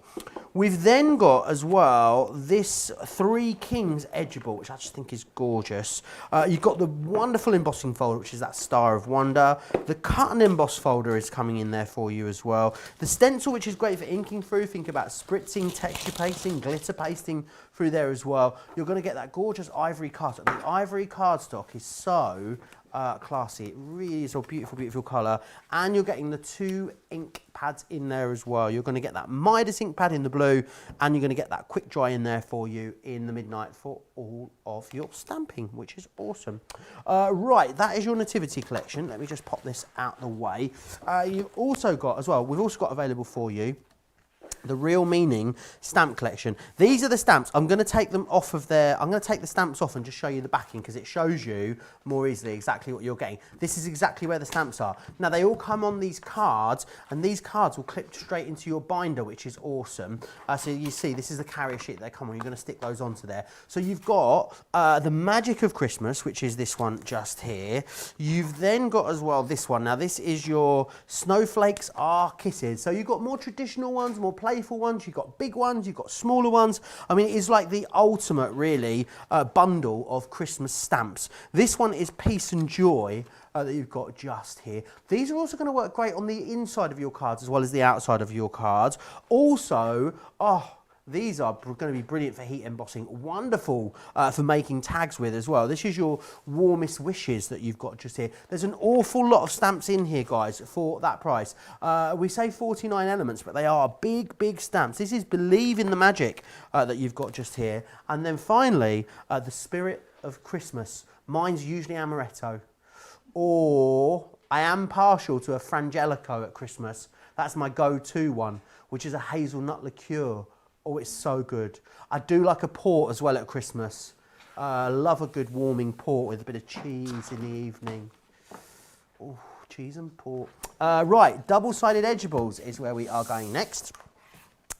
We've then got as well this Three Kings Edgeable, which I just think is gorgeous. You've got the wonderful embossing folder, which is that Star of Wonder. The cut and emboss folder is coming in there for you as well. The stencil, which is great for inking through. Think about spritzing, texture pasting, glitter pasting through there as well. You're going to get that gorgeous ivory cardstock. The ivory cardstock is so classy. It really is a beautiful, beautiful colour. And you're getting the 2 ink pads in there as well. You're going to get that Midas ink pad in the blue, and you're going to get that quick dry in there for you in the midnight for all of your stamping, which is awesome. Right, that is your Nativity collection. Let me just pop this out the way. You've also got as well, we've also got available for you the Real Meaning stamp collection. These are the stamps. I'm going to take them off of there. I'm going to take the stamps off and just show you the backing because it shows you more easily exactly what you're getting. This is exactly where the stamps are. Now they all come on these cards, and these cards will clip straight into your binder, which is awesome. So you see, this is the carrier sheet they come on. You're going to stick those onto there. So you've got the Magic of Christmas, which is this one just here. You've then got as well this one. Now this is your Snowflakes Are Kisses. So you've got more traditional ones, more playful playful ones, you've got big ones, you've got smaller ones. I mean, it is like the ultimate, really, bundle of Christmas stamps. This one is Peace and Joy that you've got just here. These are also going to work great on the inside of your cards as well as the outside of your cards. Also, these are going to be brilliant for heat embossing. Wonderful for making tags with as well. This is your warmest wishes that you've got just here. There's an awful lot of stamps in here, guys, for that price. We say 49 elements, but they are big, big stamps. This is Believe in the Magic that you've got just here. And then finally, the Spirit of Christmas. Mine's usually Amaretto. Or I am partial to a Frangelico at Christmas. That's my go-to one, which is a hazelnut liqueur. Oh, it's so good. I do like a port as well at Christmas. Love a good warming port with a bit of cheese in the evening. Oh, cheese and port. Right, double-sided Edgeables is where we are going next.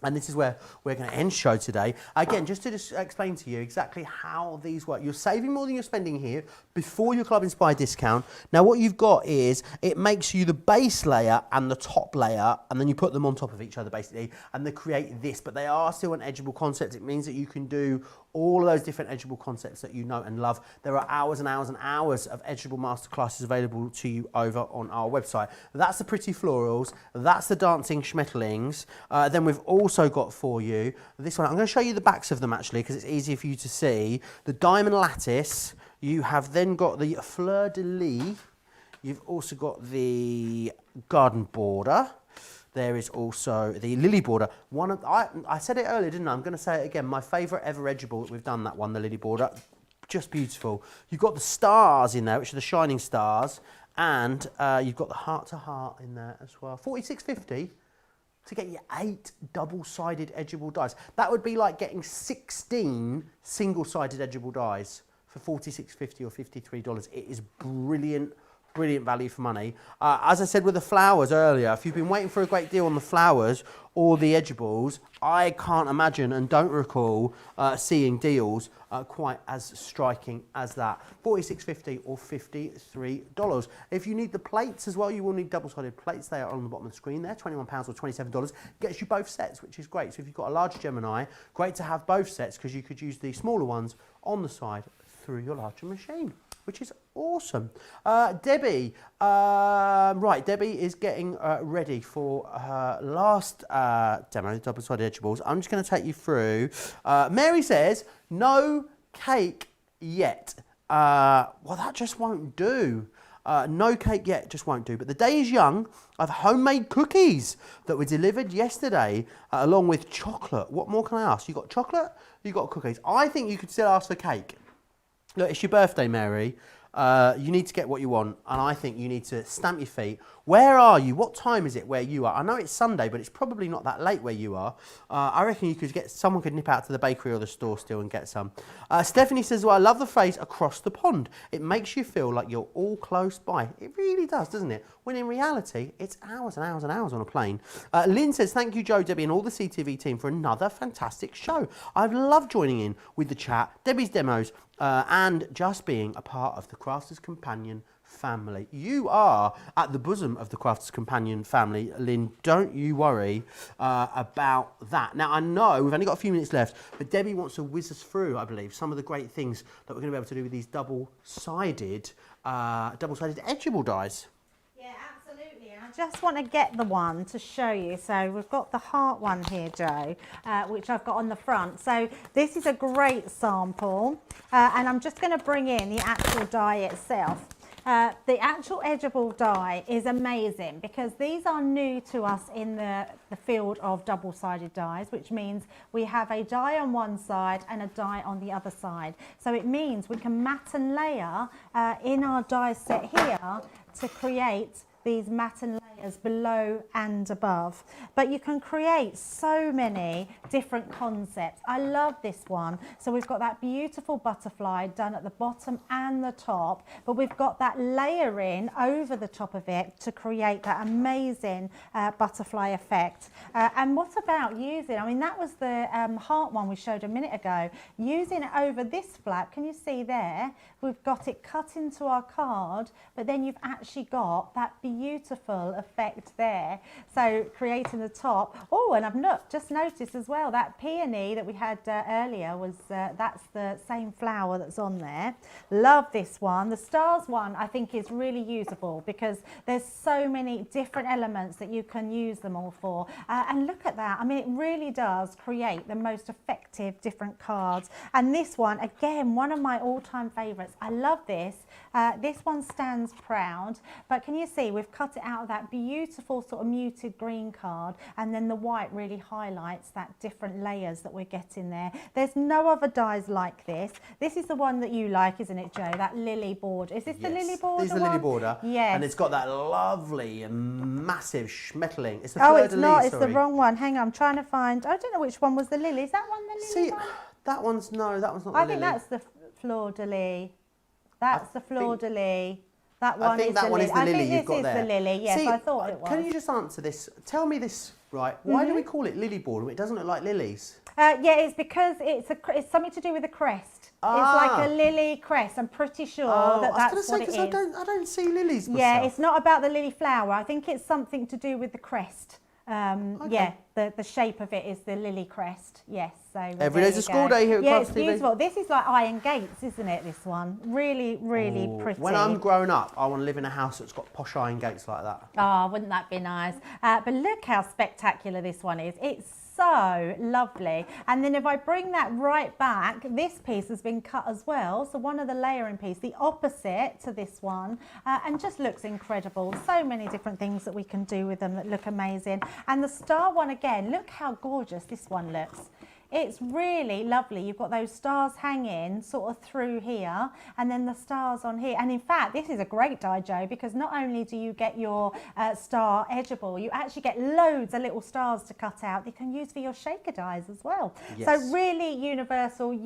And this is where we're going to end show today. Again, just to explain to you exactly how these work. You're saving more than you're spending here before your Club Inspire discount. Now, what you've got is it makes you the base layer and the top layer, and then you put them on top of each other, basically, and they create this. But they are still an edgeable concept. It means that you can do all of those different edgeable concepts that you know and love. There are hours and hours and hours of edgeable masterclasses available to you over on our website. That's the pretty florals. That's the dancing schmetterlings. Then we've also got for you this one. I'm going to show you the backs of them actually because it's easier for you to see. The diamond lattice. You have then got the fleur de lis. You've also got the garden border. There is also the lily border. I said it earlier, didn't I? I'm going to say it again. My favourite ever edgeable, we've done that one, the lily border. Just beautiful. You've got the stars in there, which are the shining stars, and you've got the heart to heart in there as well. $46.50 to get you 8 double-sided edgeable dies. That would be like getting 16 single-sided edgeable dies for $46.50 or $53. It is brilliant. Brilliant value for money. As I said with the flowers earlier, if you've been waiting for a great deal on the flowers or the edgeables, I can't imagine and don't recall seeing deals quite as striking as that. $46.50 or $53. If you need the plates as well, you will need double-sided plates. They are on the bottom of the screen there, £21 or $27. Gets you both sets, which is great. So if you've got a large Gemini, great to have both sets because you could use the smaller ones on the side through your larger machine, which is awesome. Debbie, right, Debbie is getting ready for her last demo, double-sided edgeables. I'm just going to take you through. Mary says, no cake yet. Well, that just won't do. No cake yet, just won't do. But the day is young. I've homemade cookies that were delivered yesterday along with chocolate. What more can I ask? You got chocolate, you got cookies. I think you could still ask for cake. Look, it's your birthday, Mary. You need to get what you want, and I think you need to stamp your feet. Where are you? What time is it where you are? I know it's Sunday, but it's probably not that late where you are. I reckon you could get, someone could nip out to the bakery or the store still and get some. Stephanie says, well, I love the phrase across the pond. It makes you feel like you're all close by. It really does, doesn't it? When in reality, it's hours and hours and hours on a plane. Lynn says, thank you, Joe, Debbie, and all the CTV team for another fantastic show. I've loved joining in with the chat, Debbie's demos, and just being a part of the Crafters Companion family. You are at the bosom of the Crafters Companion family, Lynn. Don't you worry about that. Now, I know we've only got a few minutes left, but Debbie wants to whiz us through, I believe, some of the great things that we're going to be able to do with these double-sided edgeable dies. Yeah, absolutely. And I just want to get the one to show you. So we've got the heart one here, Joe, which I've got on the front. So this is a great sample, and I'm just going to bring in the actual die itself. The actual edgeable die is amazing because these are new to us in the field of double-sided dies, which means we have a die on one side and a die on the other side. So it means we can mat and layer in our die set here to create these matte and layers below and above. But you can create so many different concepts. I love this one. So we've got that beautiful butterfly done at the bottom and the top, but we've got that layering over the top of it to create that amazing butterfly effect. And what about using, I mean, that was the heart one we showed a minute ago. Using it over this flap, can you see there? We've got it cut into our card, but then you've actually got that beautiful beautiful effect there. So creating the top. Oh, and I've just noticed as well that peony that we had earlier was, that's the same flower that's on there. Love this one. The stars one I think is really usable because there's so many different elements that you can use them all for. And look at that. I mean, it really does create the most effective different cards. And this one, again, one of my all-time favourites. I love this. This one stands proud, but can you see we've cut it out of that beautiful sort of muted green card, and then the white really highlights that different layers that we're getting there. There's no other dies like this. This is the one that you like, isn't it, Jo? That lily border. Is this the lily border? This is the lily border. Yes. And it's got that lovely and massive schmetterling. It's the Oh, fleur it's de not. lis, It's the wrong one. Hang on, I'm trying to find. I don't know which one was the lily. Is that one the lily See, one? that one's not the lily. I think that's the fleur de lis. That's the fleur de lis. That one is the lily. I think this is the lily. Yes, See, I thought it was. Can you just answer this? Tell me this, right? Why do we call it lily border? It doesn't look like lilies. Yeah, it's because it's something to do with the crest. It's like a lily crest. I'm pretty sure that's what it is. I don't see lilies myself. Yeah, it's not about the lily flower. I think it's something to do with the crest. Yeah, the shape of it is the lily crest. Yes. So every day's a school day here at Yeah, Crafts it's TV. beautiful. This is like Iron Gates, isn't it? This one, really, really pretty. When I'm grown up, I want to live in a house that's got posh iron gates like that. Oh, wouldn't that be nice? But look how spectacular this one is. It's so lovely. And then if I bring that right back, this piece has been cut as well. So one of the layering piece, the opposite to this one, and just looks incredible. So many different things that we can do with them that look amazing. And the star one again, look how gorgeous this one looks. It's really lovely. You've got those stars hanging sort of through here, and then the stars on here. And in fact, this is a great die, Jo, because not only do you get your star edgeable, you actually get loads of little stars to cut out you can use for your shaker dies as well. Yes. So really universal,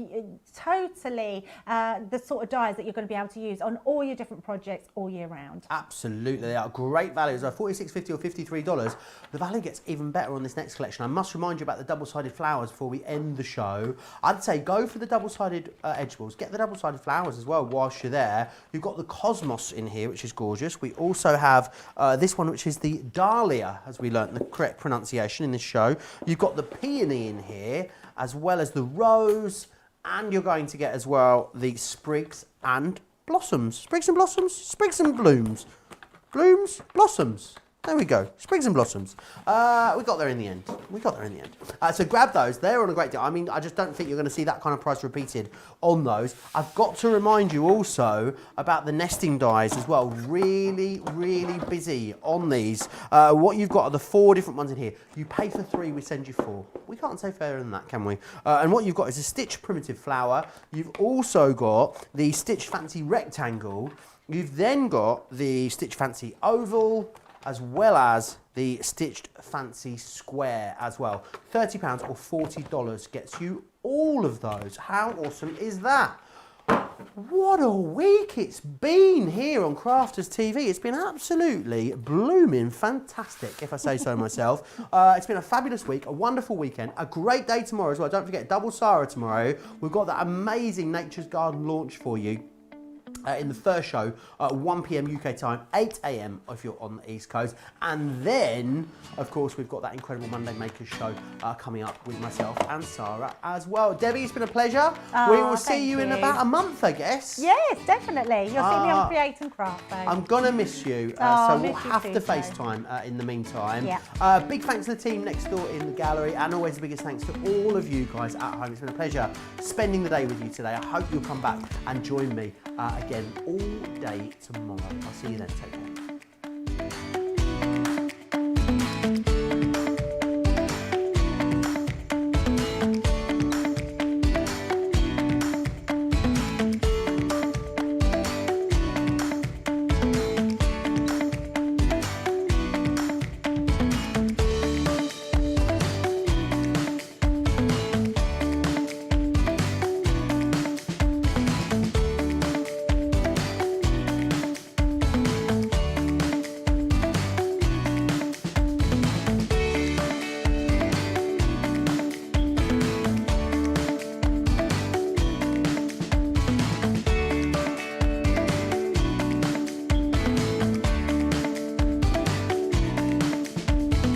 totally the sort of dies that you're going to be able to use on all your different projects all year round. Absolutely, they are great values. They're $46.50 or $53. The value gets even better on this next collection. I must remind you about the double-sided flowers before we end the show. I'd say go for the double-sided edgeables. Get the double-sided flowers as well whilst you're there. You've got the Cosmos in here, which is gorgeous. We also have this one, which is the Dahlia, as we learnt the correct pronunciation in this show. You've got the Peony in here, as well as the Rose, and you're going to get as well the Sprigs and Blossoms. Sprigs and Blossoms? Sprigs and Blooms. Blooms? Blossoms. There we go, Sprigs and Blossoms. We got there in the end. So grab those, they're on a great deal. I mean, I just don't think you're gonna see that kind of price repeated on those. I've got to remind you also about the nesting dies as well. Really, really busy on these. What you've got are the 4 different ones in here. You pay for 3, we send you 4. We can't say fairer than that, can we? And what you've got is a Stitch Primitive Flower. You've also got the Stitch Fancy Rectangle. You've then got the Stitch Fancy Oval, as well as the Stitched Fancy Square as well. £30 or $40 gets you all of those. How awesome is that? What a week it's been here on Crafters TV. It's been absolutely blooming fantastic, if I say so myself. It's been a fabulous week, a wonderful weekend, a great day tomorrow as well. Don't forget, Double Sarah tomorrow. We've got that amazing Nature's Garden launch for you. In the first show at 1 PM UK time, 8 AM if you're on the East Coast. And then, of course, we've got that incredible Monday Makers show coming up with myself and Sarah as well. Debbie, it's been a pleasure. Oh, We will see you in about a month, I guess. Yes, definitely. You'll see me on Create and Craft, though. I'm going to miss you, Oh, so miss we'll you have too, to Jo. FaceTime in the meantime. Yeah. Big thanks to the team next door in the gallery, and always the biggest thanks to all of you guys at home. It's been a pleasure spending the day with you today. I hope you'll come back and join me again all day tomorrow. I'll see you then. Take care.